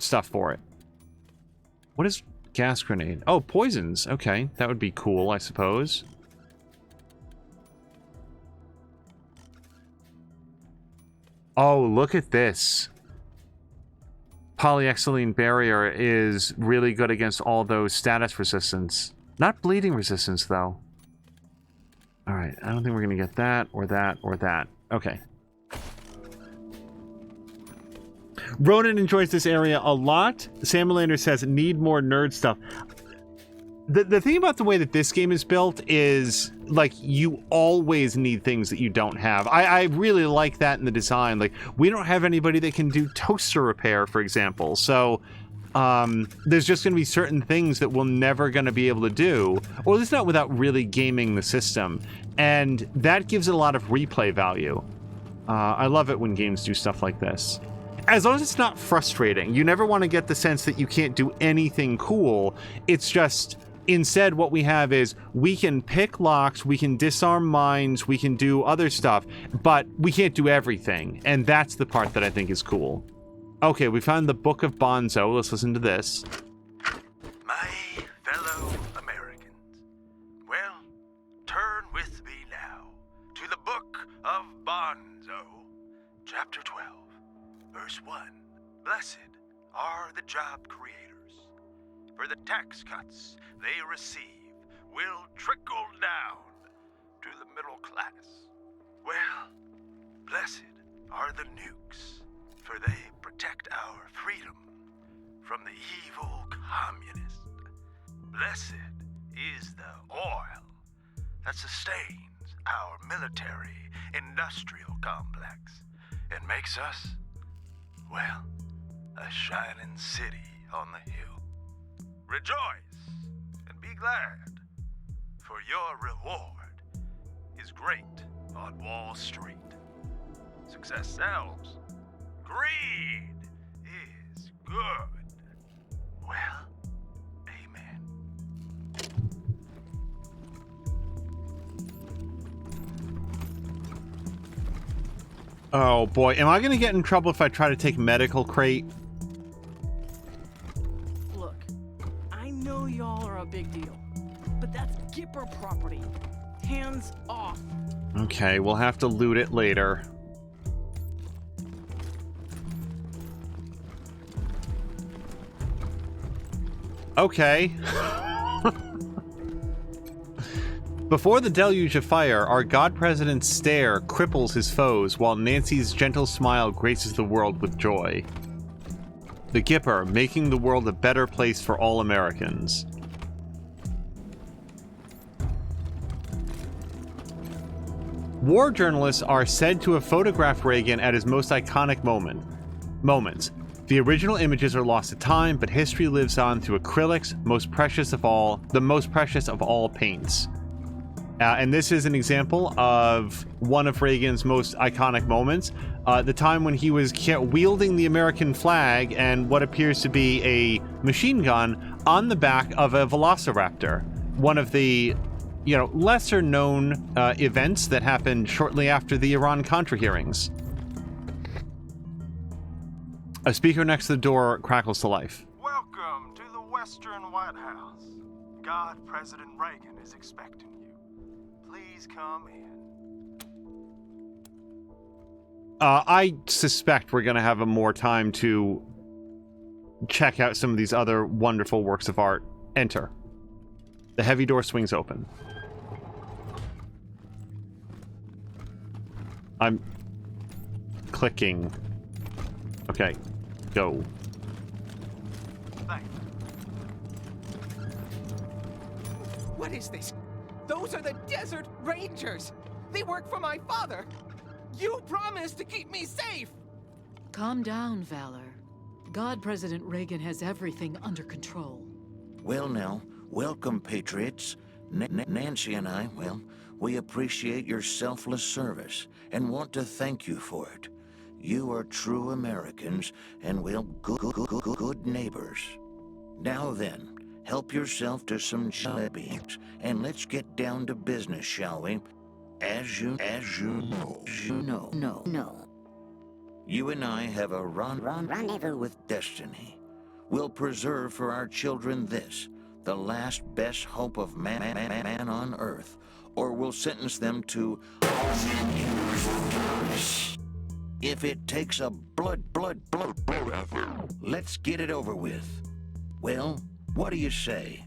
stuff for it. What is gas grenade? Oh, poisons. Okay, that would be cool, I suppose. Oh, look at this. Polyethylene barrier is really good against all those status resistance. Not bleeding resistance, though. Alright, I don't think we're going to get that, or that, or that. Okay. Ronan enjoys this area a lot. Samalander says, need more nerd stuff. The thing about the way that this game is built is, like, you always need things that you don't have. I really like that in the design. Like, we don't have anybody that can do toaster repair, for example. So, there's just going to be certain things that we're never going to be able to do, or at least not without really gaming the system. And that gives it a lot of replay value. I love it when games do stuff like this. As long as it's not frustrating. You never want to get the sense that you can't do anything cool. It's just... Instead, what we have is we can pick locks, we can disarm mines, we can do other stuff, but we can't do everything. And that's the part that I think is cool. Okay, we found the Book of Bonzo. Let's listen to this. My fellow Americans, well, turn with me now to the Book of Bonzo, chapter 12, verse 1. Blessed are the job creators, for the tax cuts they receive will trickle down to the middle class. Well, blessed are the nukes, for they protect our freedom from the evil communist. Blessed is the oil that sustains our military-industrial complex and makes us, well, a shining city on the hill. Rejoice and be glad, for your reward is great on Wall Street. Success sells. Greed is good. Well, amen. Oh boy, am I going to get in trouble if I try to take medical crate? Y'all are a big deal, but that's Gipper property. Hands off. Okay, we'll have to loot it later. Okay. Before the deluge of fire, our God President's stare cripples his foes, while Nancy's gentle smile graces the world with joy. The Gipper, making the world a better place for all Americans. War journalists are said to have photographed Reagan at his most iconic moments. The original images are lost to time, but history lives on through acrylics, the most precious of all paints. And this is an example of one of Reagan's most iconic moments. The time when he was wielding the American flag and what appears to be a machine gun on the back of a velociraptor. One of the, lesser known events that happened shortly after the Iran-Contra hearings. A speaker next to the door crackles to life. Welcome to the Western White House. God President Reagan is expecting you. Please come in. I suspect we're going to have more time to check out some of these other wonderful works of art. Enter. The heavy door swings open. I'm clicking. Okay, go. Thanks. What is this? Those are the Desert Rangers! They work for my father! You promised to keep me safe! Calm down, Valor. God President Reagan has everything under control. Well now, welcome, Patriots. Nancy and I, well, we appreciate your selfless service and want to thank you for it. You are true Americans and, well, good neighbors. Now then, help yourself to some jalebies and let's get down to business, shall we? As you know. You and I have a rendezvous with destiny. We'll preserve for our children this, the last best hope of man on Earth, or we'll sentence them to if it takes a blood, let's get it over with. Well, what do you say?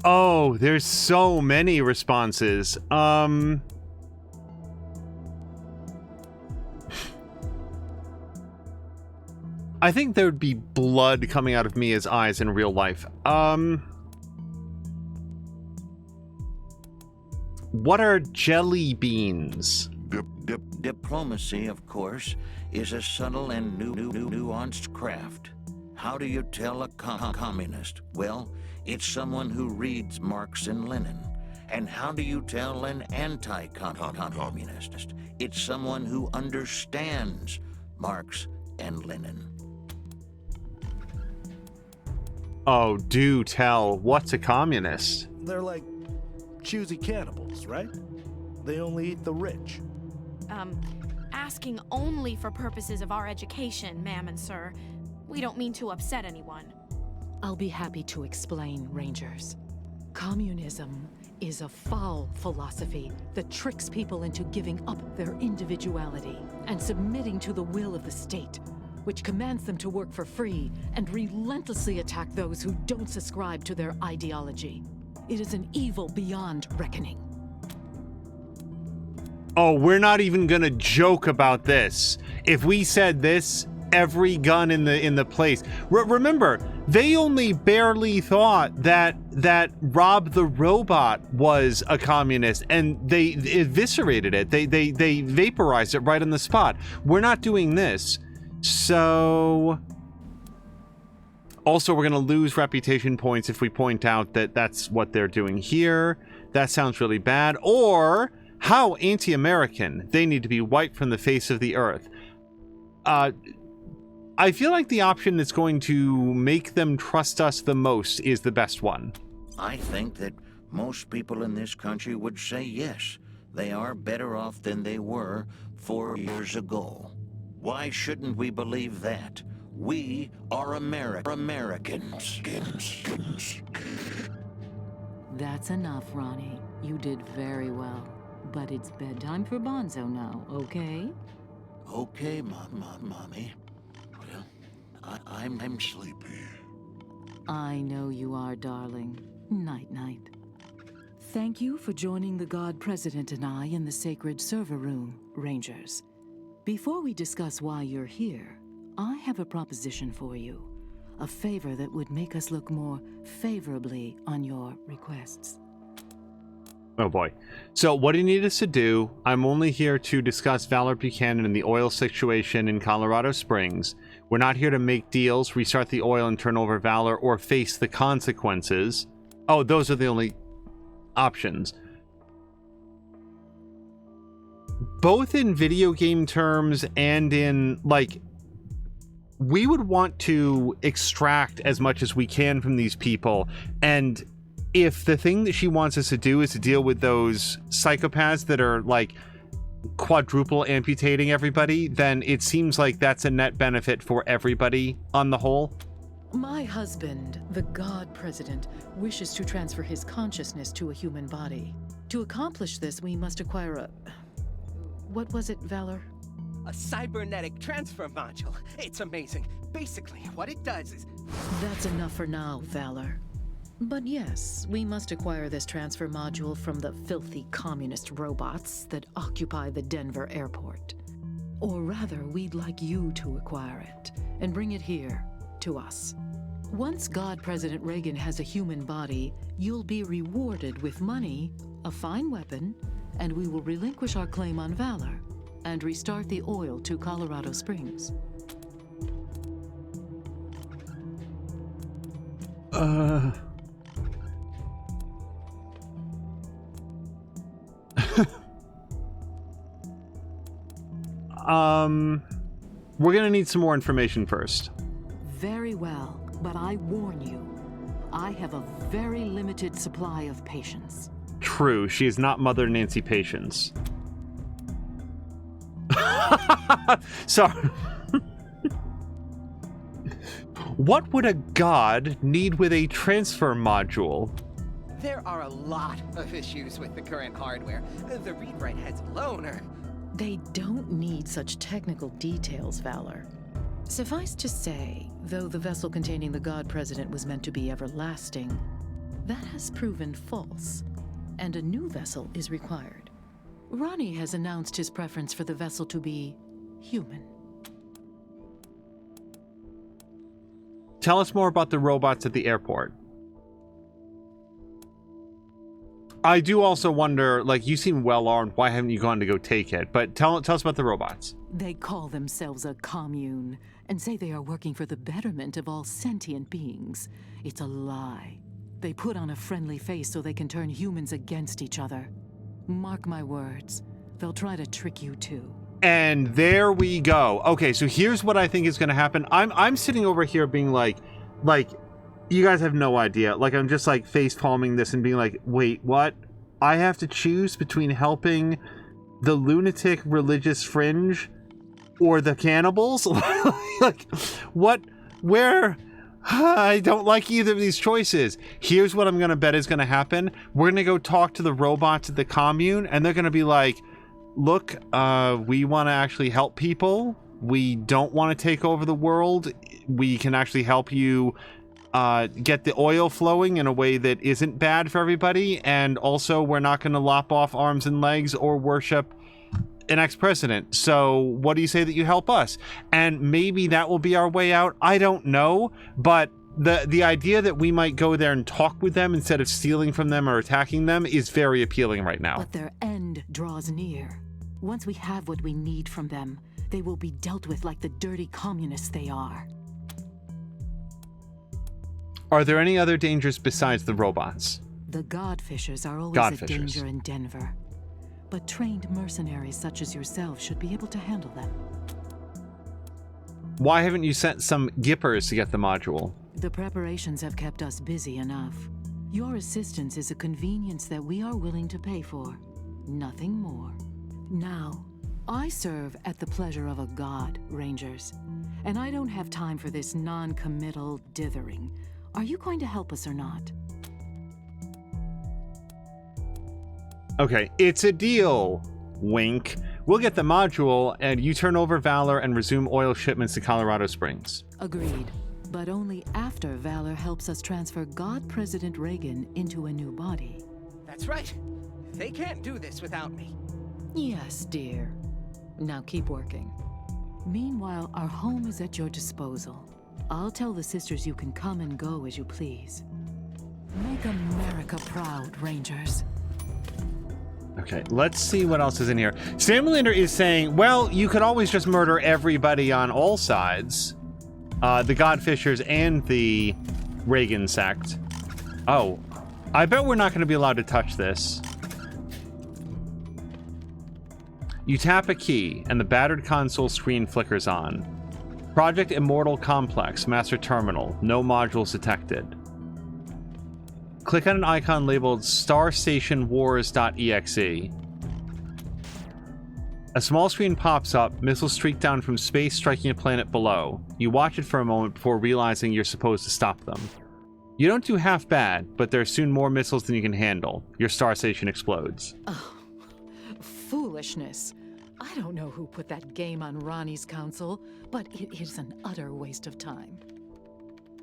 Oh, there's so many responses. I think there would be blood coming out of Mia's eyes in real life. What are jelly beans? Diplomacy, of course, is a subtle and nuanced craft. How do you tell a communist? Well, it's someone who reads Marx and Lenin. And how do you tell an anti-communist? It's someone who understands Marx and Lenin. Oh, do tell. What's a communist? They're like choosy cannibals, right? They only eat the rich. Asking only for purposes of our education, ma'am and sir. We don't mean to upset anyone. I'll be happy to explain, Rangers. Communism is a foul philosophy that tricks people into giving up their individuality and submitting to the will of the state, which commands them to work for free and relentlessly attack those who don't subscribe to their ideology. It is an evil beyond reckoning. Oh, we're not even gonna joke about this. If we said this, every gun in the place. Remember, they only barely thought that Rob the Robot was a communist, and they eviscerated it. They vaporized it right on the spot. We're not doing this. So also, we're going to lose reputation points if we point out that that's what they're doing here. That sounds really bad. Or how anti-American. They need to be wiped from the face of the earth. I feel like the option that's going to make them trust us the most is the best one. I think that most people in this country would say yes. They are better off than they were 4 years ago. Why shouldn't we believe that? We are Americans. That's enough, Ronnie. You did very well. But it's bedtime for Bonzo now, okay? Okay, Mommy. Well, I'm sleepy. I know you are, darling. Night-night. Thank you for joining the God President and I in the sacred server room, Rangers. Before we discuss why you're here, I have a proposition for you. A favor that would make us look more favorably on your requests. Oh boy. So what do you need us to do? I'm only here to discuss Valor Buchanan and the oil situation in Colorado Springs. We're not here to make deals, restart the oil and turn over Valor, or face the consequences. Oh, those are the only options. Both in video game terms and in, like, we would want to extract as much as we can from these people, and if the thing that she wants us to do is to deal with those psychopaths that are, like, quadruple amputating everybody, then it seems like that's a net benefit for everybody on the whole. My husband, the God President, wishes to transfer his consciousness to a human body. To accomplish this, we must acquire a... What was it, Valor? A cybernetic transfer module. It's amazing. Basically, what it does is... That's enough for now, Valor. But yes, we must acquire this transfer module from the filthy communist robots that occupy the Denver airport. Or rather, we'd like you to acquire it and bring it here to us. Once God President Reagan has a human body, you'll be rewarded with money, a fine weapon, and we will relinquish our claim on Valor and restart the oil to Colorado Springs. We're gonna need some more information first. Very well, but I warn you, I have a very limited supply of patience. True, she is not Mother Nancy Patience. Sorry. What would a god need with a transfer module? There are a lot of issues with the current hardware. The read-write heads alone are... They don't need such technical details, Valor. Suffice to say, though the vessel containing the God President was meant to be everlasting, that has proven false, and a new vessel is required. Ronnie has announced his preference for the vessel to be human. Tell us more about the robots at the airport. I do also wonder, like, you seem well armed, why haven't you gone to go take it? But tell us about the robots. They call themselves a commune and say they are working for the betterment of all sentient beings. It's a lie. They put on a friendly face so they can turn humans against each other. Mark my words, they'll try to trick you too. And there we go. Okay, so here's what I think is going to happen. I'm sitting over here being like, you guys have no idea. Like, I'm just like face palming this and being like, wait, what? I have to choose between helping the lunatic religious fringe or the cannibals? Like, what? Where? I don't like either of these choices. Here's what I'm going to bet is going to happen. We're going to go talk to the robots at the commune, and they're going to be like, look, we want to actually help people. We don't want to take over the world. We can actually help you get the oil flowing in a way that isn't bad for everybody. And also, we're not going to lop off arms and legs or worship an ex-president. So what do you say that you help us? And maybe that will be our way out. I don't know. But the idea that we might go there and talk with them instead of stealing from them or attacking them is very appealing right now. But their end draws near. Once we have what we need from them, they will be dealt with like the dirty communists they are. Are there any other dangers besides the robots? The Godfishers are always a danger in Denver. But trained mercenaries such as yourself should be able to handle them. Why haven't you sent some Gippers to get the module? The preparations have kept us busy enough. Your assistance is a convenience that we are willing to pay for. Nothing more. Now, I serve at the pleasure of a god, Rangers. And I don't have time for this non-committal dithering. Are you going to help us or not? Okay, it's a deal. Wink. We'll get the module, and you turn over Valor and resume oil shipments to Colorado Springs. Agreed. But only after Valor helps us transfer God President Reagan into a new body. That's right. They can't do this without me. Yes, dear. Now keep working. Meanwhile, our home is at your disposal. I'll tell the sisters you can come and go as you please. Make America proud, Rangers. Okay, let's see what else is in here. Stamlander is saying, well, you could always just murder everybody on all sides. The Godfishers and the Reagan sect. Oh, I bet we're not going to be allowed to touch this. You tap a key, and the battered console screen flickers on. Project Immortal Complex, Master Terminal. No modules detected. Click on an icon labeled StarStationWars.exe. A small screen pops up, missiles streak down from space, striking a planet below. You watch it for a moment before realizing you're supposed to stop them. You don't do half bad, but there are soon more missiles than you can handle. Your star station explodes. Oh, foolishness. I don't know who put that game on Ronnie's console, but it is an utter waste of time.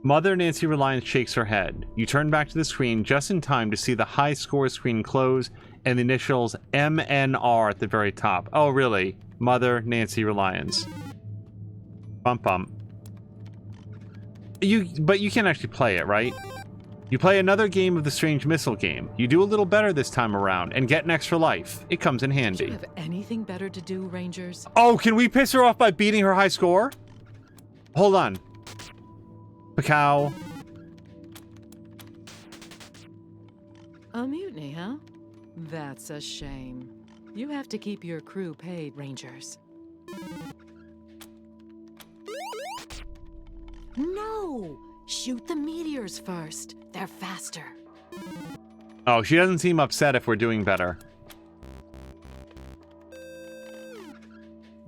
Mother Nancy Reliance shakes her head. You turn back to the screen just in time to see the high score screen close and the initials MNR at the very top. Oh, really? Mother Nancy Reliance. Bump bump. But you can't actually play it, right? You play another game of the Strange Missile game. You do a little better this time around and get an extra life. It comes in handy. Do you have anything better to do, Rangers? Oh, can we piss her off by beating her high score? Hold on. Pacow. A mutiny, huh? That's a shame. You have to keep your crew paid, Rangers. No! Shoot the meteors first. They're faster. Oh, she doesn't seem upset if we're doing better.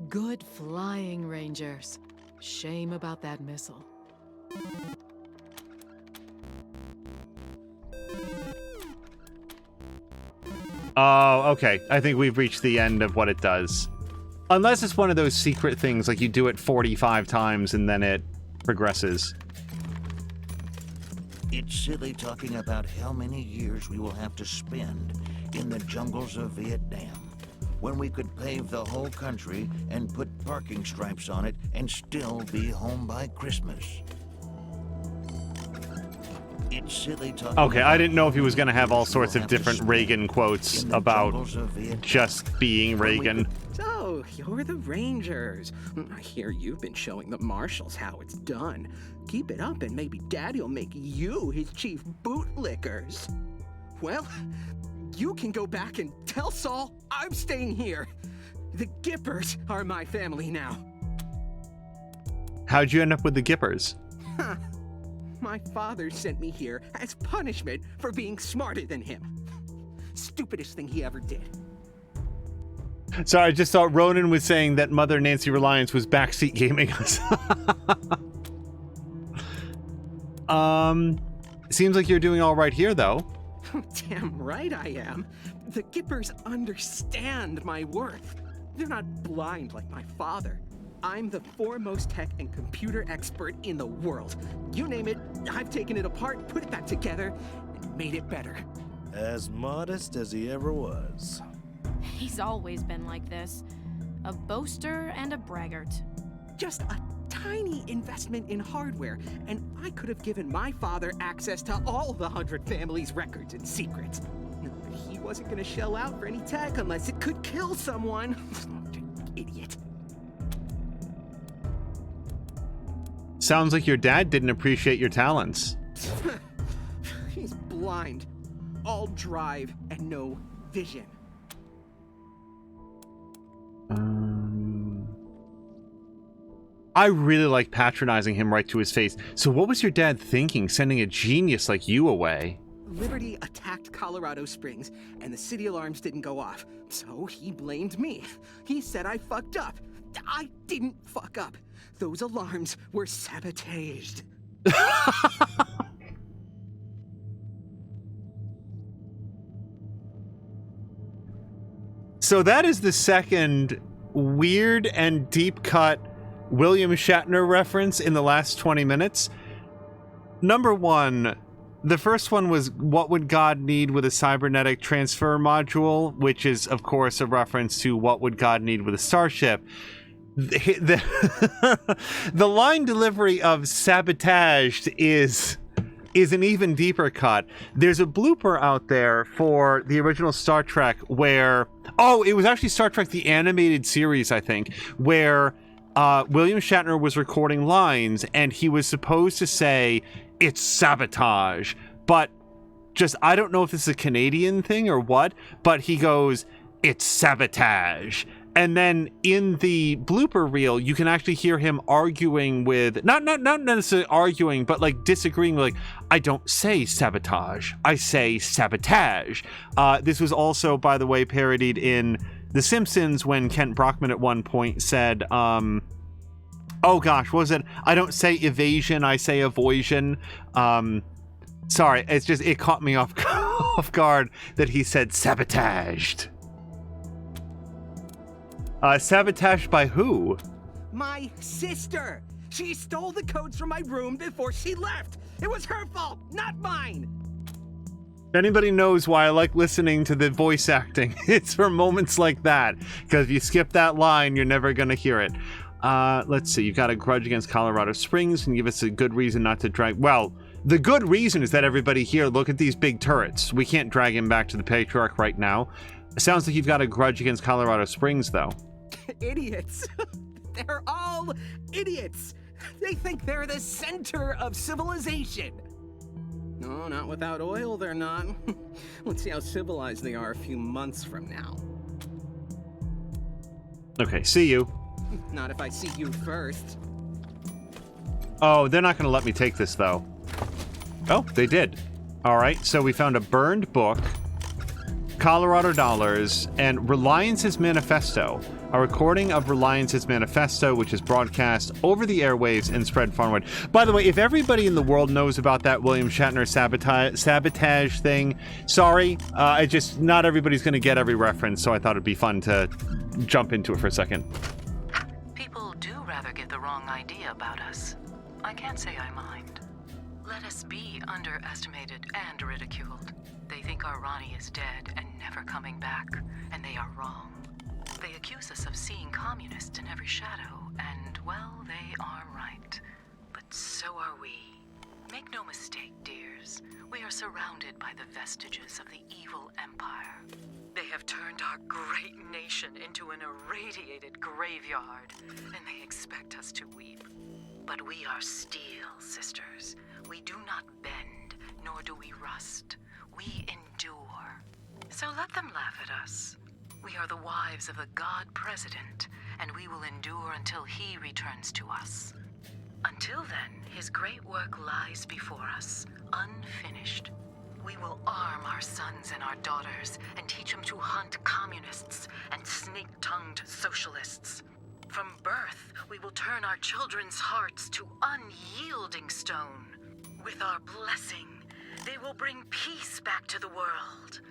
Good flying, Rangers. Shame about that missile. Oh, okay. I think we've reached the end of what it does. Unless it's one of those secret things, like you do it 45 times and then it progresses. It's silly talking about how many years we will have to spend in the jungles of Vietnam when we could pave the whole country and put parking stripes on it and still be home by Christmas. It's silly talking Okay, I didn't know if he was going to have all sorts of different Reagan quotes about just being Reagan. So, you're the Rangers. I hear you've been showing the Marshals how it's done. Keep it up and maybe Daddy'll make you his chief bootlickers. Well, you can go back and tell Saul I'm staying here. The Gippers are my family now. How'd you end up with the Gippers? Huh. My father sent me here as punishment for being smarter than him. Stupidest thing he ever did. Sorry, I just thought Ronan was saying that Mother Nancy Reliance was backseat gaming us. Seems like you're doing all right here, though. Damn right I am. The Gippers understand my worth. They're not blind like my father. I'm the foremost tech and computer expert in the world. You name it, I've taken it apart, put it back together, and made it better. As modest as he ever was. He's always been like this. A boaster and a braggart. Just a tiny investment in hardware, and I could have given my father access to all the 100 families' records and secrets. But he wasn't gonna shell out for any tech unless it could kill someone. Idiot. Sounds like your dad didn't appreciate your talents. He's blind. All drive and no vision. I really like patronizing him right to his face. So what was your dad thinking, sending a genius like you away? Liberty attacked Colorado Springs, and the city alarms didn't go off. So he blamed me. He said I fucked up. I didn't fuck up. Those alarms were sabotaged. So that is the second weird and deep cut William Shatner reference in the last 20 minutes. Number one, the first one was what would God need with a cybernetic transfer module, which is, of course, a reference to what would God need with a starship. The line delivery of sabotaged is an even deeper cut. There's a blooper out there for the original Star Trek where... Oh, it was actually Star Trek the Animated Series, I think, where William Shatner was recording lines and he was supposed to say, it's sabotage. But just, I don't know if this is a Canadian thing or what, but he goes, it's sabotage. And then in the blooper reel, you can actually hear him arguing with, not necessarily arguing, but like disagreeing, like, I don't say sabotage, I say sabotage. This was also, by the way, parodied in The Simpsons when Kent Brockman at one point said, oh gosh, what was it? I don't say evasion, I say avoision. Sorry, it's just, it caught me off guard that he said sabotaged. Sabotaged by who? My sister! She stole the codes from my room before she left! It was her fault, not mine! If anybody knows why I like listening to the voice acting, it's for moments like that. Because if you skip that line, you're never gonna hear it. Let's see. You've got a grudge against Colorado Springs and give us a good reason not to drag... Well, the good reason is that everybody here, look at these big turrets. We can't drag him back to the Patriarch right now. It sounds like you've got a grudge against Colorado Springs, though. Idiots. They're all idiots. They think they're the center of civilization. No, not without oil, they're not. Let's see how civilized they are a few months from now. Okay, see you. Not if I see you first. Oh, they're not going to let me take this, though. Oh, they did. All right, so we found a burned book, Colorado dollars, and Reliance's Manifesto. A recording of Reliance's Manifesto, which is broadcast over the airwaves and spread far and wide. By the way, if everybody in the world knows about that William Shatner sabotage thing, sorry, not everybody's going to get every reference, so I thought it'd be fun to jump into it for a second. People do rather get the wrong idea about us. I can't say I mind. Let us be underestimated and ridiculed. They think our Ronnie is dead and never coming back, and they are wrong. They accuse us of seeing communists in every shadow, and, well, they are right. But so are we. Make no mistake, dears. We are surrounded by the vestiges of the evil empire. They have turned our great nation into an irradiated graveyard, and they expect us to weep. But we are steel, sisters. We do not bend, nor do we rust. We endure. So let them laugh at us. We are the wives of the God President, and we will endure until he returns to us. Until then, his great work lies before us, unfinished. We will arm our sons and our daughters and teach them to hunt communists and snake-tongued socialists. From birth, we will turn our children's hearts to unyielding stone. With our blessing, they will bring peace back to the world,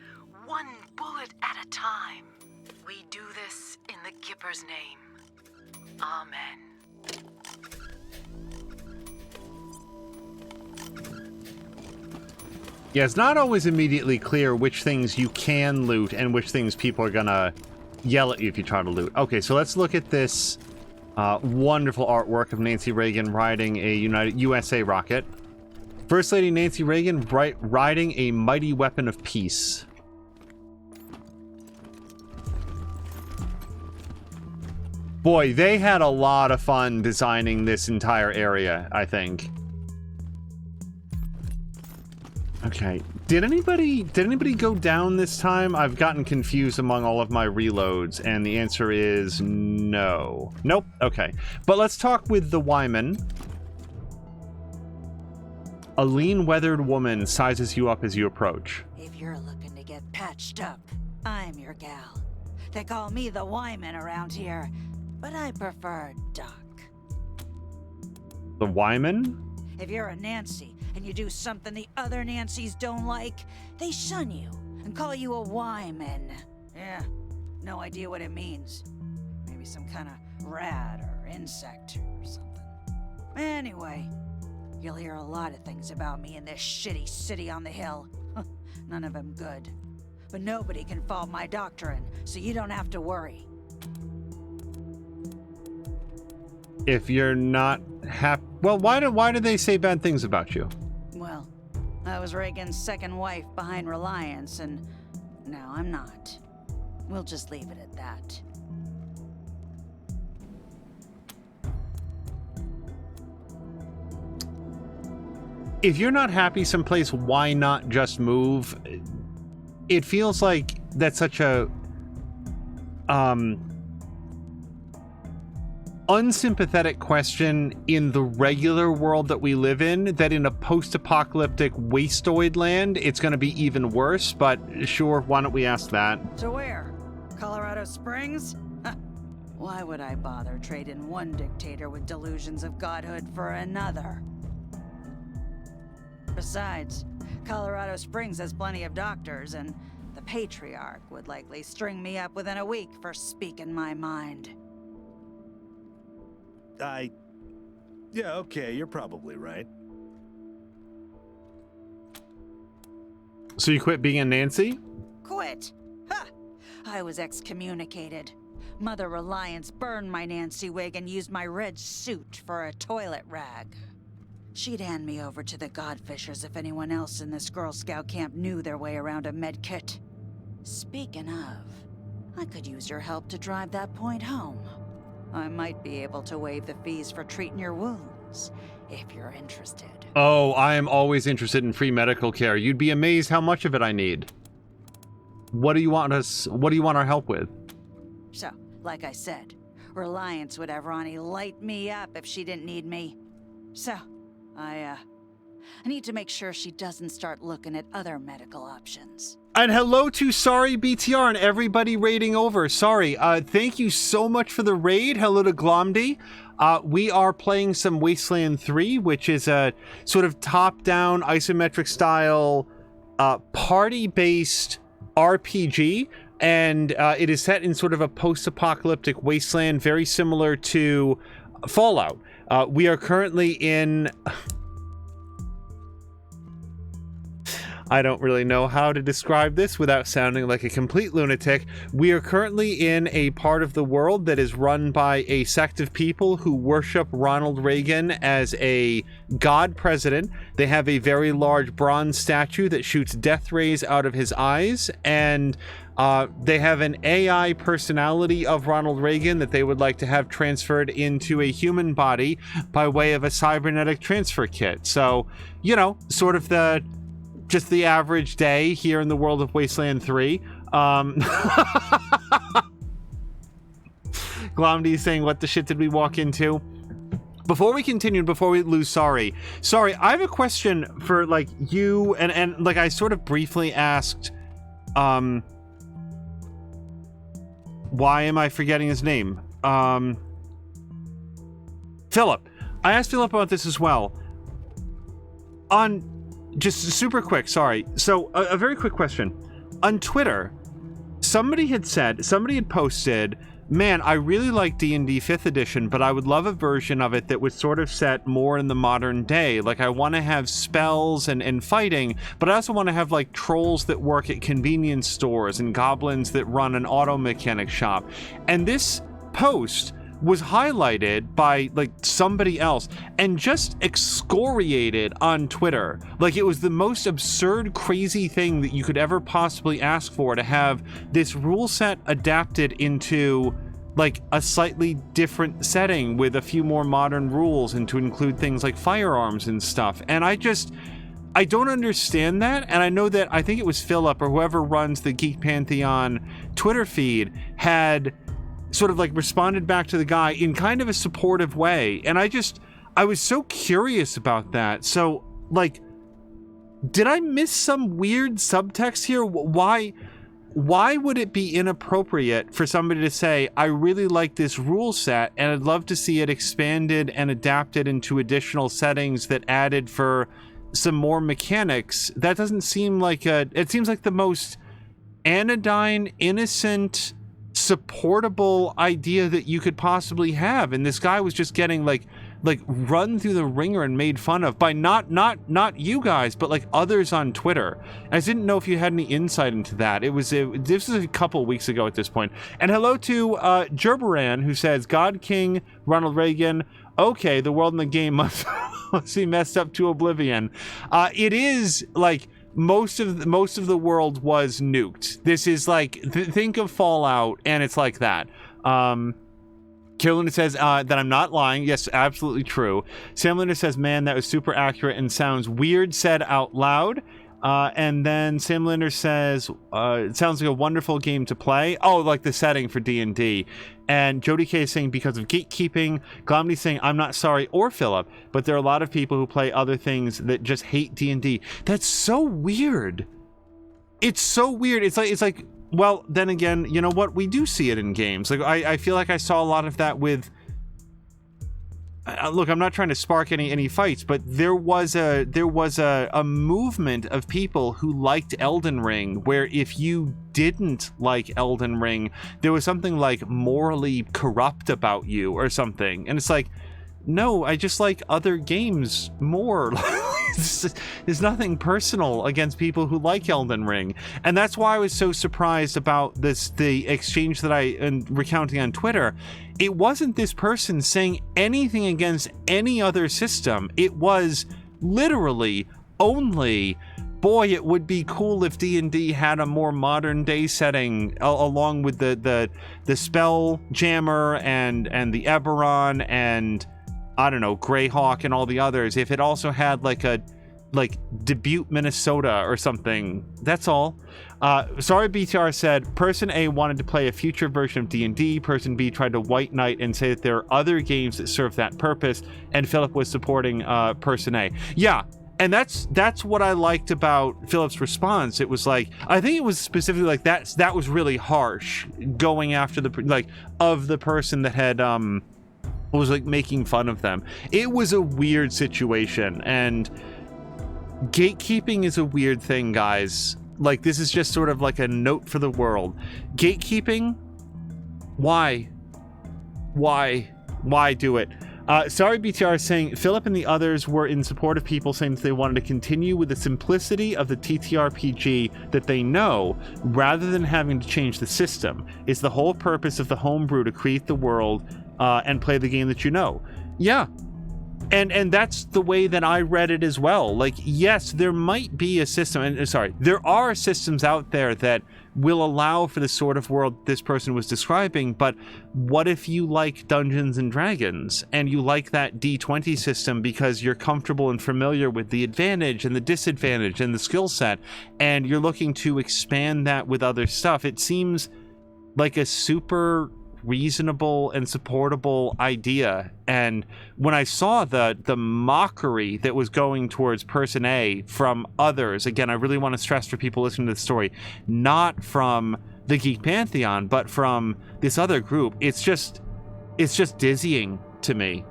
one bullet at a time. We do this in the Gipper's name. Amen. Yeah, it's not always immediately clear which things you can loot and which things people are gonna yell at you if you try to loot. Okay, so let's look at this wonderful artwork of Nancy Reagan riding a USA rocket. First Lady Nancy Reagan riding a mighty weapon of peace. Boy, they had a lot of fun designing this entire area, I think. Okay, did anybody go down this time? I've gotten confused among all of my reloads, and the answer is no. Nope, okay. But let's talk with the Wyman. A lean, weathered woman sizes you up as you approach. If you're looking to get patched up, I'm your gal. They call me the Wyman around here, but I prefer Doc. The Wyman? If you're a Nancy and you do something the other Nancys don't like, they shun you and call you a Wyman. Yeah, no idea what it means. Maybe some kind of rat or insect or something. Anyway, you'll hear a lot of things about me in this shitty city on the hill. None of them good. But nobody can fault my doctrine, so you don't have to worry. If you're not happy... Well, why do they say bad things about you? Well, I was Reagan's second wife behind Reliance, and now I'm not. We'll just leave it at that. If you're not happy someplace, why not just move? It feels like that's such a unsympathetic question in the regular world that we live in, that in a post-apocalyptic wasteoid land, it's going to be even worse, but sure, why don't we ask that? To where? Colorado Springs? Why would I bother trading one dictator with delusions of godhood for another? Besides, Colorado Springs has plenty of doctors, and the Patriarch would likely string me up within a week for speaking my mind. Yeah, okay, you're probably right. So you quit being a Nancy? Quit? Ha! I was excommunicated. Mother Reliance burned my Nancy wig and used my red suit for a toilet rag. She'd hand me over to the Godfishers if anyone else in this Girl Scout camp knew their way around a medkit. Speaking of, I could use your help to drive that point home. I might be able to waive the fees for treating your wounds, if you're interested. Oh, I am always interested in free medical care. You'd be amazed how much of it I need. What do you want our help with? So, like I said, Reliance would have Ronnie light me up if she didn't need me. So, I need to make sure she doesn't start looking at other medical options. And hello to Sorry BTR and everybody raiding over. Sorry, thank you so much for the raid. Hello to Glomdy. We are playing some Wasteland 3, which is a sort of top-down isometric style party-based RPG, and it is set in sort of a post-apocalyptic wasteland very similar to Fallout. We are currently in... I don't really know how to describe this without sounding like a complete lunatic. We are currently in a part of the world that is run by a sect of people who worship Ronald Reagan as a god president. They have a very large bronze statue that shoots death rays out of his eyes, and they have an AI personality of Ronald Reagan that they would like to have transferred into a human body by way of a cybernetic transfer kit. So, you know, sort of just the average day here in the world of Wasteland 3. Glomdy saying, what the shit did we walk into? Before we continue, before we lose Sorry, I have a question for, like, you, and like, I sort of briefly asked, why am I forgetting his name? Philip. I asked Philip about this as well. Just super quick, sorry. So, a very quick question. On Twitter, somebody had posted, man, I really like D&D 5th edition, but I would love a version of it that was sort of set more in the modern day. Like, I want to have spells and fighting, but I also want to have, like, trolls that work at convenience stores and goblins that run an auto mechanic shop. And this post was highlighted by, like, somebody else and just excoriated on Twitter. Like, it was the most absurd, crazy thing that you could ever possibly ask for, to have this rule set adapted into, like, a slightly different setting with a few more modern rules, and to include things like firearms and stuff. And I don't understand that. And I know that, I think it was Philip or whoever runs the Geek Pantheon Twitter feed had sort of like responded back to the guy in kind of a supportive way. And I was so curious about that. So, like, did I miss some weird subtext here? Why would it be inappropriate for somebody to say, I really like this rule set and I'd love to see it expanded and adapted into additional settings that added for some more mechanics? That doesn't seem like it seems like the most anodyne, innocent, supportable idea that you could possibly have, and this guy was just getting like run through the ringer and made fun of by not you guys, but like others on Twitter. And I didn't know if you had any insight into that. This was a couple weeks ago at this point. And hello to Gerberan, who says, God King Ronald Reagan. Okay, the world in the game must be messed up to oblivion. It is like most of the world was nuked. This is like, think of Fallout, and it's like that. Killian says that I'm not lying. Yes, absolutely true. Sam Linder says, man, that was super accurate and sounds weird said out loud. And then Sam Linder says, it sounds like a wonderful game to play. Oh, like the setting for D&D. And Jody K is saying, because of gatekeeping. Glomdy saying, I'm not sorry, or Philip, but there are a lot of people who play other things that just hate D&D. That's so weird. It's so weird. It's like, well, then again, you know what? We do see it in games. Like, I feel like I saw a lot of that with... look, I'm not trying to spark any fights, but there was a movement of people who liked Elden Ring, where if you didn't like Elden Ring, there was something like morally corrupt about you or something. And it's like, no, I just like other games more. There's nothing personal against people who like Elden Ring. And that's why I was so surprised about the exchange that I recounting on Twitter. It wasn't this person saying anything against any other system. It was literally only, boy, it would be cool if D&D had a more modern day setting along with the Spell Jammer and the Eberron and, I don't know, Greyhawk and all the others. If it also had like Dubuque, Minnesota or something. That's all. Sorry, BTR said, person A wanted to play a future version of D&D. Person B tried to white knight and say that there are other games that serve that purpose. And Philip was supporting person A. Yeah. And that's what I liked about Philip's response. It was like, I think it was specifically like that was really harsh, going after the person that had was like making fun of them. It was a weird situation, and gatekeeping is a weird thing, guys. Like, this is just sort of like a note for the world. Gatekeeping? Why do it? Sorry, BTR saying Philip and the others were in support of people saying that they wanted to continue with the simplicity of the TTRPG that they know, rather than having to change the system. It's the whole purpose of the homebrew to create the world and play the game that you know. Yeah. And that's the way that I read it as well. Like, yes, there might be a system, and there are systems out there that will allow for the sort of world this person was describing, but what if you like Dungeons and Dragons and you like that D20 system because you're comfortable and familiar with the advantage and the disadvantage and the skill set, and you're looking to expand that with other stuff? It seems like a super reasonable and supportable idea. And when I saw the mockery that was going towards person A from others, again, I really want to stress for people listening to the story, not from the Geek Pantheon, but from this other group, it's just dizzying to me.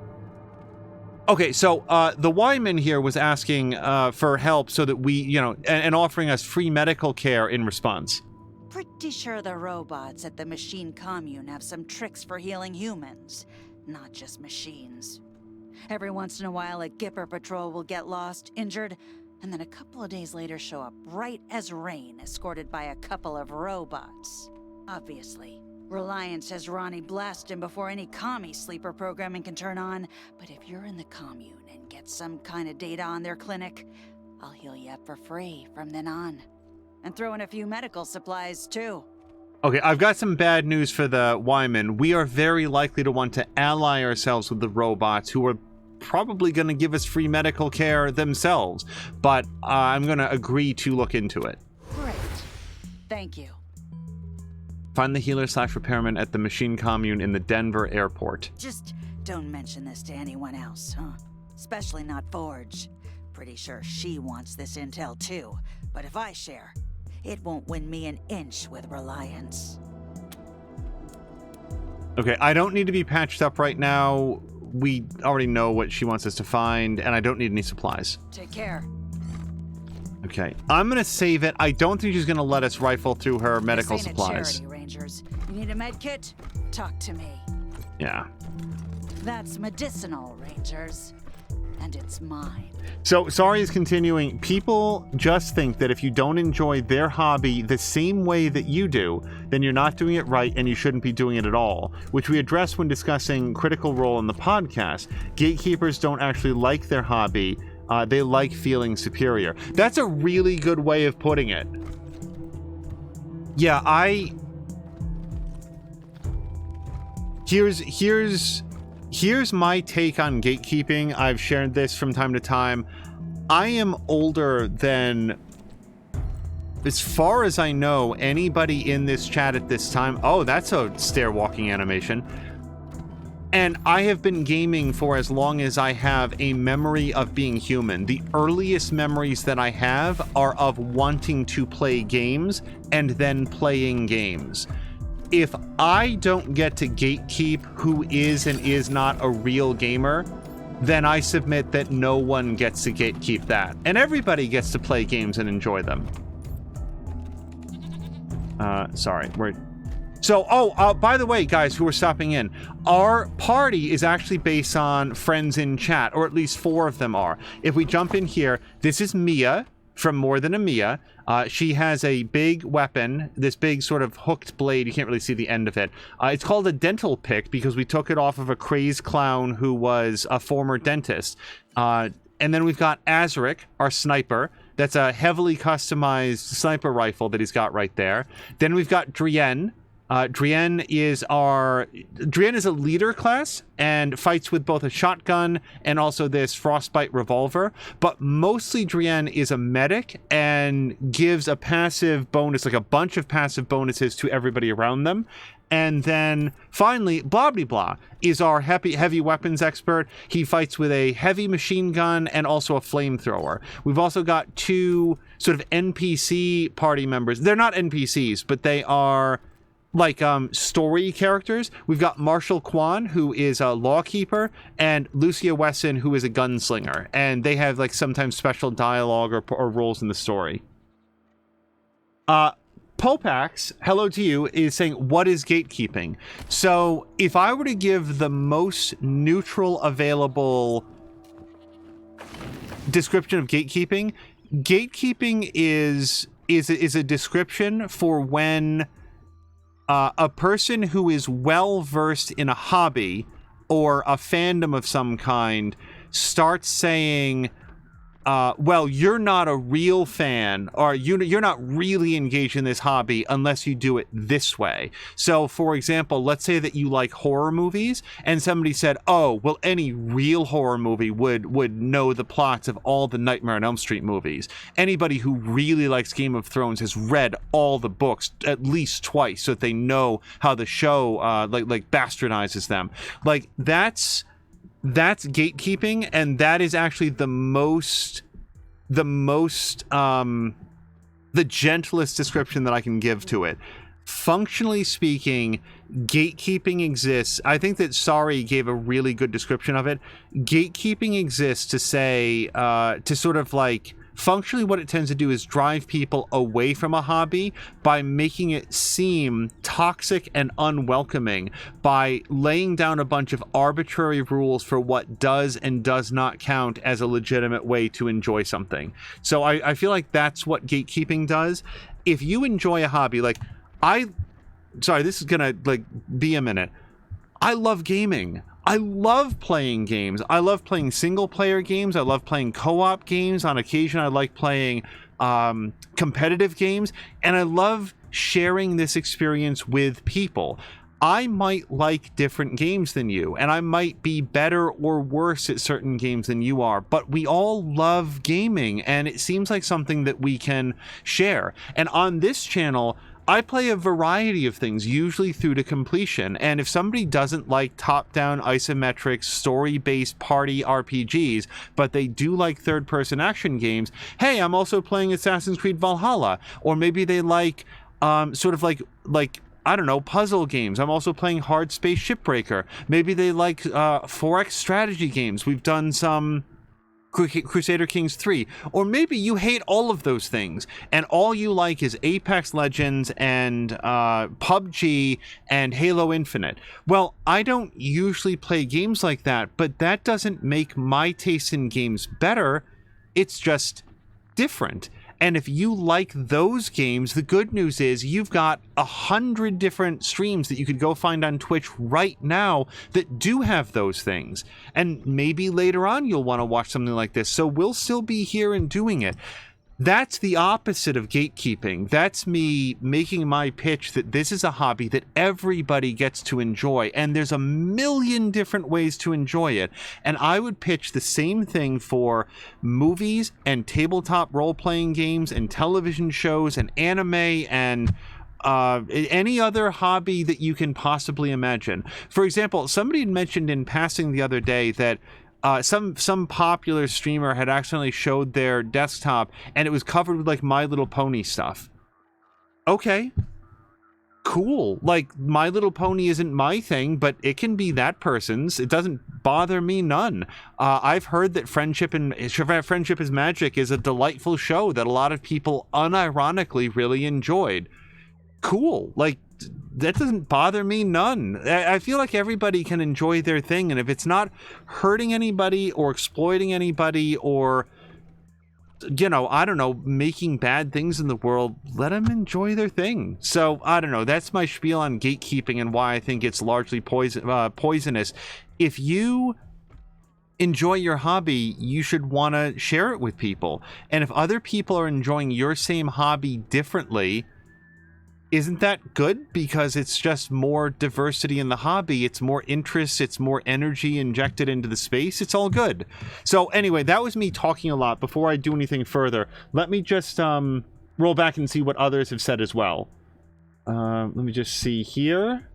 Okay, so the Wyman here was asking for help so that we, and offering us free medical care in response. Pretty sure the robots at the machine commune have some tricks for healing humans, not just machines. Every once in a while, a Gipper patrol will get lost, injured, and then a couple of days later show up right as rain, escorted by a couple of robots. Obviously, Reliance has Ronnie blast him before any commie sleeper programming can turn on, but if you're in the commune and get some kind of data on their clinic, I'll heal you up for free from then on. And throw in a few medical supplies, too. Okay, I've got some bad news for the Wyman. We are very likely to want to ally ourselves with the robots, who are probably going to give us free medical care themselves. But I'm going to agree to look into it. Great. Thank you. Find the healer/repairman at the machine commune in the Denver airport. Just don't mention this to anyone else, huh? Especially not Forge. Pretty sure she wants this intel, too. But if I share, it won't win me an inch with Reliance. Okay, I don't need to be patched up right now. We already know what she wants us to find, and I don't need any supplies. Take care. Okay, I'm gonna save it. I don't think she's gonna let us rifle through her medical this ain't supplies. A charity, Rangers. You need a med kit? Talk to me. Yeah. That's medicinal, Rangers. And it's mine. So, sorry is continuing. People just think that if you don't enjoy their hobby the same way that you do, then you're not doing it right and you shouldn't be doing it at all, which we address when discussing Critical Role in the podcast. Gatekeepers don't actually like their hobby. They like feeling superior. That's a really good way of putting it. Yeah, Here's my take on gatekeeping. I've shared this from time to time. I am older than, as far as I know, anybody in this chat at this time. Oh, that's a stair-walking animation. And I have been gaming for as long as I have a memory of being human. The earliest memories that I have are of wanting to play games and then playing games. If I don't get to gatekeep who is and is not a real gamer, then I submit that no one gets to gatekeep that. And everybody gets to play games and enjoy them. Sorry, So, by the way, guys who are stopping in, our party is actually based on friends in chat, or at least 4 of them are. If we jump in here, this is Mia from More Than a Mia. She has a big weapon, this big sort of hooked blade. You can't really see the end of it. It's called a dental pick because we took it off of a crazed clown who was a former dentist. And then we've got Azaric, our sniper. That's a heavily customized sniper rifle that he's got right there. Then we've got Drienne. Drienne is a leader class and fights with both a shotgun and also this frostbite revolver, but mostly Drienne is a medic and gives a passive bonus, like a bunch of passive bonuses to everybody around them. And then finally, Blah is our heavy weapons expert. He fights with a heavy machine gun and also a flamethrower. We've also got 2 sort of NPC party members. They're not NPCs, but they are like story characters. We've got Marshall Kwan, who is a lawkeeper, and Lucia Wesson, who is a gunslinger, and they have like sometimes special dialogue or roles in the story. Popax, hello to you, is saying, what is gatekeeping? So if I were to give the most neutral available description of gatekeeping is a description for when a person who is well versed in a hobby or a fandom of some kind starts saying, well, you're not a real fan, or you're not really engaged in this hobby unless you do it this way. So, for example, let's say that you like horror movies, and somebody said, oh, well, any real horror movie would know the plots of all the Nightmare on Elm Street movies. Anybody who really likes Game of Thrones has read all the books at least twice, so that they know how the show like bastardizes them. Like, that's gatekeeping, and that is actually the gentlest description that I can give to it. Functionally speaking, gatekeeping exists. I think that Sari gave a really good description of it. Gatekeeping exists to say, to sort of like, functionally what it tends to do is drive people away from a hobby by making it seem toxic and unwelcoming, by laying down a bunch of arbitrary rules for what does and does not count as a legitimate way to enjoy something. So I feel like that's what gatekeeping does. If you enjoy a hobby, like sorry, this is gonna like be a minute. I love gaming. I love playing games. I love playing single-player games. I love playing co-op games. On occasion, I like playing competitive games. And I love sharing this experience with people. I might like different games than you, and I might be better or worse at certain games than you are, but we all love gaming, and it seems like something that we can share. And on this channel, I play a variety of things, usually through to completion, and if somebody doesn't like top-down isometric story-based party RPGs, but they do like third-person action games, hey, I'm also playing Assassin's Creed Valhalla, or maybe they like sort of like I don't know, puzzle games. I'm also playing Hard Space Shipbreaker. Maybe they like 4X strategy games. We've done some Crusader Kings 3, or maybe you hate all of those things and all you like is Apex Legends and PUBG and Halo Infinite. Well, I don't usually play games like that, but that doesn't make my taste in games better. It's just different. And if you like those games, the good news is you've got 100 different streams that you could go find on Twitch right now that do have those things. And maybe later on you'll want to watch something like this. So we'll still be here and doing it. That's the opposite of gatekeeping. That's me making my pitch that this is a hobby that everybody gets to enjoy, and there's a million different ways to enjoy it. And I would pitch the same thing for movies and tabletop role-playing games and television shows and anime and any other hobby that you can possibly imagine. For example, somebody had mentioned in passing the other day that some popular streamer had accidentally showed their desktop and it was covered with like My Little Pony stuff. Okay, cool. Like, My Little Pony isn't my thing, but it can be that person's. It doesn't bother me none. I've heard that Friendship is Magic is a delightful show that a lot of people unironically really enjoyed. Cool. Like, doesn't bother me none. I feel like everybody can enjoy their thing, and if it's not hurting anybody or exploiting anybody or, you know, I don't know, making bad things in the world, let them enjoy their thing. So, I don't know, that's my spiel on gatekeeping and why I think it's largely poisonous. If you enjoy your hobby, you should want to share it with people. And if other people are enjoying your same hobby differently, isn't that good? Because it's just more diversity in the hobby. It's more interest. It's more energy injected into the space. It's all good. So anyway, that was me talking a lot. Before I do anything further, let me just roll back and see what others have said as well. Let me just see here.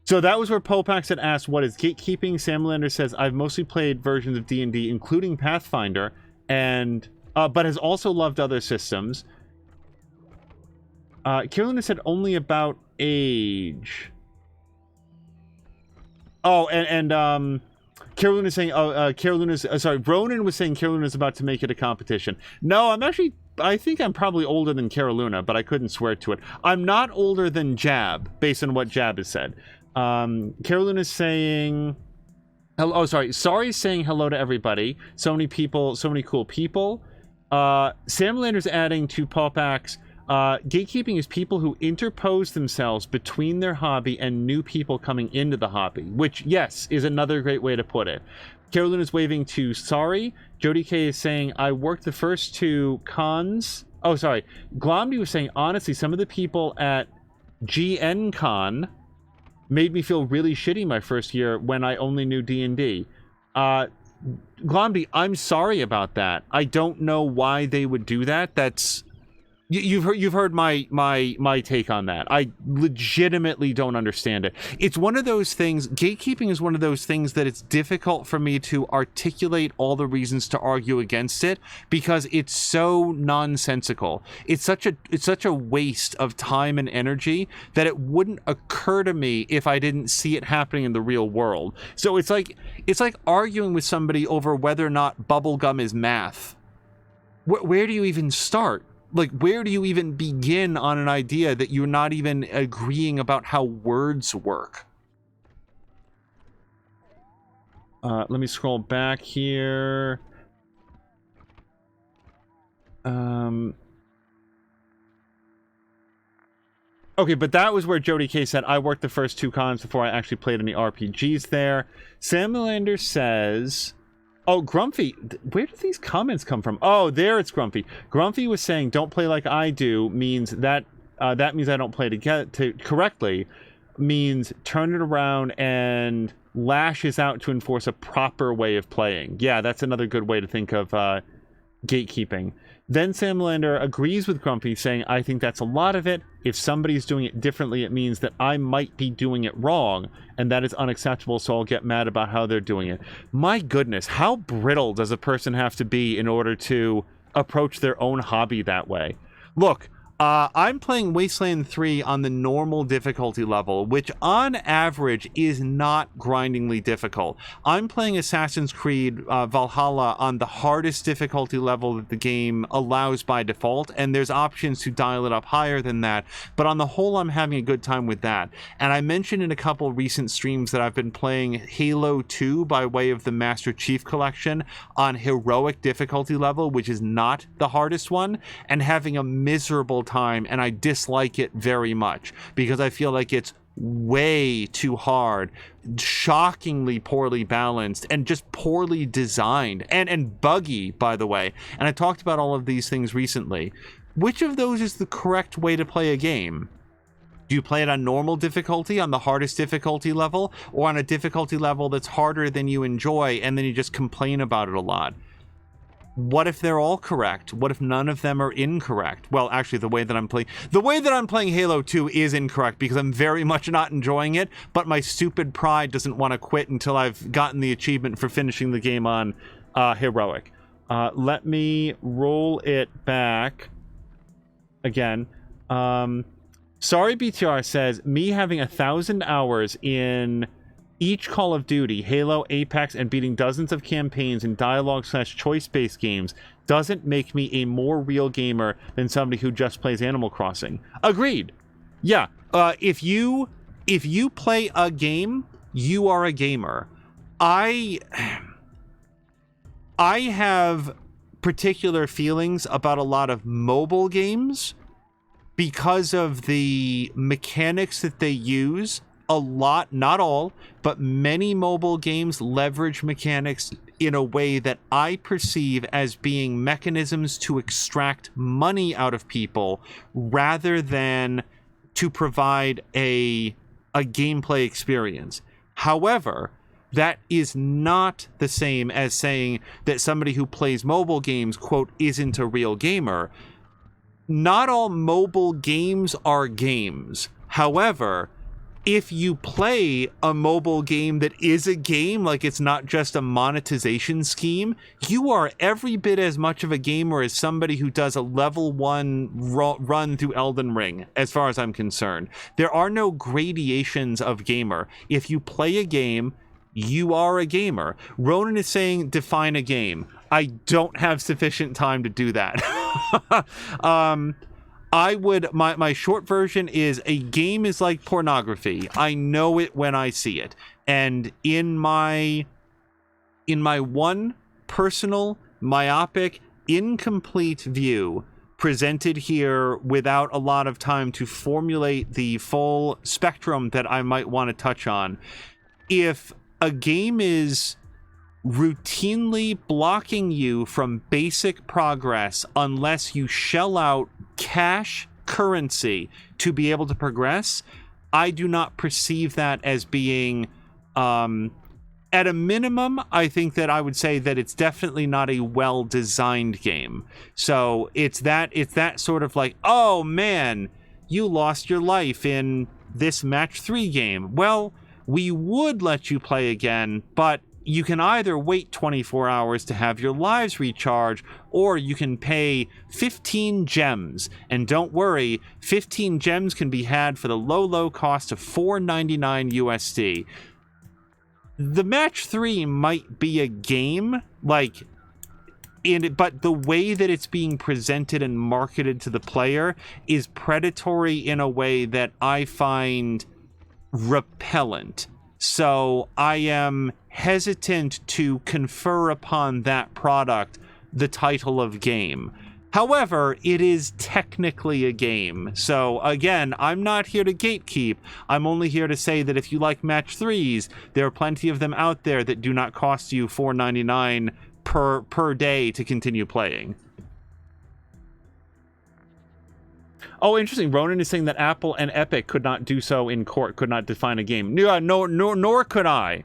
So that was where Popax had asked, what is gatekeeping? Sam Lander says, I've mostly played versions of D&D, including Pathfinder, and but has also loved other systems. Carolina said only about age. Oh, and Carolina's saying, sorry, Ronan was saying Carolina's about to make it a competition. No, I think I'm probably older than Carolina, but I couldn't swear to it. I'm not older than Jab, based on what Jab has said. Carolina's saying, sorry saying hello to everybody. So many people, so many cool people. Sam Lander's adding to Popax, gatekeeping is people who interpose themselves between their hobby and new people coming into the hobby, which, yes, is another great way to put it. Carolina's waving to sorry. Jody K is saying, I worked the first two cons. Oh, sorry. Glomdy was saying, honestly, some of the people at GN Con made me feel really shitty my first year when I only knew D&D. Glomdy, I'm sorry about that. I don't know why they would do that. That's... You've heard my take on that. I legitimately don't understand it. It's one of those things, gatekeeping is one of those things that it's difficult for me to articulate all the reasons to argue against it because it's so nonsensical. It's such a waste of time and energy that it wouldn't occur to me if I didn't see it happening in the real world. So it's like arguing with somebody over whether or not bubblegum is math. Where do you even start? Like, where do you even begin on an idea that you're not even agreeing about how words work? Let me scroll back here. Okay, but that was where Jody K said, I worked the first two cons before I actually played any RPGs there. Sam Melander says... Oh, Grumpy, where do these comments come from? Oh, there it's Grumpy. Grumpy was saying, don't play like I do, means that means I don't play correctly, means turn it around and lashes out to enforce a proper way of playing. Yeah, that's another good way to think of gatekeeping. Then Sam Lander agrees with Grumpy, saying, I think that's a lot of it. If somebody's doing it differently, it means that I might be doing it wrong, and that is unacceptable, so I'll get mad about how they're doing it. My goodness, how brittle does a person have to be in order to approach their own hobby that way? Look, I'm playing Wasteland 3 on the normal difficulty level, which on average is not grindingly difficult. I'm playing Assassin's Creed Valhalla on the hardest difficulty level that the game allows by default, and there's options to dial it up higher than that, but on the whole I'm having a good time with that. And I mentioned in a couple recent streams that I've been playing Halo 2 by way of the Master Chief Collection on heroic difficulty level, which is not the hardest one, and having a miserable time, and I dislike it very much because I feel like it's way too hard, shockingly poorly balanced, and just poorly designed, and buggy, by the way. And I talked about all of these things recently. Which of those is the correct way to play a game? Do you play it on normal difficulty, on the hardest difficulty level, or on a difficulty level that's harder than you enjoy, and then you just complain about it a lot? What if they're all correct? What if none of them are incorrect? Well, actually, the way that I'm playing Halo 2 is incorrect because I'm very much not enjoying it, but my stupid pride doesn't want to quit until I've gotten the achievement for finishing the game on heroic. Let me roll it back again. Sorry, BTR says, me having 1,000 hours in each Call of Duty, Halo, Apex, and beating dozens of campaigns in dialogue/choice-based games doesn't make me a more real gamer than somebody who just plays Animal Crossing. Agreed. Yeah. If you play a game, you are a gamer. I have particular feelings about a lot of mobile games because of the mechanics that they use. A lot, not all, but many mobile games leverage mechanics in a way that I perceive as being mechanisms to extract money out of people rather than to provide a gameplay experience. However, that is not the same as saying that somebody who plays mobile games, quote, isn't a real gamer. Not all mobile games are games. However, if you play a mobile game that is a game, like it's not just a monetization scheme, you are every bit as much of a gamer as somebody who does a level 1 run through Elden Ring, as far as I'm concerned. There are no gradations of gamer. If you play a game, you are a gamer. Ronan is saying define a game. I don't have sufficient time to do that. My short version is a game is like pornography. I know it when I see it. And in my one personal, myopic, incomplete view, presented here without a lot of time to formulate the full spectrum that I might want to touch on, if a game is routinely blocking you from basic progress unless you shell out cash currency to be able to progress, I do not perceive that as being, at a minimum, I think that I would say that it's definitely not a well-designed game. So it's that sort of like, oh man, you lost your life in this match 3 game. Well, we would let you play again, but you can either wait 24 hours to have your lives recharge, or you can pay 15 gems. And don't worry, 15 gems can be had for the low cost of $4.99 USD. The match 3 might be a game, but the way that it's being presented and marketed to the player is predatory in a way that I find repellent. So I am hesitant to confer upon that product the title of game. However, it is technically a game. So again, I'm not here to gatekeep. I'm only here to say that if you like match 3s, there are plenty of them out there that do not cost you $4.99 per day to continue playing. Oh, interesting. Ronan is saying that Apple and Epic could not do so in court, could not define a game. Nor could I.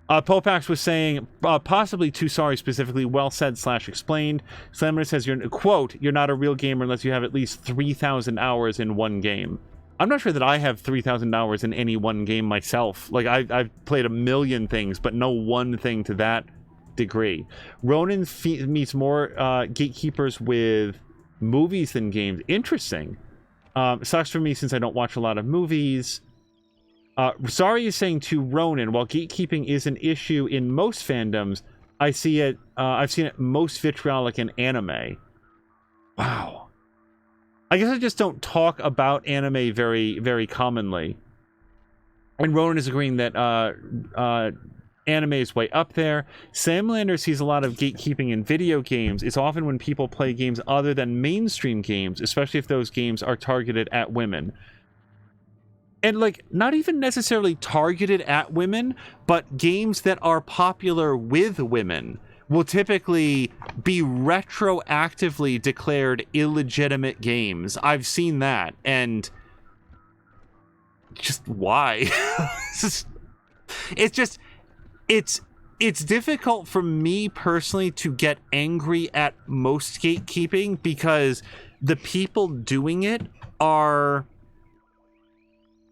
Popax was saying, possibly too sorry specifically, well said / explained. Slammer says, quote, you're not a real gamer unless you have at least 3,000 hours in one game. I'm not sure that I have 3,000 hours in any one game myself. Like, I've played a million things, but no one thing to that degree. Ronan meets more gatekeepers with movies than games. Interesting. Sucks for me since I don't watch a lot of movies. Sorry is saying to Ronan, while gatekeeping is an issue in most fandoms, I've seen it most vitriolic in anime. Wow. I guess I just don't talk about anime very, very commonly. And Ronan is agreeing that anime is way up there. Samlander sees a lot of gatekeeping in video games. It's often when people play games other than mainstream games, especially if those games are targeted at women. And, like, not even necessarily targeted at women, but games that are popular with women will typically be retroactively declared illegitimate games. I've seen that, and just why? It's difficult for me personally to get angry at most gatekeeping because the people doing it are...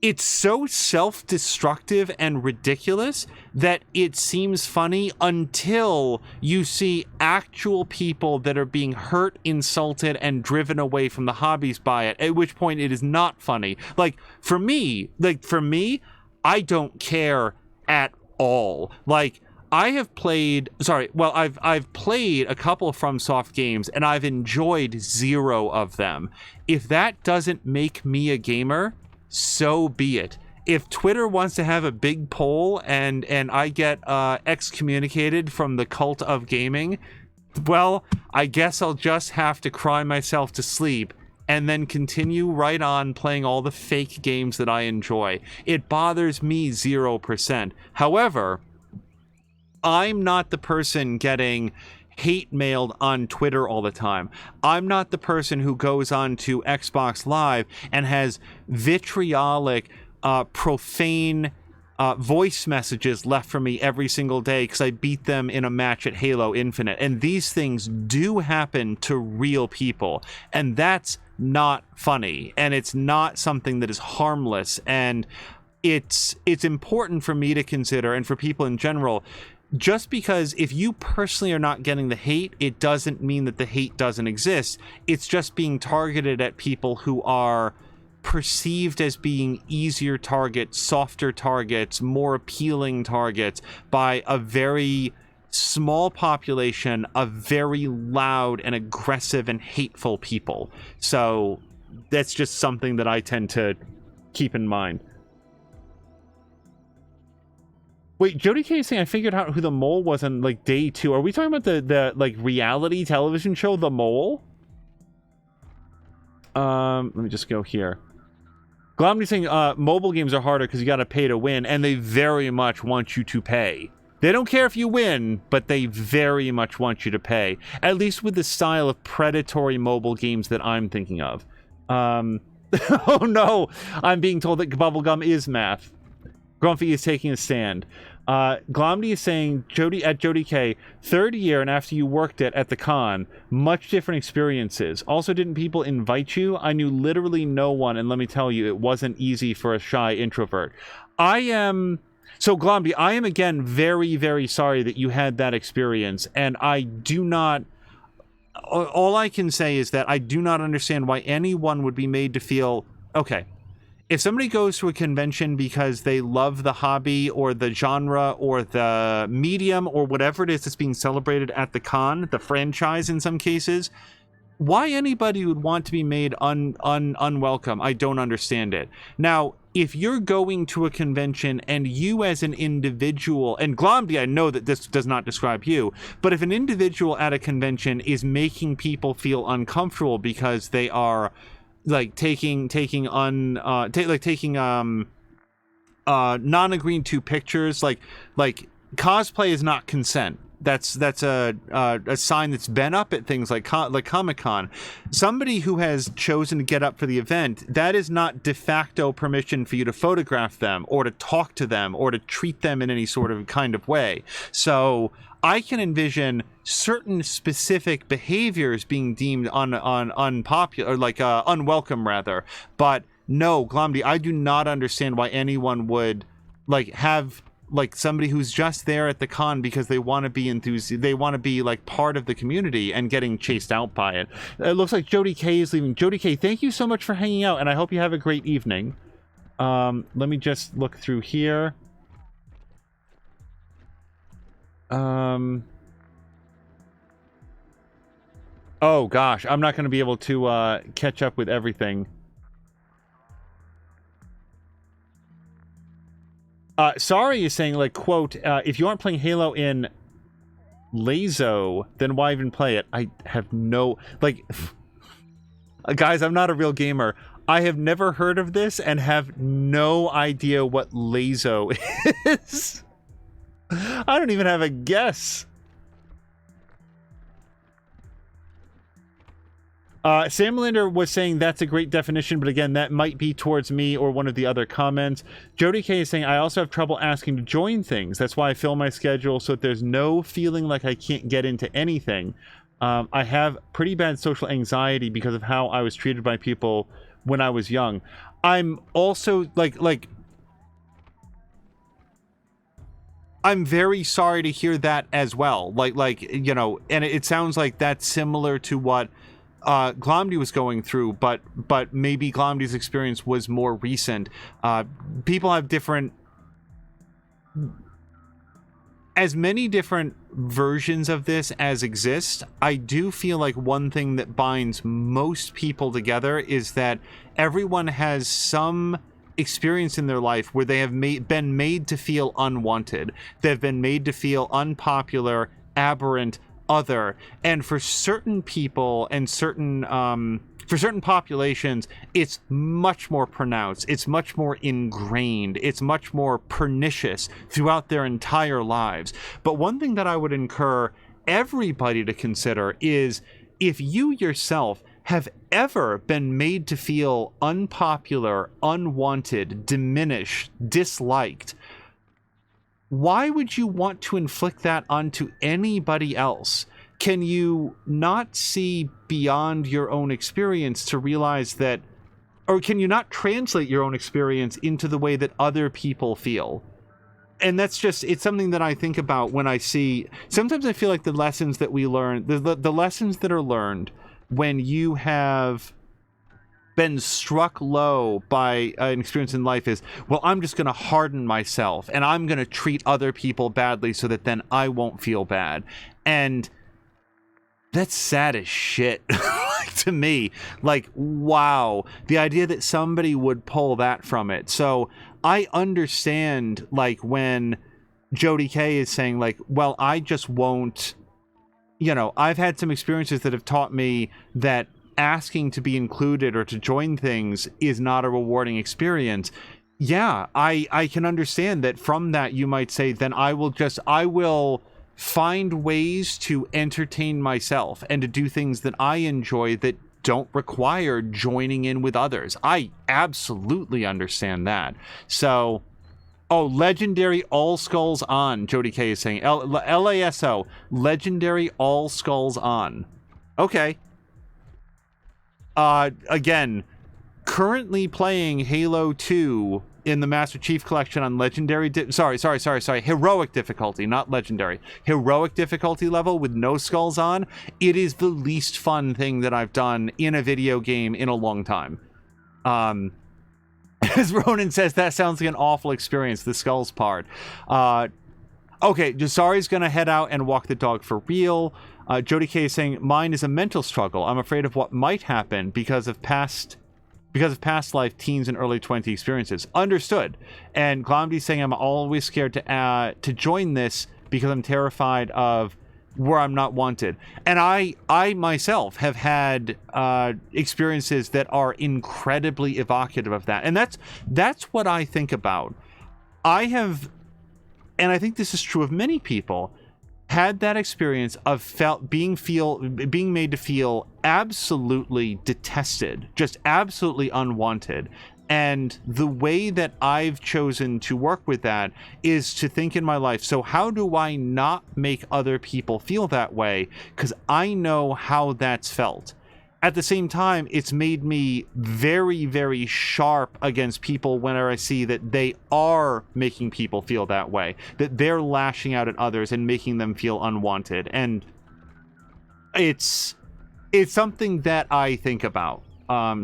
It's so self-destructive and ridiculous that it seems funny until you see actual people that are being hurt, insulted, and driven away from the hobbies by it, at which point it is not funny. Like, for me, I don't care at all. Like, I've played a couple FromSoft games, and I've enjoyed 0 of them. If that doesn't make me a gamer, so be it. If Twitter wants to have a big poll and I get excommunicated from the cult of gaming, well, I guess I'll just have to cry myself to sleep and then continue right on playing all the fake games that I enjoy. It bothers me 0%. However, I'm not the person getting hate mailed on Twitter all the time. I'm not the person who goes on to Xbox Live and has vitriolic, profane voice messages left for me every single day because I beat them in a match at Halo Infinite. And these things do happen to real people. And that's not funny. And it's not something that is harmless. And it's important for me to consider, and for people in general, just because if you personally are not getting the hate, it doesn't mean that the hate doesn't exist. It's just being targeted at people who are perceived as being easier targets, softer targets, more appealing targets by a very small population of very loud and aggressive and hateful people. So that's just something that I tend to keep in mind. Wait, Jody K is saying I figured out who the mole was on like day 2. Are we talking about the like reality television show The Mole? Let me just go here. Glomdy's saying mobile games are harder because you got to pay to win, and they very much want you to pay. They don't care if you win, but they very much want you to pay. At least with the style of predatory mobile games that I'm thinking of. Oh no, I'm being told that bubblegum is math. Grumpy is taking a stand. Glomdy is saying, Jody K, 3rd year and after you worked at the con, much different experiences. Also, didn't people invite you? I knew literally no one, and let me tell you, it wasn't easy for a shy introvert. So Glomdy, I am again very, very sorry that you had that experience, and I do not... All I can say is that I do not understand why anyone would be made to feel... Okay, if somebody goes to a convention because they love the hobby or the genre or the medium or whatever it is that's being celebrated at the con, the franchise in some cases, why anybody would want to be made unwelcome, I don't understand it. Now, if you're going to a convention and you as an individual, and Glomdy, I know that this does not describe you, but if an individual at a convention is making people feel uncomfortable because they are like taking non-agreed to pictures, like cosplay is not consent. That's a sign that's been up at things like Comic-Con. Somebody who has chosen to get up for the event, that is not de facto permission for you to photograph them or to talk to them or to treat them in any sort of kind of way. So I can envision certain specific behaviors being deemed unpopular, like unwelcome rather. But no, Glomdy, I do not understand why anyone would have somebody who's just there at the con because they want to be they want to be like part of the community and getting chased out by it. It looks like Jody K is leaving. Jody K, thank you so much for hanging out, and I hope you have a great evening. Let me just look through here. Oh gosh, I'm not going to be able to catch up with everything. Sorry is saying, like, quote, if you aren't playing Halo in Lazo, then why even play it? I have no, like, guys, I'm not a real gamer. I have never heard of this and have no idea what Lazo is. I don't even have a guess. Sam Linder was saying that's a great definition, but again, that might be towards me or one of the other comments. Jody K is saying, I also have trouble asking to join things. That's why I fill my schedule so that there's no feeling like I can't get into anything. I have pretty bad social anxiety because of how I was treated by people when I was young. I'm also I'm very sorry to hear that as well. You know, and it sounds like that's similar to what Glomdy was going through, but maybe Glomdy's experience was more recent. People have different... as many different versions of this as exist, I do feel like one thing that binds most people together is that everyone has some experience in their life where they have been made to feel unwanted. They've been made to feel unpopular, aberrant, other. And for certain people and certain populations, it's much more pronounced. It's much more ingrained. It's much more pernicious throughout their entire lives. But one thing that I would encourage everybody to consider is if you yourself have ever been made to feel unpopular, unwanted, diminished, disliked, why would you want to inflict that onto anybody else? Can you not see beyond your own experience to realize that, or can you not translate your own experience into the way that other people feel? And that's just, it's something that I think about when I see, sometimes I feel like the lessons that we learn, the lessons that are learned when you have been struck low by an experience in life is, well, I'm just going to harden myself and I'm going to treat other people badly so that then I won't feel bad. And that's sad as shit to me. Like, wow. The idea that somebody would pull that from it. So I understand, like, when Jody K is saying, like, well, I just won't, you know, I've had some experiences that have taught me that asking to be included or to join things is not a rewarding experience. Yeah, I can understand that from that you might say, then I will find ways to entertain myself and to do things that I enjoy that don't require joining in with others. I absolutely understand that. So, oh, legendary all skulls on, Jody K is saying. LASO, legendary all skulls on. Okay. Again, currently playing Halo 2 in the Master Chief Collection on legendary, heroic difficulty, not legendary. Heroic difficulty level with no skulls on. It is the least fun thing that I've done in a video game in a long time. As Ronan says, that sounds like an awful experience, the skulls part. Okay, Jasari's gonna head out and walk the dog for real. Jody K is saying, mine is a mental struggle. I'm afraid of what might happen because of past life, teens, and early 20 experiences. Understood. And Glomdy's saying, I'm always scared to join this because I'm terrified of where I'm not wanted. And I myself have had experiences that are incredibly evocative of that. And that's what I think about. I have, and I think this is true of many people, had that experience of being made to feel absolutely detested, just absolutely unwanted. And the way that I've chosen to work with that is to think in my life, so how do I not make other people feel that way? Because I know how that's felt. At the same time, it's made me very, very sharp against people whenever I see that they are making people feel that way, that they're lashing out at others and making them feel unwanted. And it's something that I think about.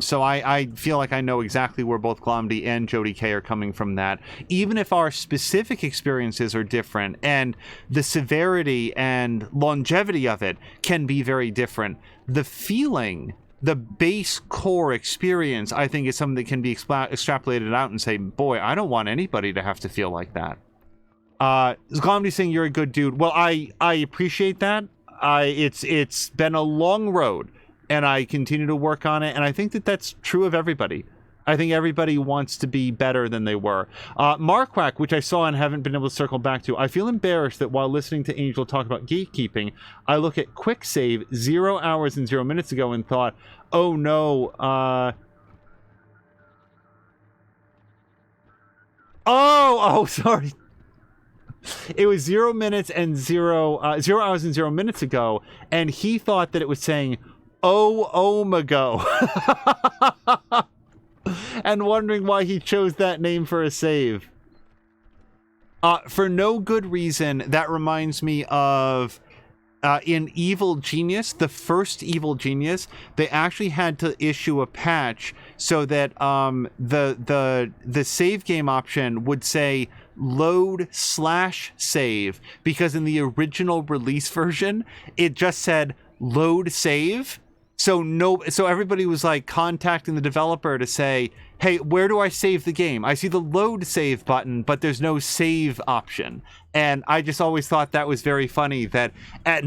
So I feel like I know exactly where both Glomdy and Jody K are coming from that. Even if our specific experiences are different and the severity and longevity of it can be very different, the feeling, the base core experience, I think is something that can be extrapolated out and say, boy, I don't want anybody to have to feel like that. Glomdy saying you're a good dude. Well, I appreciate that. It's been a long road. And I continue to work on it, and I think that that's true of everybody. I think everybody wants to be better than they were. Marquack, which I saw and haven't been able to circle back to, I feel embarrassed that while listening to Angel talk about gatekeeping, I look at quick save 0 hours and 0 minutes ago and thought, oh no, sorry. It was 0 hours and 0 minutes ago, and he thought that it was saying, Omago. And wondering why he chose that name for a save. For no good reason, that reminds me of in Evil Genius, the first Evil Genius, they actually had to issue a patch so that the save game option would say load/save, because in the original release version it just said load save. So everybody was like contacting the developer to say, hey, where do I save the game? I see the load save button, but there's no save option. And I just always thought that was very funny that at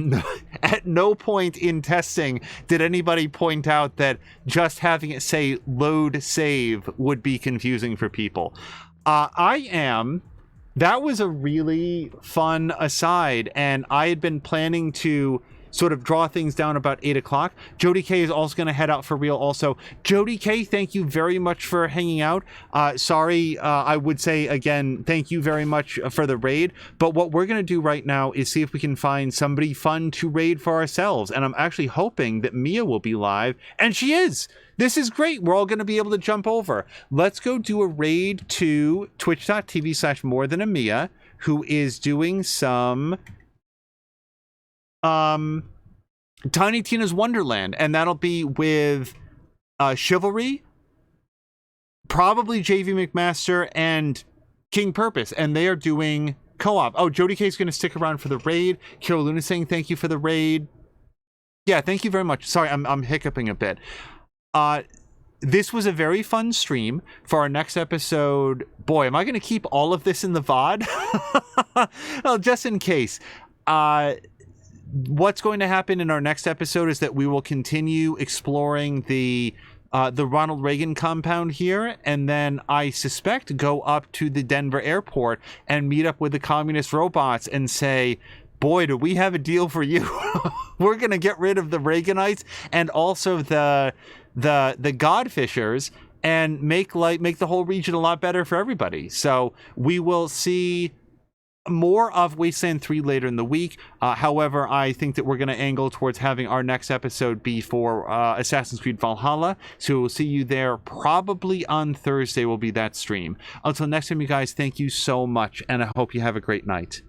no point in testing did anybody point out that just having it say load save would be confusing for people. That was a really fun aside, and I had been planning to sort of draw things down about 8 o'clock. Jody K is also going to head out for real also. Jody K, thank you very much for hanging out. Sorry, I would say again, thank you very much for the raid. But what we're going to do right now is see if we can find somebody fun to raid for ourselves. And I'm actually hoping that Mia will be live. And she is! This is great. We're all going to be able to jump over. Let's go do a raid to twitch.tv/morethanamia, who is doing some Tiny Tina's Wonderland, and that'll be with Chivalry, probably JV McMaster, and King Purpose, and they are doing co-op. Oh, Jody K is going to stick around for the raid. Carol Luna saying thank you for the raid. Yeah, thank you very much. Sorry, I'm hiccuping a bit. This was a very fun stream. For our next episode, boy, am I going to keep all of this in the VOD? Well, just in case. What's going to happen in our next episode is that we will continue exploring the Ronald Reagan compound here, and then I suspect go up to the Denver airport and meet up with the communist robots and say, boy, do we have a deal for you. We're going to get rid of the Reaganites and also the Godfishers and make the whole region a lot better for everybody. So we will see more of Wasteland 3 later in the week. However, I think that we're going to angle towards having our next episode be for Assassin's Creed Valhalla. So we'll see you there probably on Thursday will be that stream. Until next time, you guys, thank you so much, and I hope you have a great night.